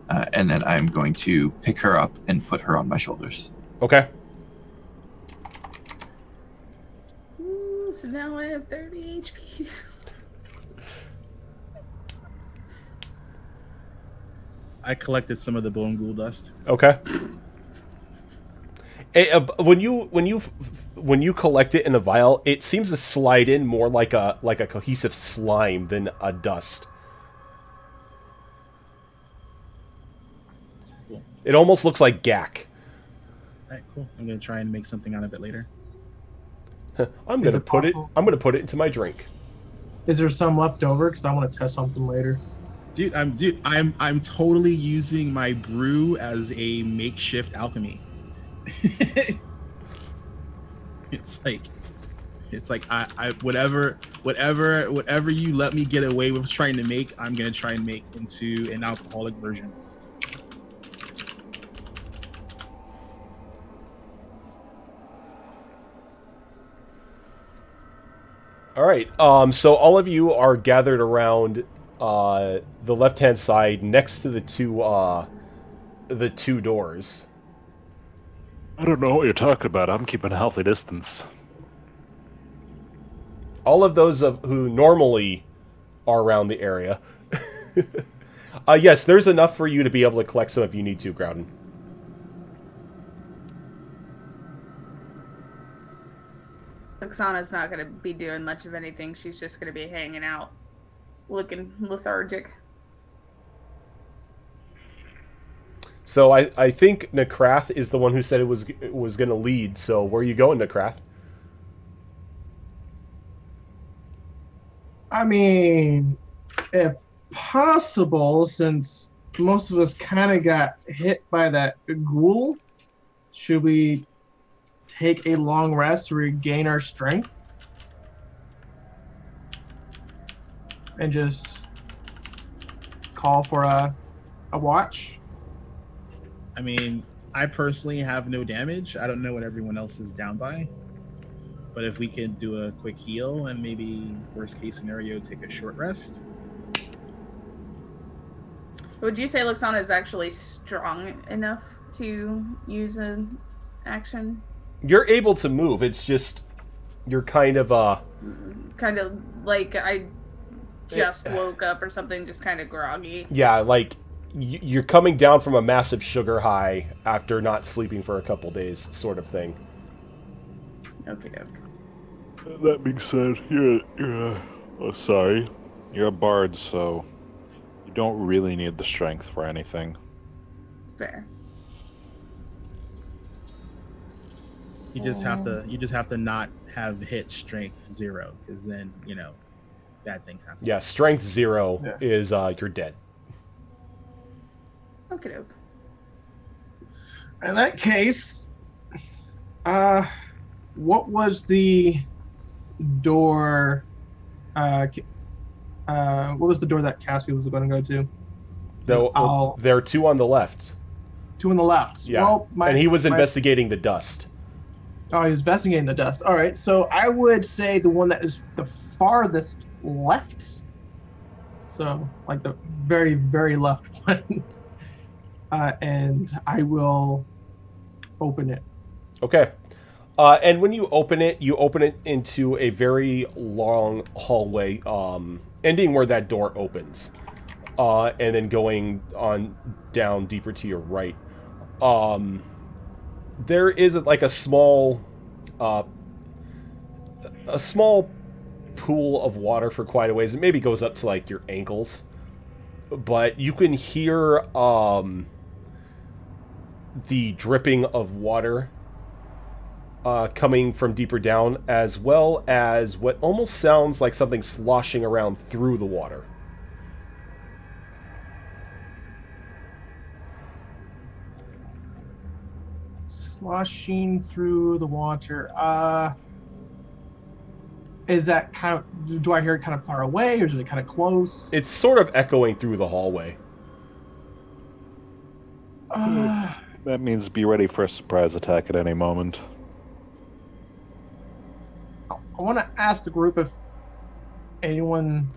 And then I'm going to pick her up and put her on my shoulders. Okay. Ooh, so now I have 30 HP. I collected some of the bone ghoul dust. Okay. When you collect it in a vial, it seems to slide in more like a cohesive slime than a dust. Cool. It almost looks like gack. Alright, cool. I'm gonna try and make something out of it later. I'm Is gonna it put possible? it into my drink. Is there some left over? Because I want to test something later. Dude, I'm totally using my brew as a makeshift alchemy. It's like I whatever you let me get away with trying to make, I'm gonna try and make into an alcoholic version. All right. So all of you are gathered around the left-hand side next to the two doors. I don't know what you're talking about. I'm keeping a healthy distance. All of those who normally are around the area. Yes, there's enough for you to be able to collect some if you need to, Groudon. Luxana's not going to be doing much of anything. She's just going to be hanging out, looking lethargic. So I think Nakrath is the one who said it was going to lead. So where are you going, Nakrath? I mean, if possible, since most of us kind of got hit by that ghoul, should we take a long rest to regain our strength? And just call for a watch? I mean, I personally have no damage. I don't know what everyone else is down by. But if we can do a quick heal and maybe worst case scenario, take a short rest. Would you say Luxana is actually strong enough to use an action? You're able to move. It's just you're kind of like I just woke up or something, just kind of groggy. Yeah, like you're coming down from a massive sugar high after not sleeping for a couple days, sort of thing. Okay. That being said, you're a bard, so you don't really need the strength for anything. Fair. You just have to not have hit strength 0, because then bad things happen. Yeah, strength 0 is you're dead. Okay. In that case, what was the door? What was the door that Cassie was going to go to? There are 2 on the left. 2 on the left. Yeah, well, and he was investigating the dust. Oh, he was investigating the dust. All right, so I would say the one that is the farthest left. So, like the very, very left one. And I will open it. Okay. And when you open it into a very long hallway, ending where that door opens, and then going on down deeper to your right. There is like a small pool of water for quite a ways. It maybe goes up to like your ankles, but you can hear the dripping of water coming from deeper down, as well as what almost sounds like something sloshing around through the water. Sloshing through the water. Is that kind of? Do I hear it kind of far away, or is it kind of close? It's sort of echoing through the hallway. That means be ready for a surprise attack at any moment. I want to ask the group if anyone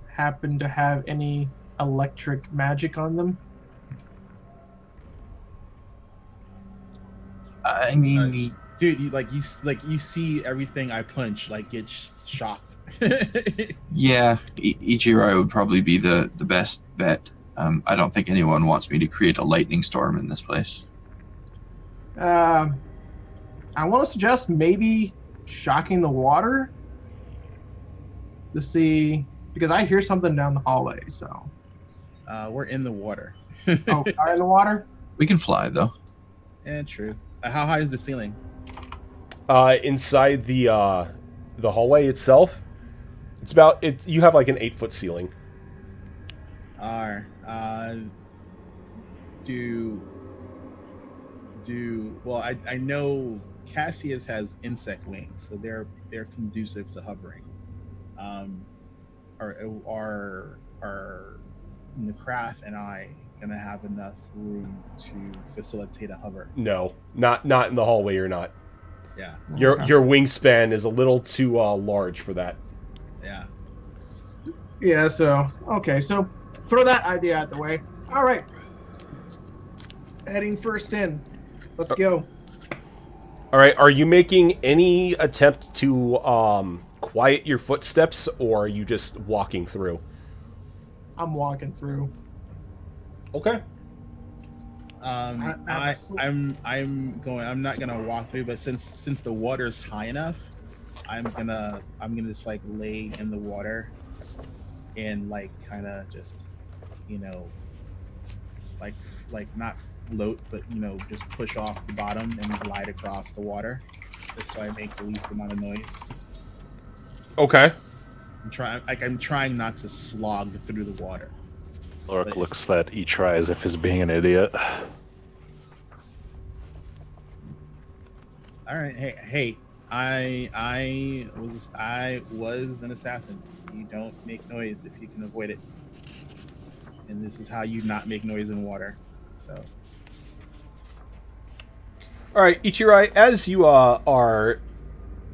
happened to have any electric magic on them. I mean, Dude, you see everything I punch, like get shocked. yeah, Ichirai would probably be the best bet. I don't think anyone wants me to create a lightning storm in this place. I want to suggest maybe shocking the water to see, because I hear something down the hallway. So We're in the water. oh, are in the water? We can fly though. Yeah, true. How high is the ceiling? Inside the hallway itself, you have like an 8-foot ceiling. Well, I know Cassius has insect wings, so they're conducive to hovering. Are Nakrath and I gonna have enough room to facilitate a hover? No, not in the hallway. You're not. Yeah. Your wingspan is a little too large for that. Yeah. Yeah. So okay. So throw that idea out the way. All right. Heading first in. Let's go. All right. Are you making any attempt to quiet your footsteps, or are you just walking through? I'm walking through. Okay. I'm not gonna walk through, but since the water's high enough, I'm gonna just like lay in the water and like kind of just, you know, like not float, but just push off the bottom and glide across the water, just so I make the least amount of noise. Okay. I'm trying not to slog through the water. Lork looks at Ichrai as if he's being an idiot. All right, hey, I was an assassin. You don't make noise if you can avoid it, and this is how you not make noise in water. So, All right, Ichirai, as you are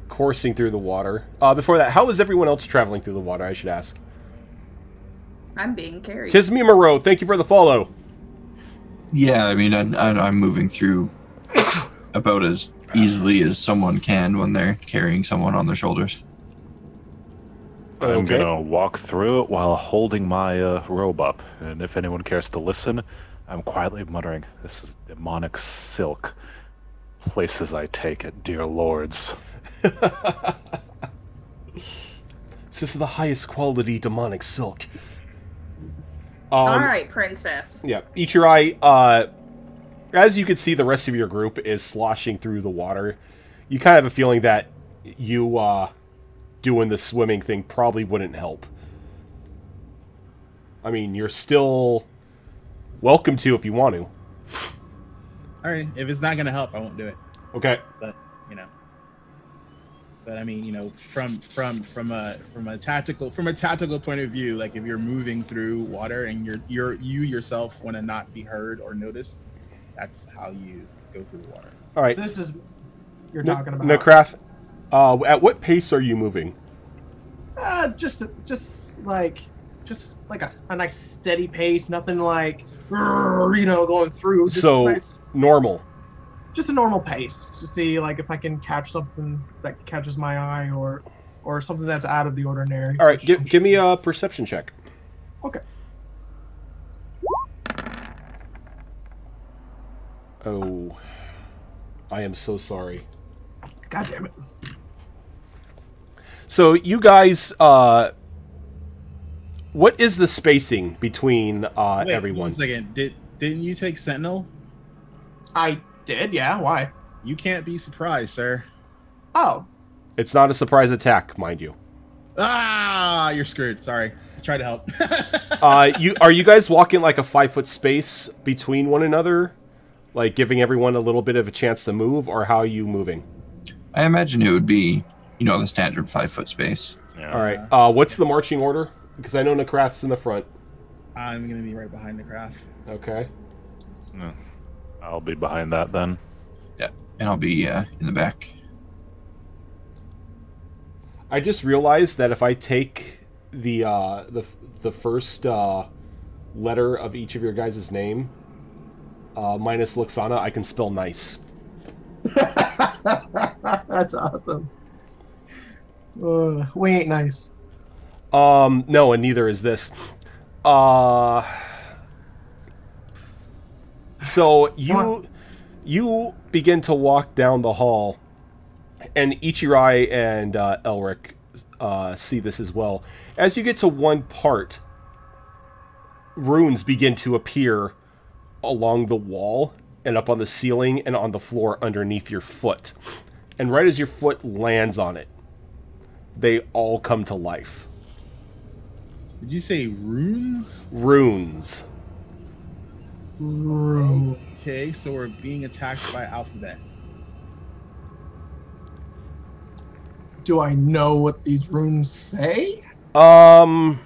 coursing through the water. Before that, how is everyone else traveling through the water? I should ask. I'm being carried. Tismi Moreau, thank you for the follow. Yeah, I mean, I'm moving through about as easily as someone can when they're carrying someone on their shoulders. I'm Okay. gonna walk through it while holding my robe up, and if anyone cares to listen, I'm quietly muttering, "This is demonic silk. Places I take it, dear lords." This is the highest quality demonic silk. All right, princess. Yeah, Ichirai, as you can see, the rest of your group is sloshing through the water. You kind of have a feeling that you doing the swimming thing probably wouldn't help. I mean, you're still welcome to if you want to. all right, if it's not gonna help, I won't do it. Okay. But I mean, from a tactical point of view, like if you're moving through water and you yourself want to not be heard or noticed, that's how you go through the water. All right. This is you're talking about. Nakrath, at what pace are you moving? Just like a nice steady pace. Nothing like going through. Just So nice, normal. just a normal pace to see like if I can catch something that catches my eye or something that's out of the ordinary. All right, give me a perception check. Okay. Oh, I am so sorry. God damn it. So you guys, what is the spacing between Wait, everyone? 1 second. Didn't you take Sentinel? I did, yeah. Why? You can't be surprised, sir. Oh, It's not a surprise attack, mind you. Ah, you're screwed. Sorry. I tried to help. Are you guys walking like a 5-foot space between one another, like giving everyone a little bit of a chance to move, or how are you moving? I imagine it would be, the standard 5-foot space. Yeah. All right. What's the marching order? Because I know Nakrath's in the front. I'm gonna be right behind the craft. Okay. Yeah. I'll be behind that then. Yeah, and I'll be in the back. I just realized that if I take the first letter of each of your guys' name minus Luxana, I can spell nice. that's awesome. We ain't nice. No, and neither is this. So you begin to walk down the hall, and Ichirai and Elric see this as well. As you get to one part, runes begin to appear along the wall and up on the ceiling and on the floor underneath your foot. And right as your foot lands on it, they all come to life. Did you say runes? Runes. Okay, so we're being attacked by alphabet. Do I know what these runes say? Um,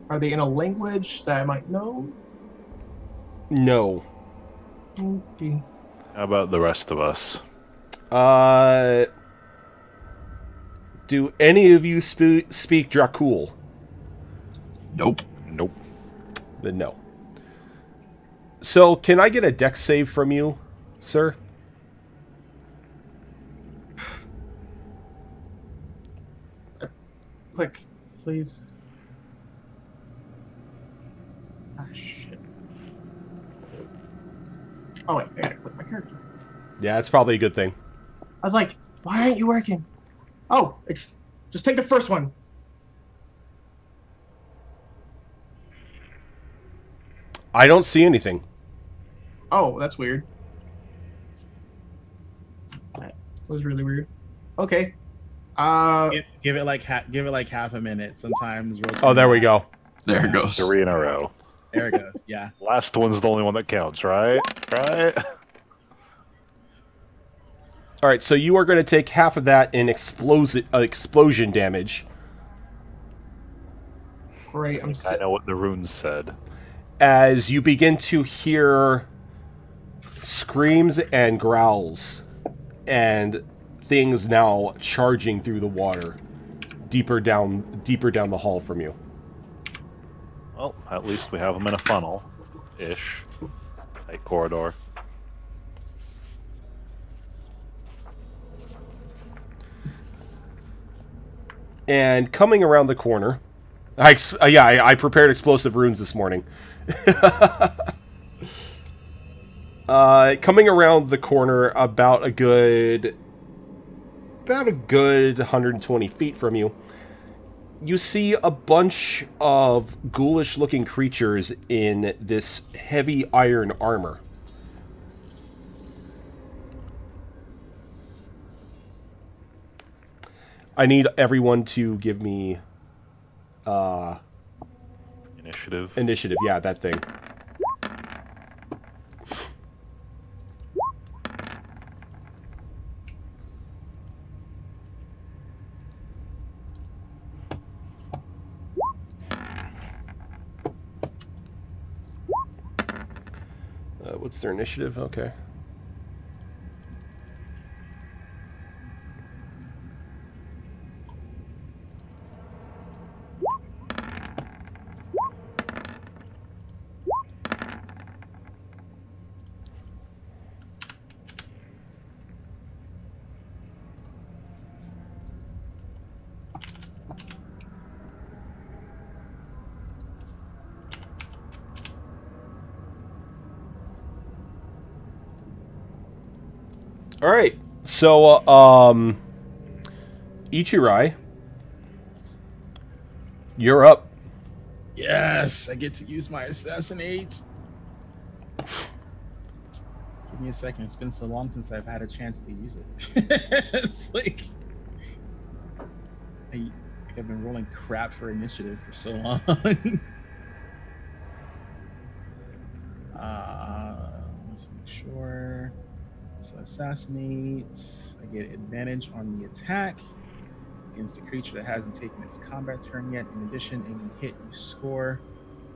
Are they in a language that I might know? no. Okay. How about the rest of us? Do any of you speak Dracul? Nope. Nope. Then no. So, can I get a dex save from you, sir? Click, please. Ah, shit. Oh, wait, I gotta click my character. Yeah, it's probably a good thing. I was like, why aren't you working? Oh, just take the first one. I don't see anything. Oh, that's weird. That was really weird. Okay. Give it like half a minute. Sometimes. Oh, there we go. There it goes. 3 in a row. There it goes. Yeah. Last one's the only one that counts, right? Right? All right, so you are going to take half of that in explosion damage. Great. I know what the runes said. As you begin to hear screams and growls and things now charging through the water deeper down the hall from you. Well, at least we have them in a funnel-ish. A corridor. And coming around the corner, I prepared explosive runes this morning. Coming around the corner about a good 120 feet from you, you see a bunch of ghoulish-looking creatures in this heavy iron armor. I need everyone to give me Initiative. initiative. Yeah, that thing. What's their initiative? Okay. All right, so Ichirai, you're up. Yes, I get to use my assassinate. Give me a second. It's been so long since I've had a chance to use it. It's like I've been rolling crap for initiative for so long. Let's make sure. So assassinate. I get advantage on the attack against the creature that hasn't taken its combat turn yet. In addition, any hit you score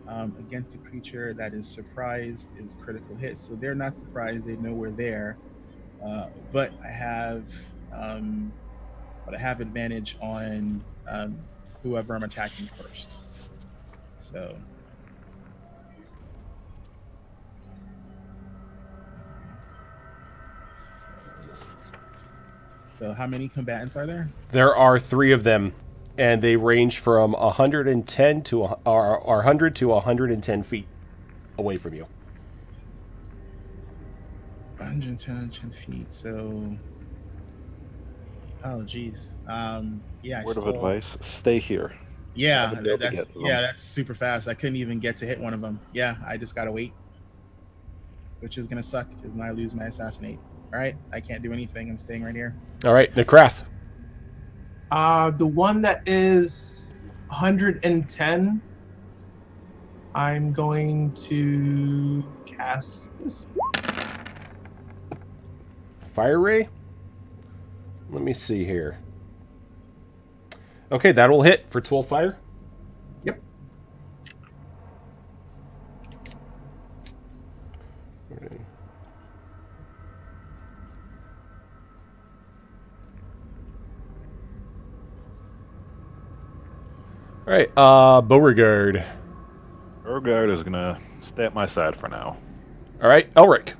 against a creature that is surprised is critical hit. So they're not surprised; they know we're there. But I have advantage on whoever I'm attacking first. So. So how many combatants are there? There are 3 of them, and they range from 110 to 100 to 110 feet away from you. 110 feet. So, oh geez. Yeah. Word of advice: stay here. Yeah, Haven't been able to get to them. that's super fast. I couldn't even get to hit one of them. Yeah, I just gotta wait, which is gonna suck because now I lose my assassinate. All right, I can't do anything. I'm staying right here. All right, Necrath. The one that is 110, I'm going to cast this. Fire Ray? Let me see here. Okay, that will hit for 12 fire. Yep. All right, Beauregard. Beauregard is gonna stay at my side for now. All right, Elric.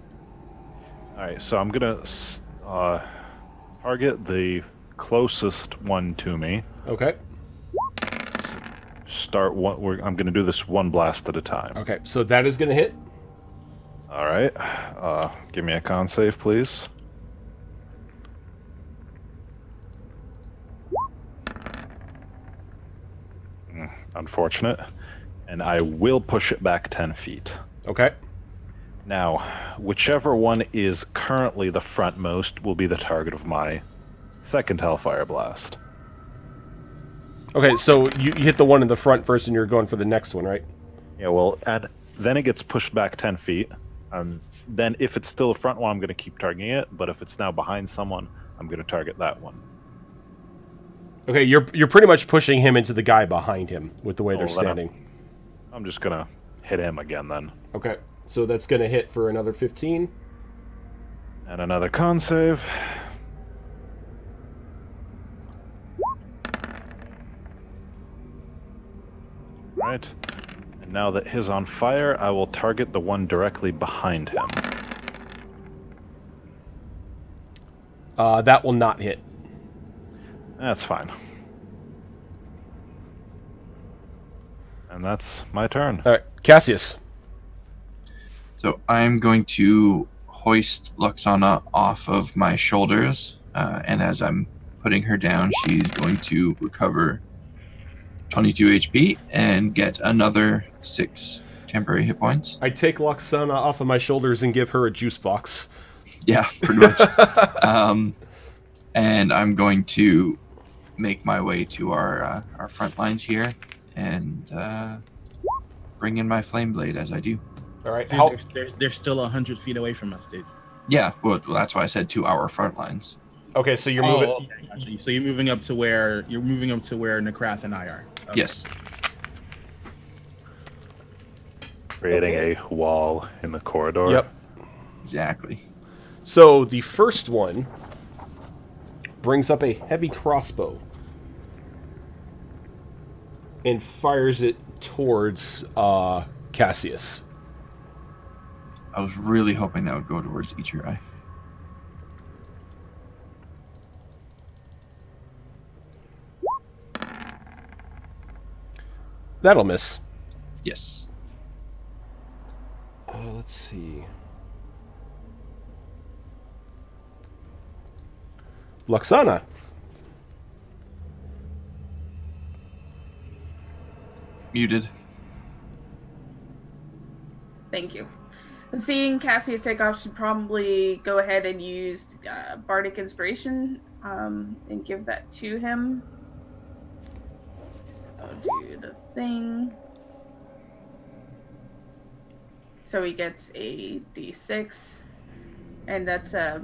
Alright, so I'm gonna target the closest one to me. Okay. I'm gonna do this one blast at a time. Okay, so that is going to hit. Alright. Give me a con save, please. Unfortunate. And I will push it back 10 feet. Okay. Now, whichever one is currently the frontmost will be the target of my second Hellfire Blast. Okay, so you hit the one in the front first, and you're going for the next one, right? Yeah, well, then it gets pushed back 10 feet. Then if it's still the front one, I'm going to keep targeting it. But if it's now behind someone, I'm going to target that one. Okay, you're pretty much pushing him into the guy behind him with the way they're then standing. I'm just going to hit him again then. Okay, so that's going to hit for another 15. And another con save. Right. And now that his on fire, I will target the one directly behind him. That will not hit. That's fine. And that's my turn. All right, Cassius. So I'm going to hoist Luxana off of my shoulders, and as I'm putting her down, she's going to recover 22 HP and get another 6 temporary hit points. I take Loxana off of my shoulders and give her a juice box. Yeah, pretty much. And I'm going to make my way to our front lines here and bring in my flame blade as I do. All right. Dude, they're still 100 feet away from us, dude. Yeah, well, that's why I said to our front lines. Okay, so you're moving. Okay, gotcha. So you're moving up to where Nakrath and I are. Okay. Yes. Creating a wall in the corridor. Yep. Exactly. So the first one brings up a heavy crossbow and fires it towards Cassius. I was really hoping that would go towards Ichirai. That'll miss. Yes. Let's see. Luxana. Muted. Thank you. Seeing Cassius take off, should probably go ahead and use Bardic Inspiration and give that to him. So I'll do the thing. So he gets a D6, and that's a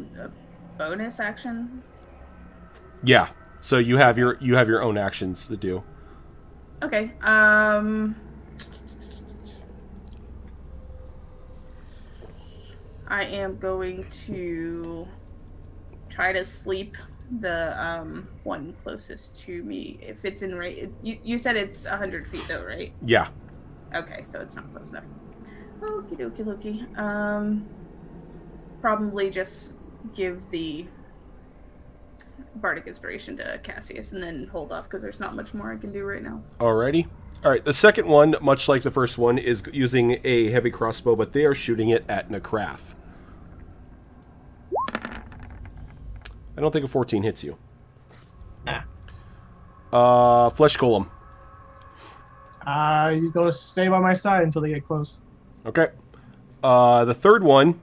bonus action. Yeah. So you have your own actions to do. Okay. I am going to try to sleep the one closest to me. If it's in range, you said it's 100 feet though, right? Yeah. Okay, so it's not close enough. Okie dokie dokie. Probably just give the Bardic Inspiration to Cassius and then hold off because there's not much more I can do right now. Alrighty. Alright, the second one, much like the first one, is using a heavy crossbow, but they are shooting it at Nakrath. I don't think a 14 hits you. Flesh Golem. He's going to stay by my side until they get close. Okay. The third one,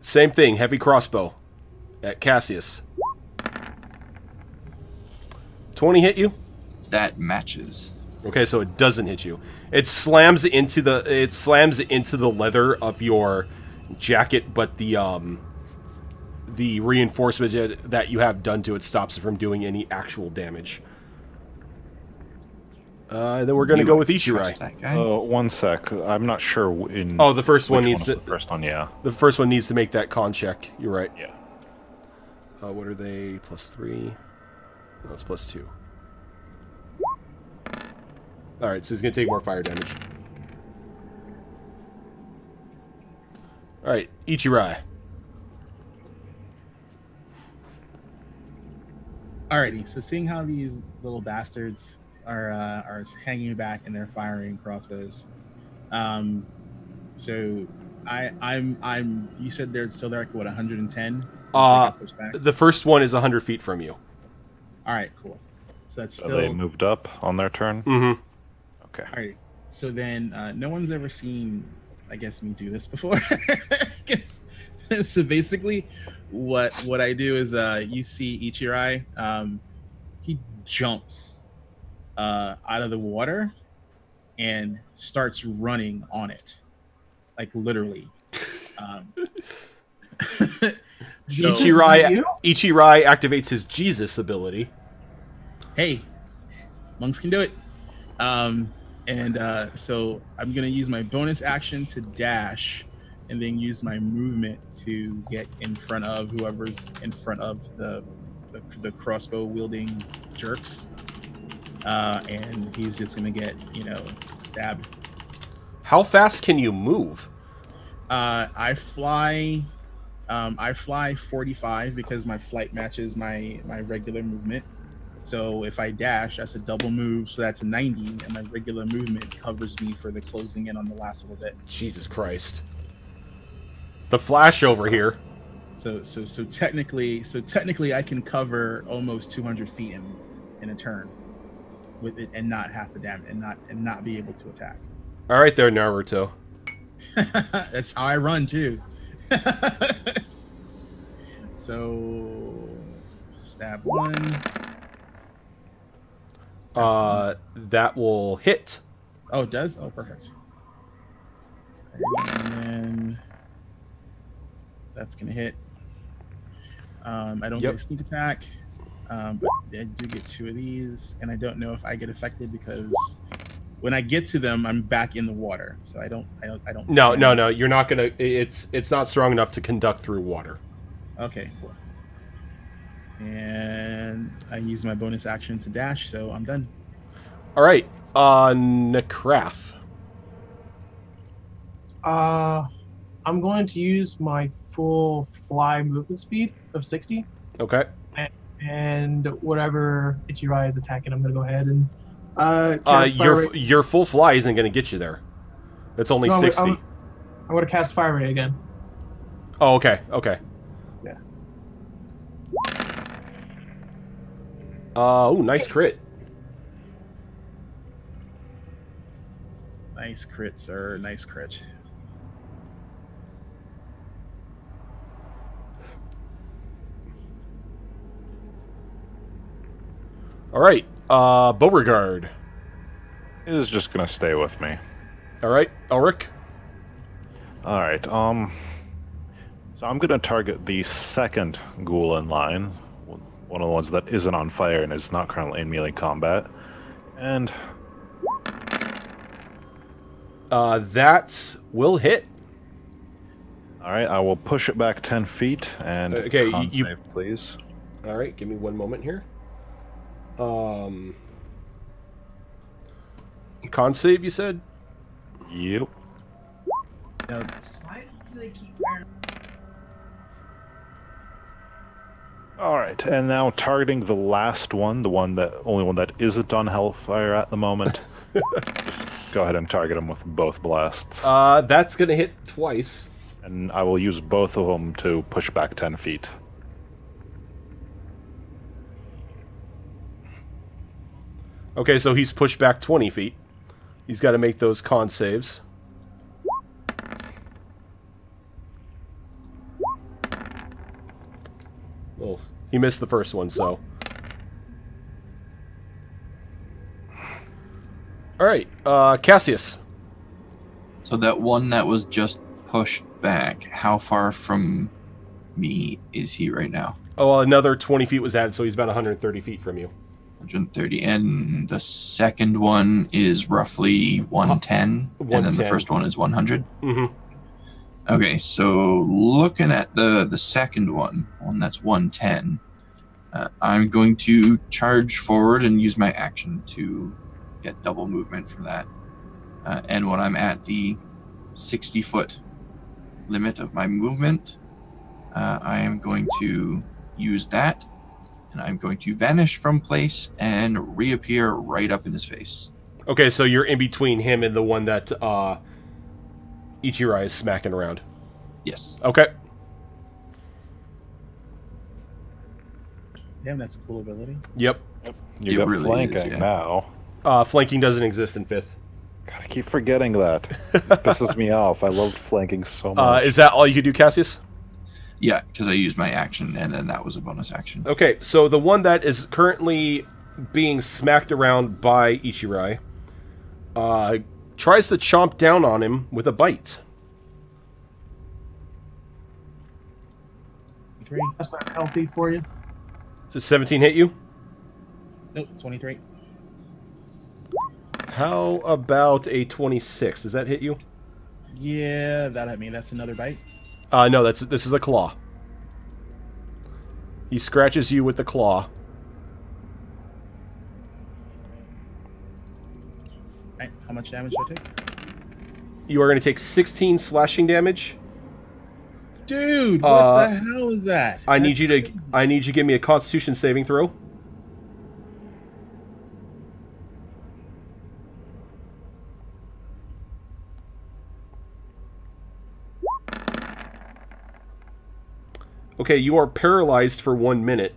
same thing, heavy crossbow at Cassius. 20 hit you? That matches. Okay, so it doesn't hit you. It slams into the leather of your jacket, but the reinforcement that you have done to it stops it from doing any actual damage. Then we're going to go with Ichirai. One sec. I'm not sure the first one needs the first one, yeah. The first one needs to make that con check. You're right. Yeah. What are they? +3? No, it's +2. Alright, so he's going to take more fire damage. Alright, Ichirai. Alrighty, so seeing how these little bastards are hanging back and they're firing crossbows, so I'm you said they're like what 110? The first one is 100 feet from you. All right, cool. So that's So still they moved up on their turn? Mm-hmm. Okay. all right. So then, no one's ever seen, I guess, me do this before. I guess. So basically, what I do is, you see Ichirai, he jumps out of the water and starts running on it, like literally. So, Ichirai activates his Jesus ability. hey, monks can do it. So I'm gonna use my bonus action to dash, and then use my movement to get in front of whoever's in front of the crossbow wielding jerks. And he's just gonna get stabbed. How fast can you move? I fly 45 because my flight matches my regular movement. So if I dash, that's a double move, so that's 90, and my regular movement covers me for the closing in on the last little bit. Jesus Christ. The Flash over here. So technically I can cover almost 200 feet in a turn with it and not have to damage and not be able to attack. All right there, Naruto. That's how I run too. So stab 1. That will hit. Oh, it does? Oh, perfect. And then that's gonna hit. I don't get a sneak attack, but I do get 2 of these, and I don't know if I get affected because when I get to them, I'm back in the water, so I don't. No. You're not gonna. It's not strong enough to conduct through water. Okay, cool. And I use my bonus action to dash, so I'm done. All right, Necrath. I'm going to use my full fly movement speed of 60. Okay. And whatever Ichirai is attacking, I'm going to go ahead and cast Fire Ray. Your full fly isn't going to get you there. It's only 60. I'm going to cast Fire Ray again. Oh, okay. Okay. Yeah. Oh, nice crit. Nice crit, sir. Nice crit. All right, Beauregard. It is just gonna stay with me. All right, Ulrich. All right. So I'm gonna target the second ghoul in line, one of the ones that isn't on fire and is not currently in melee combat, and that will hit. all right. I will push it back 10 feet and Okay, con you save, please. All right, give me one moment here. Con save, you said? Yep. Why do they keep All right, and now targeting the last one, the only one that isn't on Hellfire at the moment. Just go ahead and target him with both blasts. That's gonna hit twice. And I will use both of them to push back 10 feet. Okay, so he's pushed back 20 feet. He's got to make those con saves. Oh, he missed the first one, so. Alright, Cassius. So that one that was just pushed back, how far from me is he right now? Oh, well, another 20 feet was added, so he's about 130 feet from you. 130. And the second one is roughly 110. And then the first one is 100. Mm-hmm. Okay, so looking at the second one that's 110, I'm going to charge forward and use my action to get double movement from that. And when I'm at the 60-foot limit of my movement, I am going to use that, and I'm going to vanish from place and reappear right up in his face. Okay, so you're in between him and the one that Ichirai is smacking around. Yes. Okay. Damn, that's a cool ability. Yep. You It got really flanking is, yeah. now. Flanking doesn't exist in 5th. God, I keep forgetting that. It pisses me off. I loved flanking so much. Is that all you could do, Cassius? Yeah, because I used my action, and then that was a bonus action. Okay, so the one that is currently being smacked around by Ichirai tries to chomp down on him with a bite. 23. That's not healthy for you. Does 17 hit you? Nope, 23. How about a 26? Does that hit you? Yeah, that hit me. That's another bite. No, this is a claw. He scratches you with the claw. Alright, how much damage do I take? You are going to take 16 slashing damage. Dude, what the hell is that? I need you to give me a Constitution saving throw. Okay, you are paralyzed for 1 minute.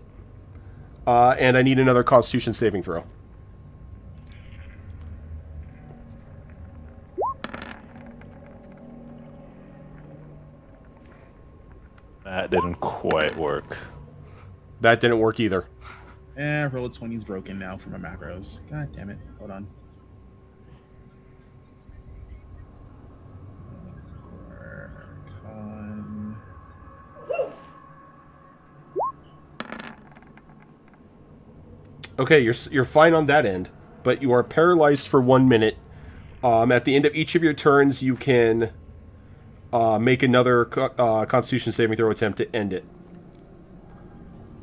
And I need another Constitution saving throw. That didn't quite work. That didn't work either. Roll 20 is broken now for my macros. God damn it. Hold on. Okay, you're fine on that end, but you are paralyzed for 1 minute. At the end of each of your turns, you can make another Constitution saving throw attempt to end it.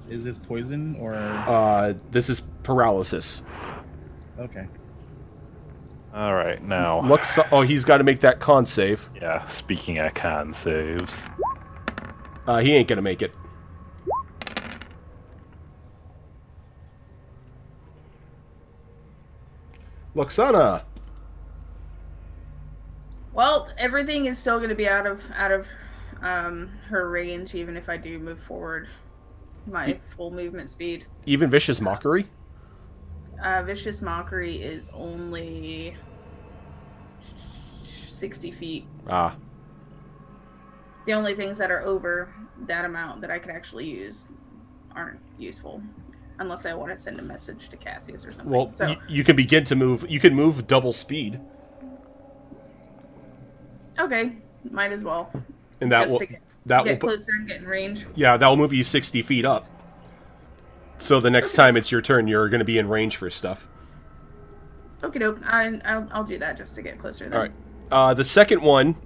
Is this poison or? This is paralysis. Okay. All right, now. Oh, he's got to make that con save. Yeah, speaking of con saves. He ain't gonna make it. Luxana. Well, everything is still going to be out of her range, even if I do move forward my full movement speed. Even Vicious Mockery? Vicious Mockery is only 60 feet. Ah. The only things that are over that amount that I could actually use aren't useful. Unless I want to send a message to Cassius or something. Well, so, you can begin to move. You can move double speed. okay, might as well. And that Just will to get will closer and get in range. Yeah, that will move you 60 feet up. So the next time it's your turn, you're going to be in range for stuff. Okie doke. I'll do that just to get closer. Then. All right. The second one,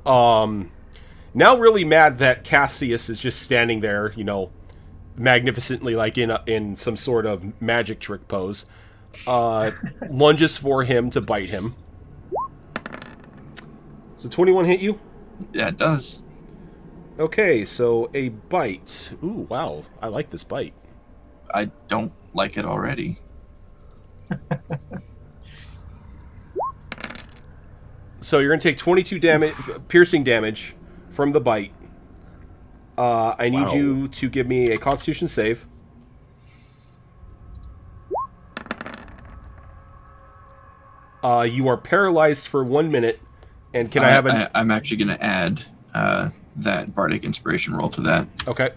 now really mad that Cassius is just standing there, you know, magnificently, like in some sort of magic trick pose. Lunges for him to bite him. So 21 hit you? Yeah, it does. Okay, so a bite. Ooh, wow. I like this bite. I don't like it already. So you're going to take 22 damage, piercing damage from the bite. I need you to give me a Constitution save. You are paralyzed for 1 minute, and can I have a... I'm actually going to add that Bardic Inspiration roll to that. Okay.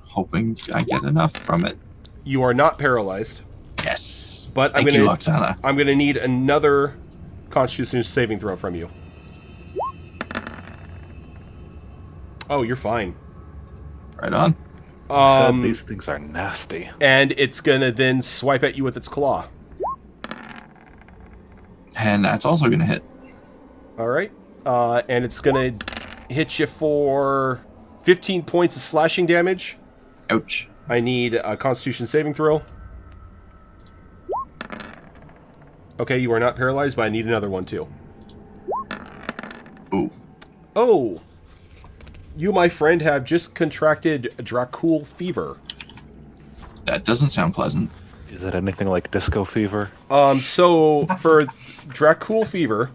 Hoping I get enough from it. You are not paralyzed. Yes. But Thank you, Oksana. I'm going to need another Constitution saving throw from you. Oh, you're fine. Right on. Said these things are nasty. And it's going to then swipe at you with its claw. And that's also going to hit. All right. And it's going to hit you for 15 points of slashing damage. Ouch. I need a Constitution saving throw. Okay, you are not paralyzed, but I need another one too. Ooh. Oh! You, my friend, have just contracted Dracul fever. That doesn't sound pleasant. Is it anything like disco fever? So for Dracul fever,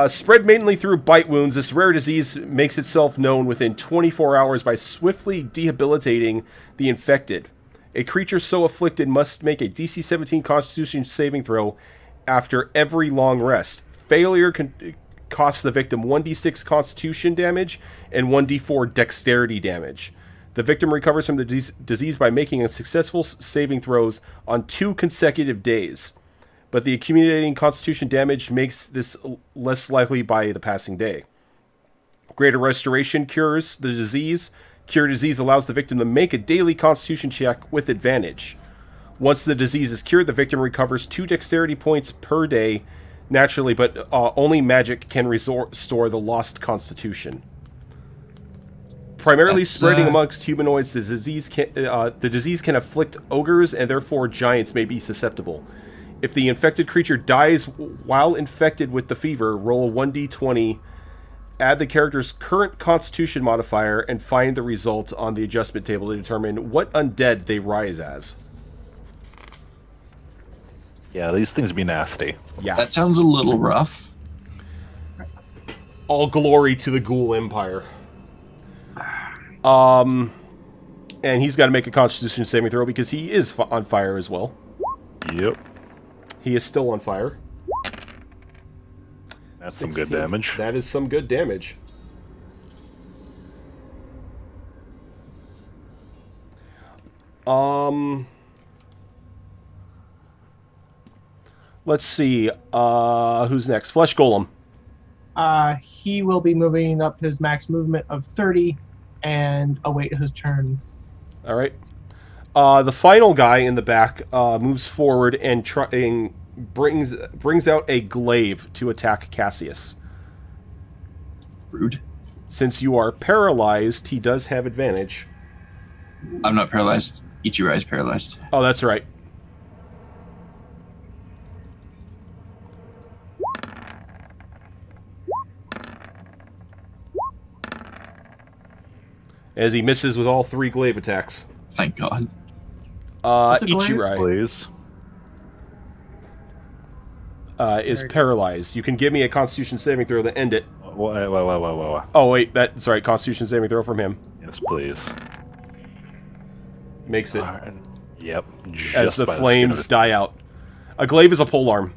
Spread mainly through bite wounds, this rare disease makes itself known within 24 hours by swiftly debilitating the infected. A creature so afflicted must make a DC 17 Constitution saving throw after every long rest. Failure costs the victim 1d6 Constitution damage and 1d4 Dexterity damage. The victim recovers from the disease by making a successful saving throws on 2 consecutive days. But the accumulating Constitution damage makes this less likely by the passing day. Greater Restoration cures the disease. Cure disease allows the victim to make a daily Constitution check with advantage. Once the disease is cured, the victim recovers 2 dexterity points per day naturally, but only magic can restore the lost Constitution. Primarily spreading amongst humanoids, the disease can afflict ogres, and therefore giants may be susceptible. If the infected creature dies while infected with the fever, roll a 1d20, add the character's current Constitution modifier, and find the result on the adjustment table to determine what undead they rise as. Yeah, these things be nasty. Yeah. That sounds a little rough. All glory to the Ghoul Empire. And he's got to make a Constitution saving throw because he is on fire as well. Yep. He is still on fire. That's some good damage. That is some good damage. Let's see. Who's next? Flesh Golem. He will be moving up his max movement of 30 and await his turn. All right. The final guy in the back moves forward and brings out a glaive to attack Cassius. Rude. Since you are paralyzed, he does have advantage. I'm not paralyzed. Ichiro is paralyzed. Oh, that's right. As he misses with all 3 glaive attacks. Thank God. Ichirai Please. is paralyzed. You can give me a Constitution saving throw to end it. Wait. Oh, wait, that's right. Constitution saving throw from him. Yes, please. Makes it. Alright. Yep. As just the by skin flames of his- die out. A glaive is a polearm.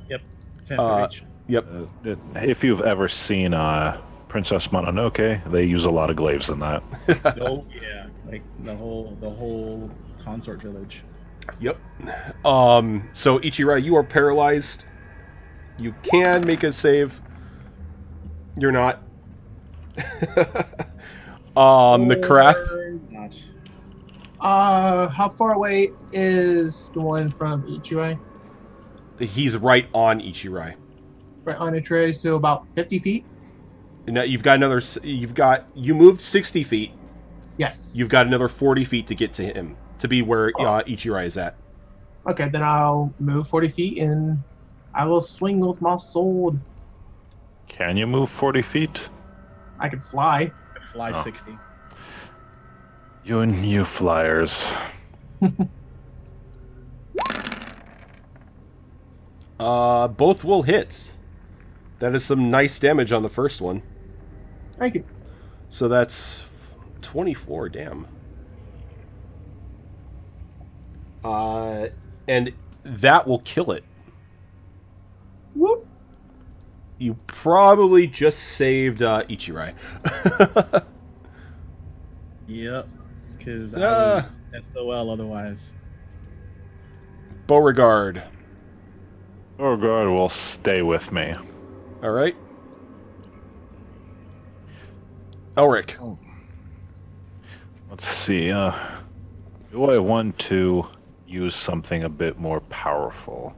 Yep. 10 for each. Yep. If you've ever seen Princess Mononoke, they use a lot of glaives in that. Oh yeah, like the whole consort village. Yep. So Ichirai, you are paralyzed. You can make a save. You're not. The Karath. Not. How far away is the one from Ichiro? He's right on Ichirai. Right on Ichiro, so about 50 feet? Now you've got another. You moved 60 feet. Yes. You've got another 40 feet to get to him, to be where Ichirai is at. Okay, then I'll move 40 feet and I will swing with my sword. Can you move 40 feet? I can fly. Fly 60. You and you flyers. Both will hit. That is some nice damage on the first one. Thank you. So that's 24, damn. And that will kill it. Whoop. You probably just saved Ichirai. Yep. Because I was SOL otherwise. Beauregard. Oh God, will stay with me. All right. Elric. Let's see. Do I want to use something a bit more powerful?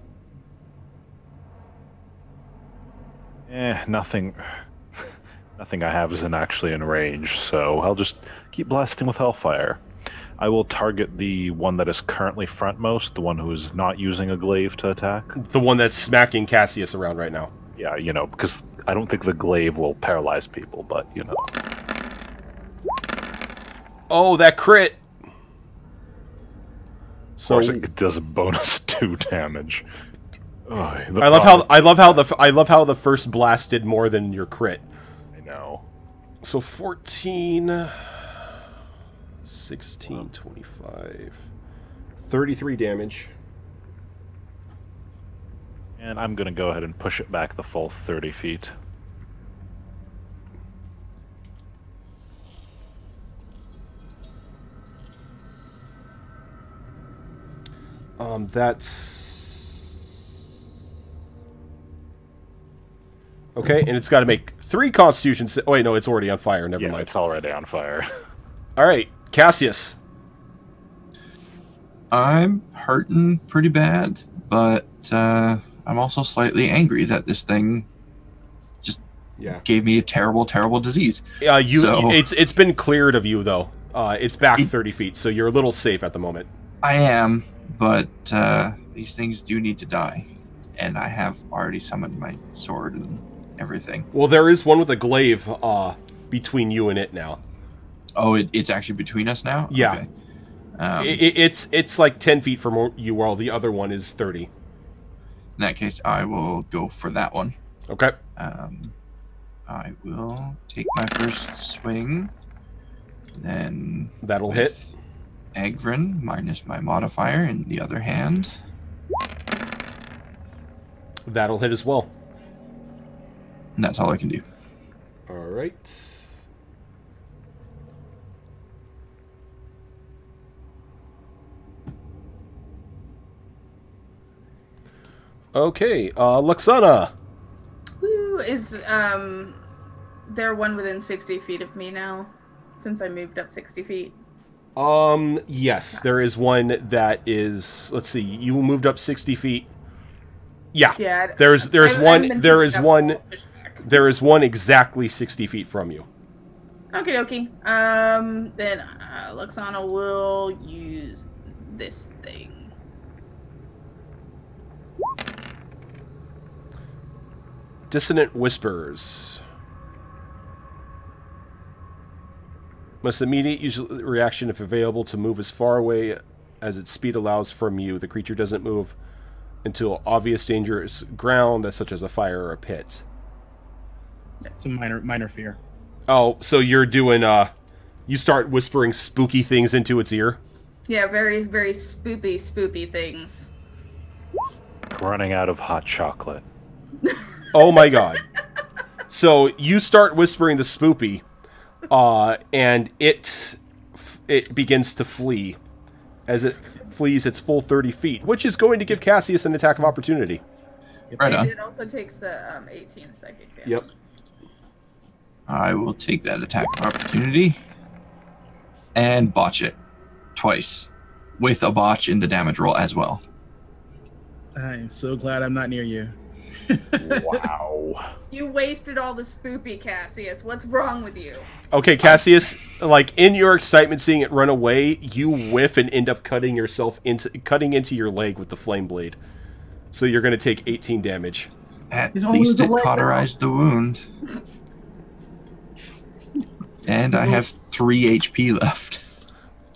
Nothing. Nothing I have isn't actually in range, so I'll just keep blasting with Hellfire. I will target the one that is currently frontmost, the one who is not using a glaive to attack. The one that's smacking Cassius around right now. Yeah, you know, because I don't think the glaive will paralyze people, but, you know. Oh, that crit! Of So, course, it does a bonus 2 damage. I love how the first blast did more than your crit. I know. So 14, 16, 25, 33 damage. And I'm gonna go ahead and push it back the full 30 feet. That's... Okay, and it's got to make 3 Constitution... Oh, wait, no, it's already on fire. Never mind. It's already on fire. All right, Cassius. I'm hurting pretty bad, but I'm also slightly angry that this thing just gave me a terrible, terrible disease. It's been cleared of you, though. It's back 30 feet, so you're a little safe at the moment. I am, but these things do need to die. And I have already summoned my sword and everything. Well, there is one with a glaive between you and it now. Oh, it's actually between us now? Yeah. Okay. It's like 10 feet from you, while the other one is 30. In that case, I will go for that one. Okay. I will take my first swing. Then... That'll hit. Agrin minus my modifier in the other hand. That'll hit as well. And that's all I can do. All right. Okay, Luxana. Woo, is there one within 60 feet of me now? Since I moved up 60 feet. Yes, there is one that is... Let's see, you moved up 60 feet. Yeah. There is one exactly 60 feet from you. Okie dokie. Then Luxana will use this thing. Dissonant Whispers. Must immediate use reaction if available to move as far away as its speed allows from you. The creature doesn't move until obvious dangerous ground, that's such as a fire or a pit. It's a minor fear. Oh, so you're doing you start whispering spooky things into its ear? Yeah, very, very spoopy things. Running out of hot chocolate. Oh my god. So you start whispering the spoopy, and it begins to flee. As it flees its full 30 feet, which is going to give Cassius an attack of opportunity. Right on. It also takes the 18 psychic damage. Yep. I will take that attack of opportunity and botch it twice with a botch in the damage roll as well. I'm so glad I'm not near you. Wow. You wasted all the spoopy, Cassius. What's wrong with you? Okay, Cassius, like in your excitement seeing it run away, you whiff and end up cutting into your leg with the flame blade. So you're going to take 18 damage. At least it cauterized the wound. And I have 3 HP left.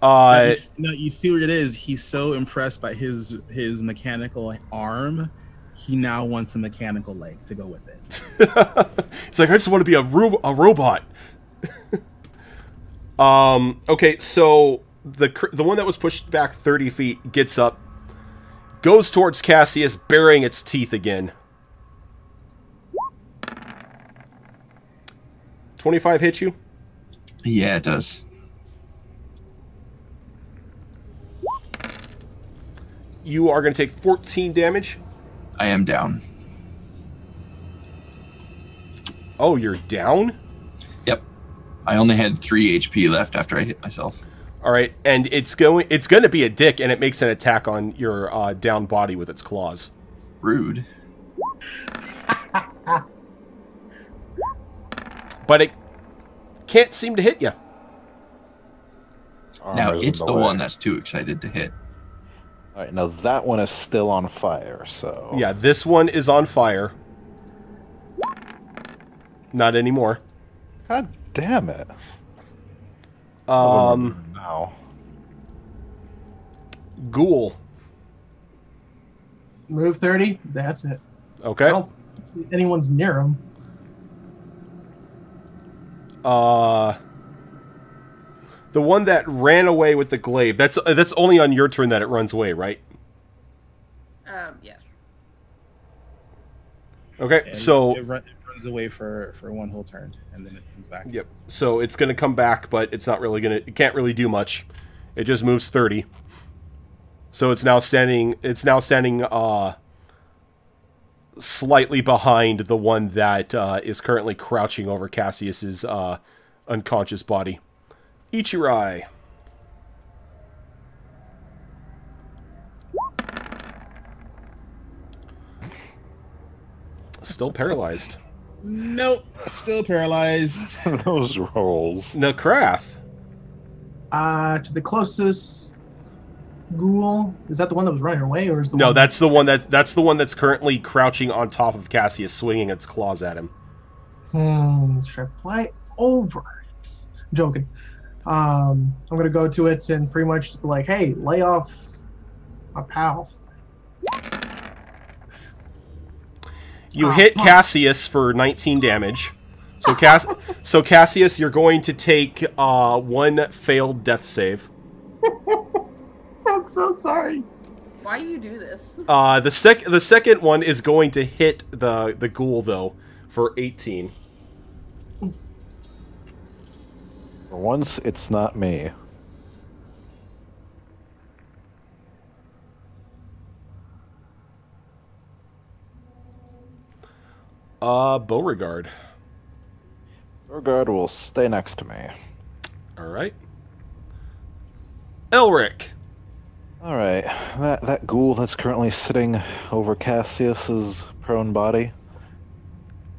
No, you see what it is. He's so impressed by his mechanical arm. He now wants a mechanical leg to go with it. It's like, I just want to be a robot. Okay, so the one that was pushed back 30 feet gets up, goes towards Cassius, burying its teeth again. 25 hit you? Yeah, it does. You are going to take 14 damage. I am down. Oh, you're down? Yep. I only had 3 HP left after I hit myself. All right, and it's going to be a dick, and it makes an attack on your down body with its claws. Rude. But it can't seem to hit you. Now it's the one that's too excited to hit. All right, now that one is still on fire, so... Yeah, this one is on fire. Not anymore. God damn it. Now. Ghoul. Move 30. That's it. I Okay. don't think anyone's near him. The one that ran away with the glaive. That's only on your turn that it runs away, right? Yes. Okay. Yeah, So it runs away for one whole turn, and then it comes back. yep. So it's going to come back, but it's not really going to. It can't really do much. It just moves 30. So it's now standing. It's now standing slightly behind the one that is currently crouching over Cassius's unconscious body. Ichirai. Still paralyzed. Nope, still paralyzed. Those rolls. Nakrath. To the closest ghoul. Is that the one that was running away, or is the No, one... that's the one that's currently crouching on top of Cassius, swinging its claws at him. Should I fly over? I'm joking. I'm gonna go to it and pretty much be like, "Hey, lay off a pal." You hit Cassius for 19 damage. So Cassius, you're going to take one failed death save. I'm so sorry. Why do you do this? The second one is going to hit the ghoul though for 18. For once, it's not me. Beauregard. Beauregard will stay next to me. All right. Elric. All right, that ghoul that's currently sitting over Cassius's prone body.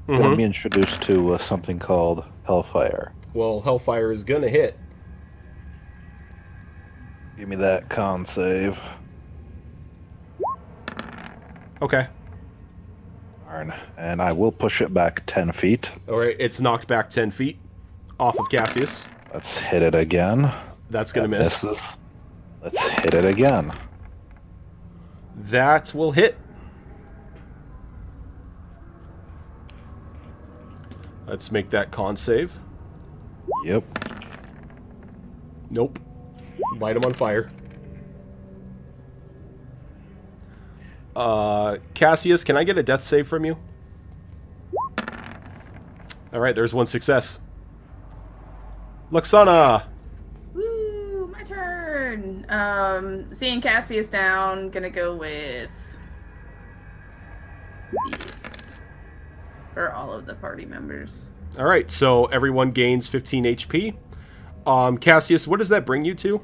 Going to be introduced to something called Hellfire. Well, Hellfire is gonna hit. Give me that con save. Okay. Darn. And I will push it back 10 feet. All right. It's knocked back 10 feet off of Cassius. Let's hit it again. That's gonna That miss. misses. Let's hit it again. That will hit. Let's make that con save. Yep. Nope. Light him on fire. Cassius, can I get a death save from you? Alright, there's one success. Luxana! Woo, my turn. Seeing Cassius down, gonna go with these for all of the party members. Alright, so everyone gains 15 HP. Cassius, what does that bring you to?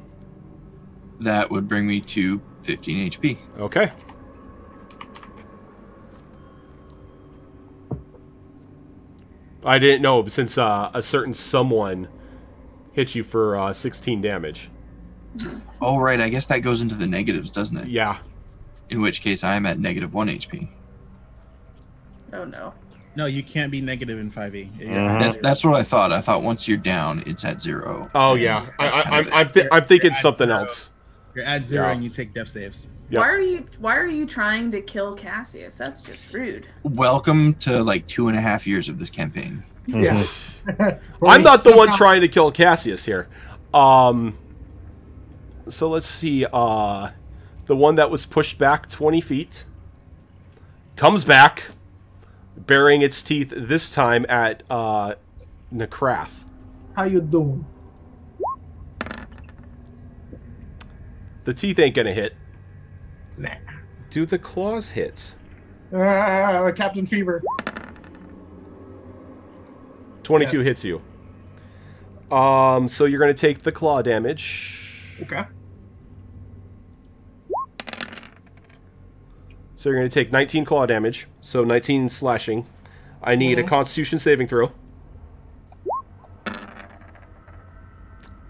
That would bring me to 15 HP. Okay. I didn't know, since a certain someone hit you for 16 damage. Oh, right. I guess that goes into the negatives, doesn't it? Yeah. In which case, I am at negative 1 HP. Oh no. No, you can't be negative in 5e. That's what I thought. I thought once you're down, it's at 0. Oh, yeah. That's kind of I'm thinking You're at something 0. else. You're at 0 Yeah. and you take death saves. Yep. Why are you trying to kill Cassius? That's just rude. Welcome to like 2.5 years of this campaign. Yeah. I'm not the one trying to kill Cassius here. So let's see. The one that was pushed back 20 feet comes back, burying its teeth this time at Nakrath. How you doing? The teeth ain't gonna hit. Nah. Do the claws hit? Captain Fever. 22 Yes. hits you. So you're gonna take the claw damage. Okay. So you're going to take 19 claw damage. So 19 slashing. I need a Constitution saving throw.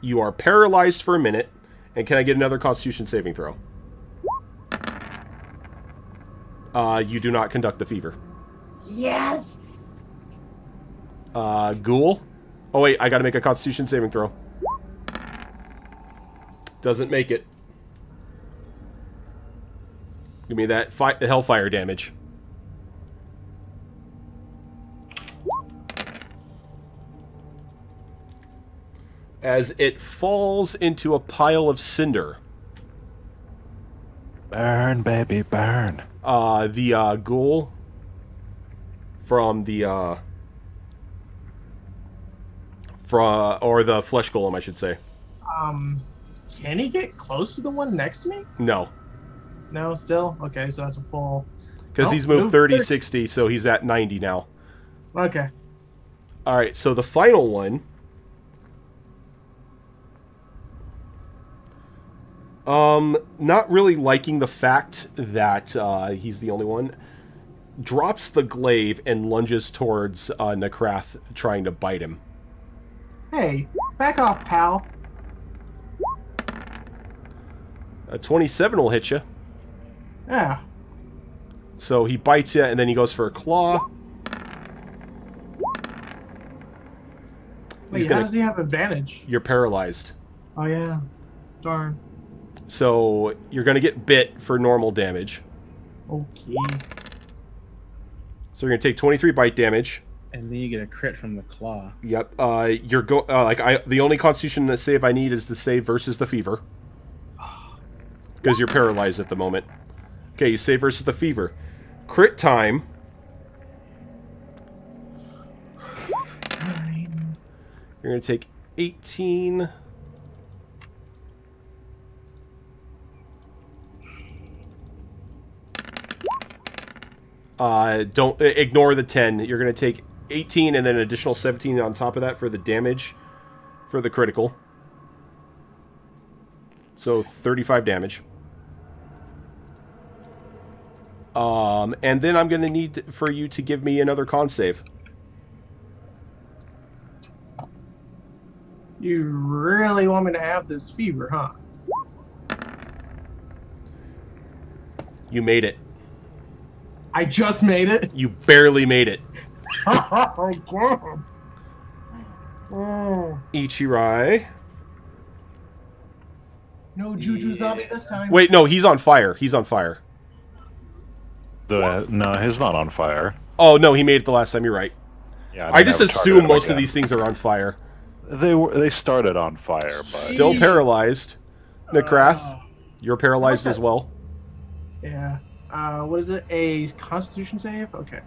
You are paralyzed for a minute. And can I get another Constitution saving throw? You do not conduct the fever. Yes. Ghoul. Oh wait, I got to make a Constitution saving throw. Doesn't make it. Give me that hellfire damage. As it falls into a pile of cinder. Burn, baby, burn. The ghoul from the or the flesh golem, I should say. Can he get close to the one next to me? No, No, still? Okay, so that's a full... because Oh, he's moved moved 30, 30. 60, so he's at 90 now. Okay. All right, so the final one. Not really liking the fact that he's the only one. Drops the glaive and lunges towards Nekrath, trying to bite him. Hey, back off, pal. A 27 will hit you. Yeah. So he bites you, and then he goes for a claw. Wait, how does he have advantage? You're paralyzed. Oh, yeah. Darn. So you're going to get bit for normal damage. Okay. So you're going to take 23 bite damage. And then you get a crit from the claw. Yep. The only Constitution save I need is the save versus the fever. Because you're paralyzed at the moment. Okay, you save versus the fever. Crit time. You're going to take 18. Don't ignore the 10. You're going to take 18 and then an additional 17 on top of that for the damage for the critical. So 35 damage. And then I'm going to need for you to give me another con save. You really want me to have this fever, huh? You made it. I just made it. You barely made it. Oh, God. Oh. Ichirai. No Juju zombie this time. Wait, no, he's on fire. He's on fire. No, he's not on fire. Oh, no, he made it the last time. You're right. Yeah, I just never assume targeted most again. of these things are on fire. They started on fire, but Still paralyzed. Nekrath, you're paralyzed as well. Yeah. What is it? A Constitution save? Okay.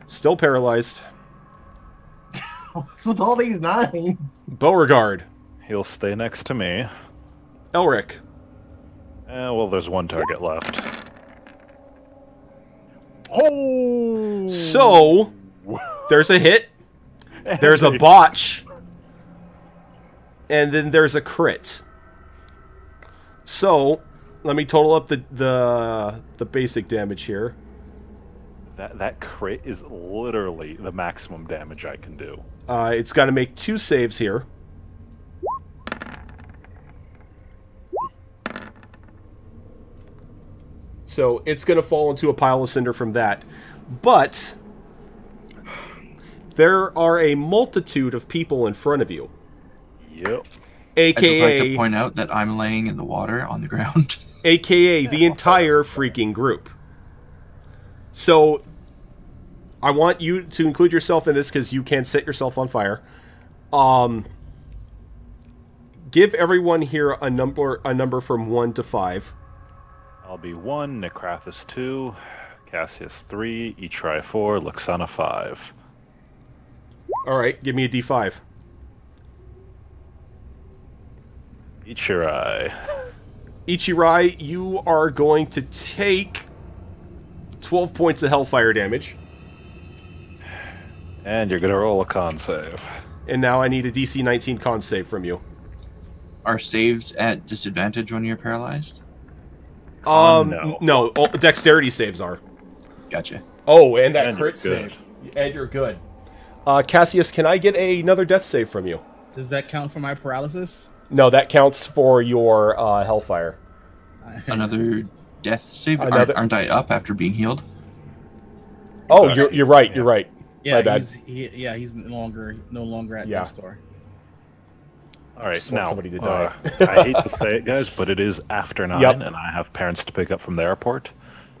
Still paralyzed. What's with all these nines? Beauregard. he'll stay next to me. Elric. Well, there's one target left. Oh! So, there's a hit. There's a botch. And then there's a crit. So, let me total up the basic damage here. That crit is literally the maximum damage I can do. It's got to make 2 saves here. So it's going to fall into a pile of cinder from that. But there are a multitude of people in front of you. Yep. I'd just like to AKA, point out that I'm laying in the water on the ground. AKA the entire freaking group. So I want you to include yourself in this because you can set yourself on fire. Give everyone here a number from 1 to 5. I'll be 1, Necrathus 2, Cassius 3, Ichrai 4, Luxana 5. All right, give me a D5. Ichirai. Ichirai, you are going to take 12 points of hellfire damage. And you're gonna roll a con save. And now I need a DC 19 con save from you. Are saves at disadvantage when you're paralyzed? No, dexterity saves are. Gotcha. Oh, and that And crit you're good. save. And you're good. Cassius, can I get another death save from you? Does that count for my paralysis? No, that counts for your hellfire. Another death save? Another- Aren't I up after being healed? Oh, you're right. You're right. Yeah, My bad. he's no longer at Yeah. death's door. All right, just want now, somebody to die. I hate to say it, guys, but it is after 9, Yep. and I have parents to pick up from the airport.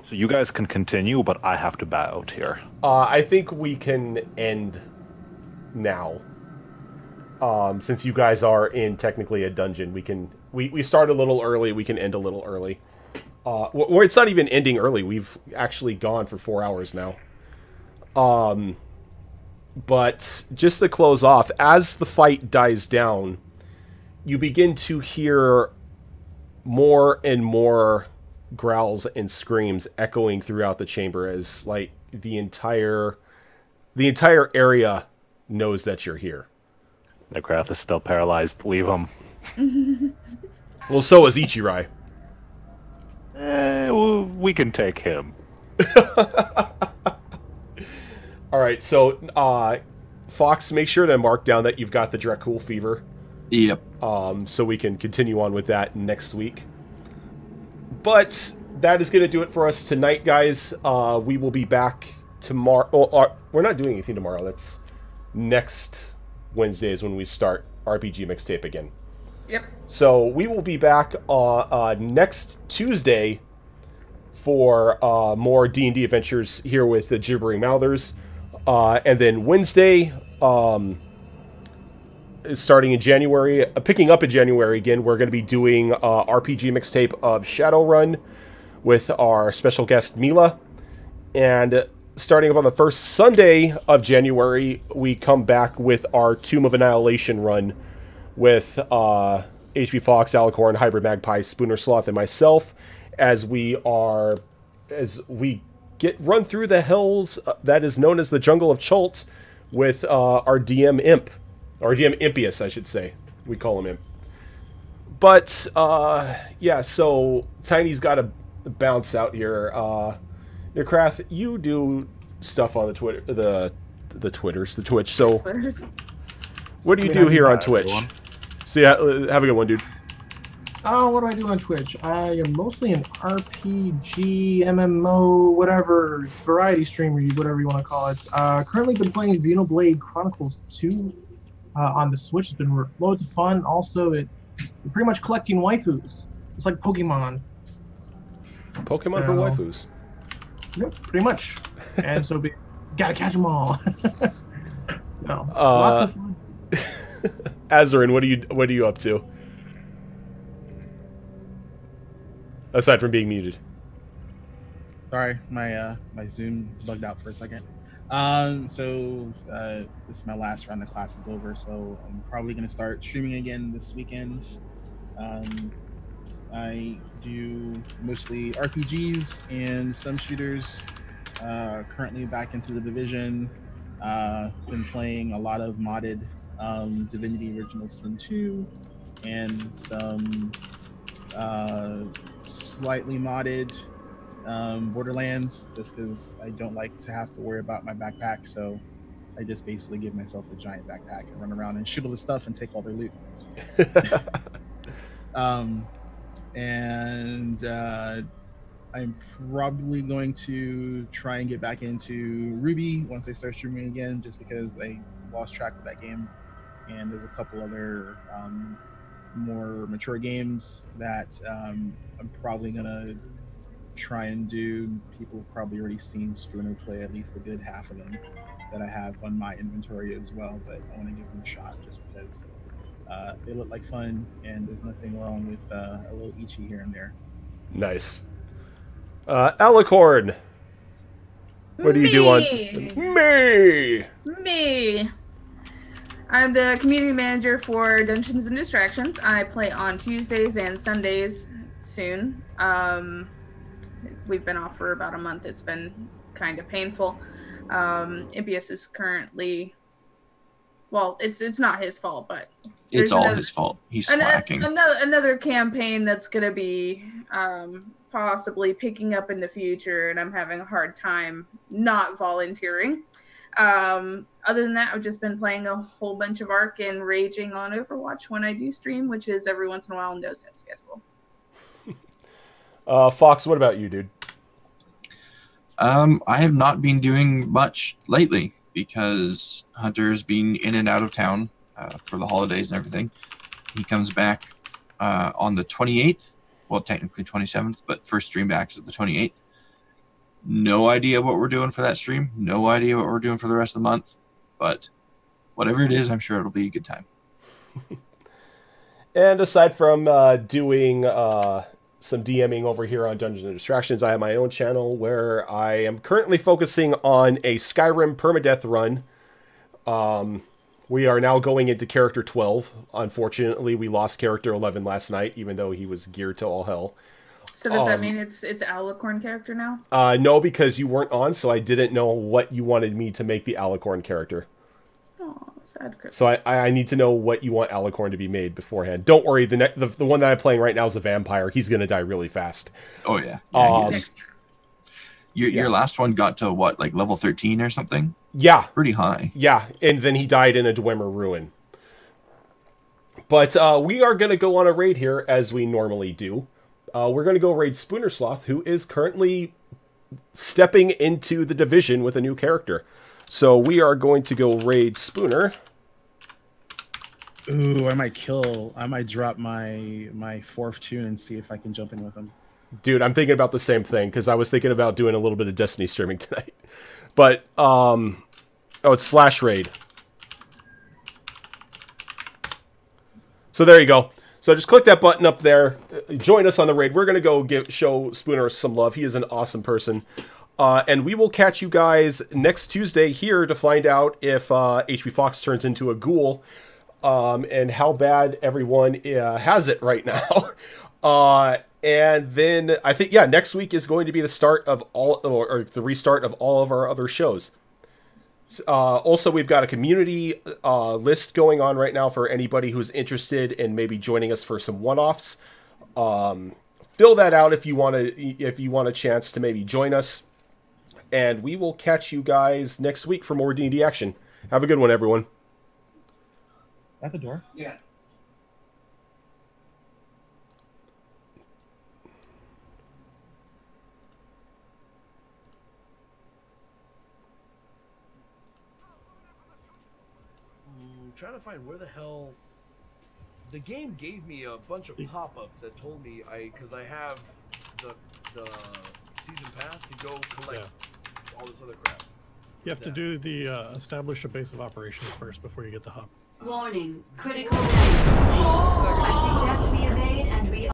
So you guys can continue, but I have to bat out here. I think we can end now. Since you guys are in technically a dungeon, we start a little early. We can end a little early. Or it's not even ending early. We've actually gone for 4 hours now. But just to close off, as the fight dies down, you begin to hear more and more growls and screams echoing throughout the chamber as like the entire area knows that you're here. Necrath is still paralyzed. Leave him. Well, so is Ichirai. We can take him. All right, so Fox, make sure to mark down that you've got the Dracul fever. Yep. So we can continue on with that next week. But that is going to do it for us tonight, guys. We will be back tomorrow. Oh, we're not doing anything tomorrow. That's next Wednesday is when we start RPG Mixtape again. Yep. So we will be back next Tuesday for more D&D adventures here with the Gibbering Mouthers. And then Wednesday, starting in January, picking up in January again, we're going to be doing RPG Mixtape of Shadowrun with our special guest Mila. And starting up on the first Sunday of January, we come back with our Tomb of Annihilation run with HB Fox, Alicorn, Hybrid Magpie, Spooner Sloth, and myself as we get run through the hells that is known as the Jungle of Chult with our DM Imp. Or DM Impius, I should say. We call him Imp. But, yeah, so Tiny's got to bounce out here. Necrath, you do stuff on the Twitter, the Twitch. So, what do you do here on Twitch? So, yeah, have a good one, dude. Oh, what do I do on Twitch? I am mostly an RPG, MMO, whatever, variety streamer, whatever you want to call it. Currently been playing Xenoblade Chronicles 2 on the Switch. It's been loads of fun. Also, you're pretty much collecting waifus. It's like Pokemon. Pokemon for waifus. Yep, pretty much. And so, gotta catch them all. Lots of fun. Azarin, what are you up to? Aside from being muted. Sorry, my Zoom bugged out for a second. So this is my last round of classes over, so I'm probably gonna start streaming again this weekend. I do mostly RPGs and some shooters. Currently back into the Division. Been playing a lot of modded Divinity Original Sin 2 and some slightly modded Borderlands, just because I don't like to have to worry about my backpack, so I just basically give myself a giant backpack and run around and shoot all the stuff and take all their loot. I'm probably going to try and get back into Ruby once I start streaming again, just because I lost track of that game. And there's a couple other more mature games that I'm probably gonna try and do. People have probably already seen Spooner play at least a good half of them that I have on my inventory as well, but I want to give them a shot just because they look like fun, and there's nothing wrong with a little Ichi here and there. Nice. Alicorn, what do you do on Me. I'm the community manager for Dungeons and Distractions. I play on Tuesdays and Sundays soon. We've been off for about a month. It's been kind of painful. Impius is currently, well, it's not his fault, but it's all his fault. He's slacking. Another campaign that's going to be possibly picking up in the future, and I'm having a hard time not volunteering. Other than that, I've just been playing a whole bunch of Ark and raging on Overwatch when I do stream, which is every once in a while, no set schedule. Fox, what about you, dude? I have not been doing much lately because Hunter's been in and out of town for the holidays and everything. He comes back on the 28th. Well, technically 27th, but first stream back is the 28th. No idea what we're doing for that stream. No idea what we're doing for the rest of the month. But whatever it is, I'm sure it'll be a good time. And aside from doing some DMing over here on Dungeons and Distractions, I have my own channel where I am currently focusing on a Skyrim permadeath run. We are now going into character 12. Unfortunately, we lost character 11 last night, even though he was geared to all hell. So does that mean it's Alicorn character now? No, because you weren't on, so I didn't know what you wanted me to make the Alicorn character. Oh, sad Christmas. So I need to know what you want Alicorn to be made beforehand. Don't worry, the one that I'm playing right now is a vampire. He's going to die really fast. Oh, yeah. Your last one got to what, like level 13 or something? Yeah. Pretty high. Yeah, and then he died in a Dwemer ruin. But we are going to go on a raid here, as we normally do. We're going to go raid Spoonersloth, who is currently stepping into the division with a new character. So we are going to go raid Spooner. Ooh, I might drop my fourth tune and see if I can jump in with him. Dude, I'm thinking about the same thing, because I was thinking about doing a little bit of Destiny streaming tonight. But, oh, it's slash raid. So there you go. So just click that button up there. Join us on the raid. We're going to go show Spooner some love. He is an awesome person. And we will catch you guys next Tuesday here to find out if HB Fox turns into a ghoul and how bad everyone has it right now. And then I think, yeah, next week is going to be the start of or the restart of all of our other shows. Also, we've got a community list going on right now for anybody who's interested in maybe joining us for some one-offs. Fill that out if you want a chance to maybe join us. And we will catch you guys next week for more D&D action. Have a good one, everyone. At the door. Yeah. Trying to find where the hell the game gave me a bunch of pop-ups that told me because I have the season pass to go collect all this other crap. You have to do the establish a base of operations first before you get the hub. Warning, critical damage sustained. I suggest we evade and